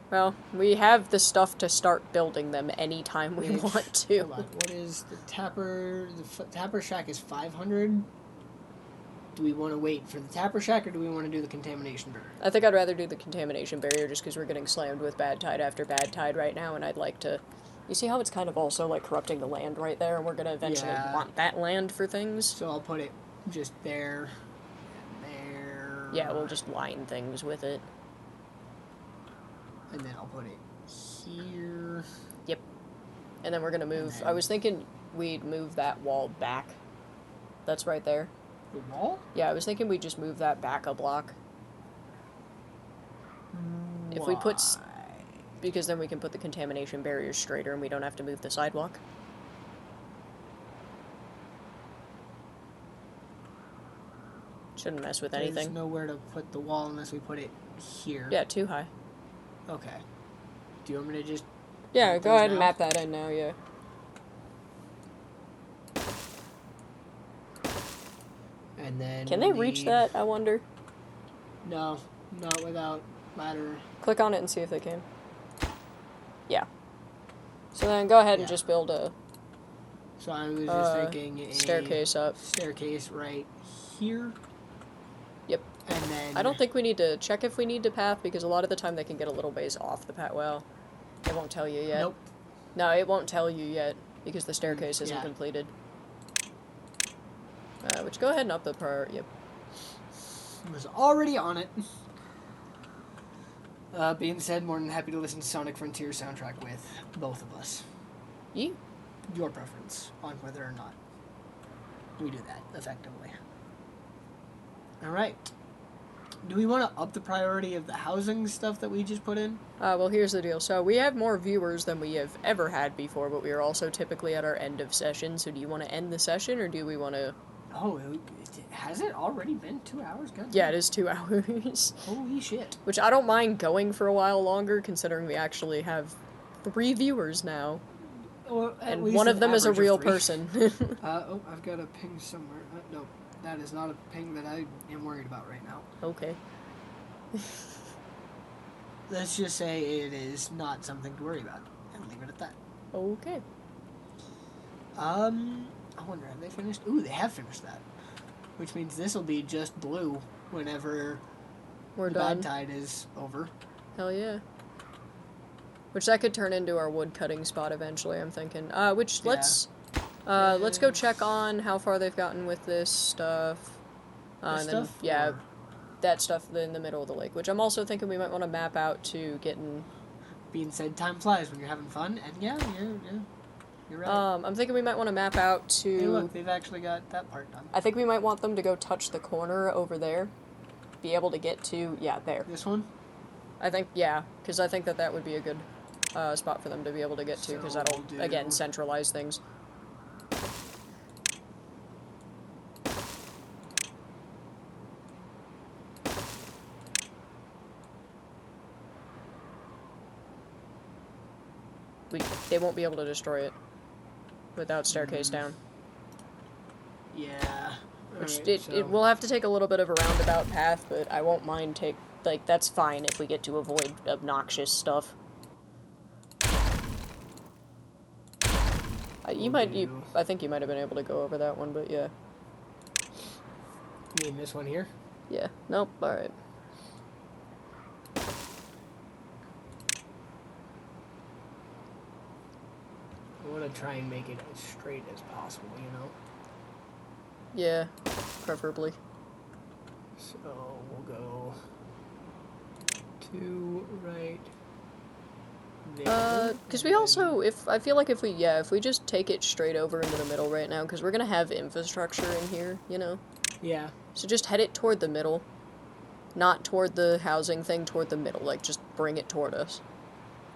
Well, we have the stuff to start building them anytime we want to. Hold on. What is the tapper? The tapper shack is 500. Do we want to wait for the tapper shack, or do we want to do the contamination barrier? I think I'd rather do the contamination barrier just because we're getting slammed with bad tide after bad tide right now, and I'd like to... You see how it's kind of also, like, corrupting the land right there, and we're going to eventually want that land for things? So I'll put it just there, and there... Yeah, we'll just line things with it. And then I'll put it here... Yep. And then we're going to move... I was thinking we'd move that wall back. That's right there. The wall? Yeah, I was thinking we'd just move that back a block. If we put... Because then we can put the contamination barriers straighter and we don't have to move the sidewalk. Shouldn't mess with anything. There's nowhere to put the wall unless we put it here. Yeah, too high. Okay. Do you want me to just... Yeah, go ahead and now? map that in now, yeah. And then Can they reach that, I wonder? No, not without ladder. Click on it and see if they can. Yeah. So then go ahead and just build a So I was just thinking a staircase up. Staircase right here. Yep. And then... I don't think we need to check if we need to path, because a lot of the time they can get a little ways off the path. Well, it won't tell you yet. Nope. No, it won't tell you yet, because the staircase isn't completed. Which, go ahead and up the priority. Yep. Was already on it. Being said, more than happy to listen to Sonic Frontier soundtrack with both of us. You? Your preference on whether or not we do that effectively. Alright. Do we want to up the priority of the housing stuff that we just put in? Well, here's the deal. So, we have more viewers than we have ever had before, but we are also typically at our end of session. So, do you want to end the session, or do we want to... Oh, has it already been 2 hours? God, yeah, it is 2 hours. Holy shit. Which I don't mind going for a while longer, considering we actually have 3 viewers now. Well, and one of them is a real person. Oh, I've got a ping somewhere. No, that is not a ping that I am worried about right now. Okay. Let's just say it is not something to worry about, and leave it at that. Okay. I wonder, have they finished? Ooh, they have finished that. Which means this will be just blue whenever we're the done. bad tide is over. Hell yeah. Which that could turn into our wood cutting spot eventually, I'm thinking. Let's go check on how far they've gotten with this stuff. And then, yeah, that stuff in the middle of the lake. Which I'm also thinking we might want to map out to getting... Being said, time flies when you're having fun, and yeah. You're right. I'm thinking we might want to map out to... Hey, look, they've actually got that part done. I think we might want them to go touch the corner over there. Be able to get to... Yeah, there. This one? I think, yeah. Because I think that would be a good spot for them to be able to get to. Because that'll, again, centralize things. They won't be able to destroy it without staircase down. Yeah. Which it will have to take a little bit of a roundabout path, but I won't mind that's fine if we get to avoid obnoxious stuff. I think you might have been able to go over that one, but yeah. You mean this one here? Yeah. Nope. Alright. I want to try and make it as straight as possible, you know? Yeah, preferably. So we'll go to right there. Because we also, I feel like if we just take it straight over into the middle right now, because we're gonna have infrastructure in here, you know? Yeah. So just head it toward the middle. Not toward the housing thing, toward the middle. Like, just bring it toward us.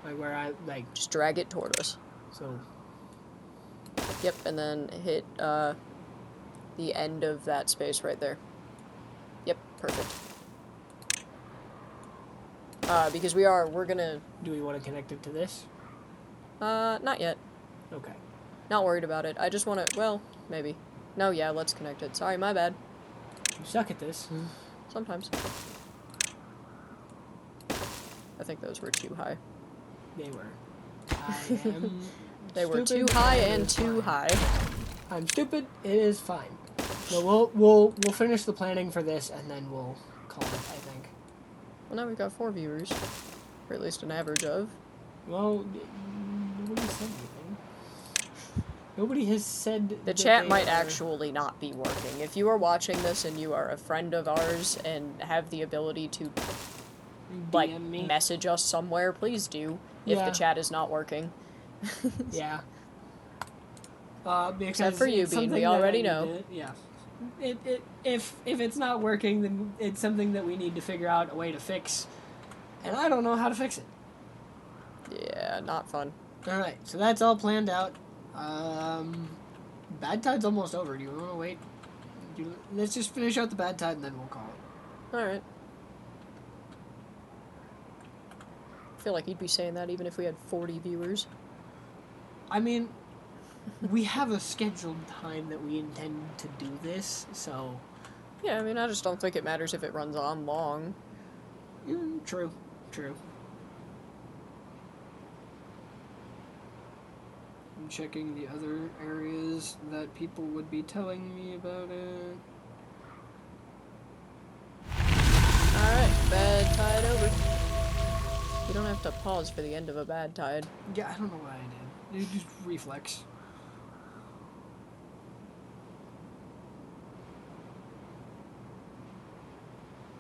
Like where I, like... Just drag it toward us. So... Yep, and then hit, the end of that space right there. Yep, perfect. Because we're gonna... Do we want to connect it to this? Not yet. Okay. Not worried about it. I just wanna, well, maybe. No, yeah, let's connect it. Sorry, my bad. You suck at this. Sometimes. I think those were too high. They were. I am They were too stupid. high It and is too fine. high. I'm stupid. It is fine. But we'll finish the planning for this and then we'll call it, I think. Well, now we've got 4 viewers. Or at least an average of. Well, nobody said anything. Nobody has said The that chat they might are- actually not be working. If you are watching this and you are a friend of ours and have the ability to, like, DM me. message us somewhere, please do. If Yeah. the chat is not working. Yeah. Because Except for you, it's Bean, we something that I already need know. to- yeah. If it's not working, then it's something that we need to figure out a way to fix. And I don't know how to fix it. Yeah, not fun. Alright, so that's all planned out. Bad tide's almost over. Do you want to wait? Let's just finish out the bad tide and then we'll call it. Alright. I feel like you'd be saying that even if we had 40 viewers. I mean, we have a scheduled time that we intend to do this, so... Yeah, I mean, I just don't think it matters if it runs on long. True. I'm checking the other areas that people would be telling me about it. Alright, bad tide over. You don't have to pause for the end of a bad tide. Yeah, I don't know what I did. It just reflex.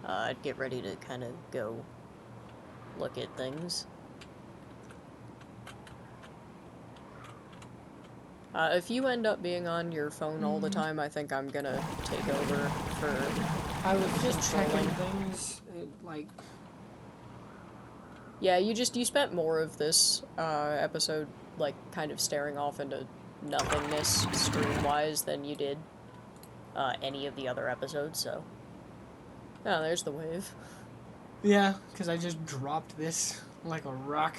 I'd get ready to kind of go look at things. If you end up being on your phone all the time, I think I'm gonna take over for... I was just checking controlling. things, like... Yeah, you spent more of this, episode, like, kind of staring off into nothingness, stream-wise, than you did, any of the other episodes, so... Oh, there's the wave. Yeah, because I just dropped this like a rock.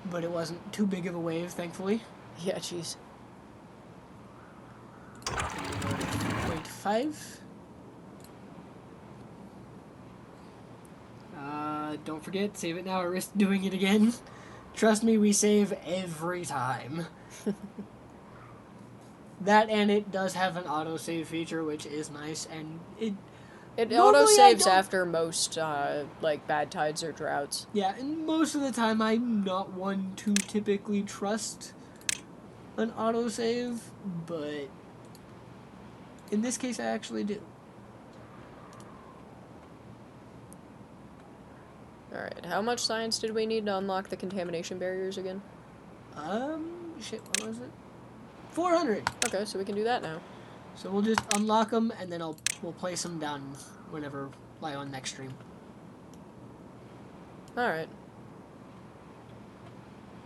But it wasn't too big of a wave, thankfully. Yeah, jeez. 0.5. Don't forget, save it now or risk doing it again. Trust me, we save every time. That, and it does have an autosave feature, which is nice, and It Normally, I auto-saves don't- after most, like, bad tides or droughts. yeah, and most of the time I'm not one to typically trust an autosave, but in this case I actually do. Alright, how much science did we need to unlock the contamination barriers again? Shit, what was it? 400! Okay, so we can do that now. So we'll just unlock them, and then we'll place them down whenever, like on next stream. Alright.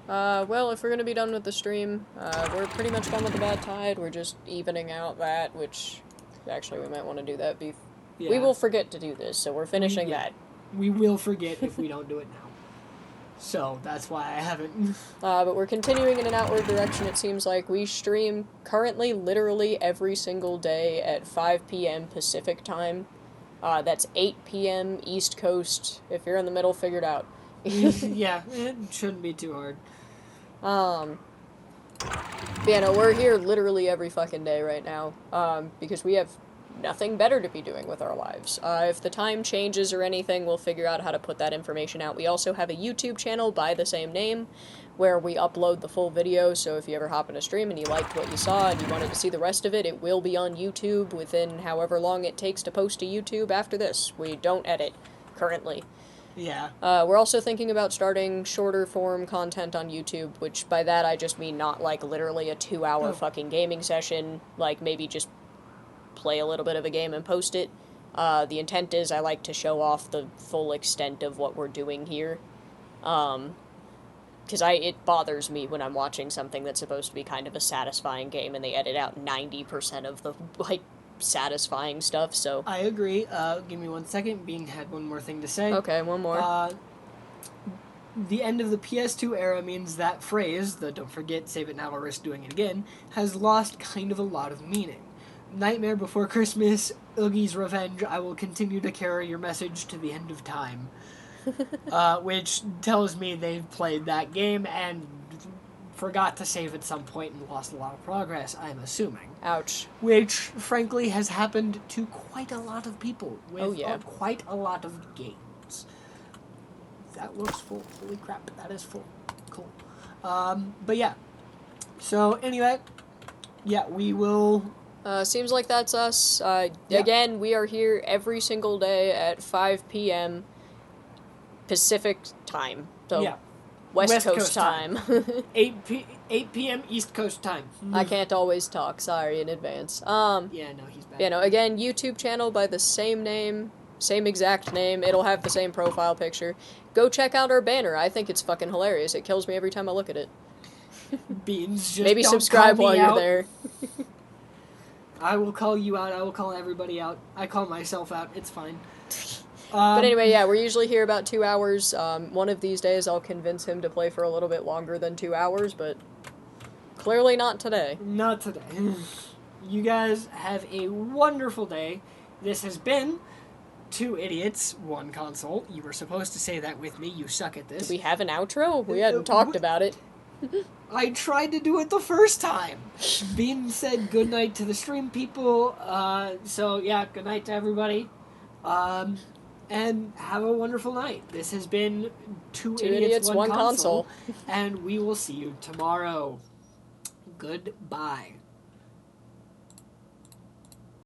Well, if we're gonna be done with the stream, we're pretty much done with the bad tide. We're just evening out that, which, actually, we might want to do that. We will forget to do this, so we're finishing that. We will forget if we don't do it now. So, that's why I haven't... But we're continuing in an outward direction, it seems like. We stream currently literally every single day at 5 p.m. Pacific time. That's 8 p.m. East Coast. If you're in the middle, figure it out. Yeah, it shouldn't be too hard. But yeah, no, we're here literally every fucking day right now. Because we have nothing better to be doing with our lives. If the time changes or anything, we'll figure out how to put that information out. We also have a YouTube channel by the same name, where we upload the full video, so if you ever hop in a stream and you liked what you saw and you wanted to see the rest of it, it will be on YouTube within however long it takes to post to YouTube after this. We don't edit, currently. Yeah. We're also thinking about starting shorter form content on YouTube, which by that I just mean not like literally a 2-hour fucking gaming session, like maybe just play a little bit of a game and post it. The intent is I like to show off the full extent of what we're doing here. Because it bothers me when I'm watching something that's supposed to be kind of a satisfying game and they edit out 90% of the, like, satisfying stuff, so... I agree. Give me 1 second. Bean had one more thing to say. Okay, one more. The end of the PS2 era means that phrase, the don't forget, save it now or risk doing it again, has lost kind of a lot of meaning. Nightmare Before Christmas, Oogie's Revenge, I will continue to carry your message to the end of time. Which tells me they've played that game and forgot to save at some point and lost a lot of progress, I'm assuming. Ouch. Which, frankly, has happened to quite a lot of people with quite a lot of games. That looks full. Holy crap, that is full. Cool. But yeah. So, anyway, yeah, we will... Seems like that's us. Yeah. Again, we are here every single day at 5 p.m. Pacific time. So, Yeah. West Coast time. 8 p.m. East Coast time. I can't always talk, sorry in advance. Yeah, no, he's bad. Again, YouTube channel by the same name, same exact name, it'll have the same profile picture. Go check out our banner, I think it's fucking hilarious. It kills me every time I look at it. Beans, just Maybe don't subscribe call while me you're out. there. I will call you out, I will call everybody out. I call myself out, it's fine. But anyway, yeah, we're usually here about 2 hours. One of these days I'll convince him to play for a little bit longer than 2 hours, but clearly not today. Not today. You guys have a wonderful day. This has been 2 Idiots, 1 Console. You were supposed to say that with me. You suck at this. Do we have an outro? We hadn't talked about it. I tried to do it the first time. Bean said good night to the stream people. So, yeah, good night to everybody. And have a wonderful night. This has been 2 Idiots, 1 Console. And we will see you tomorrow. Goodbye.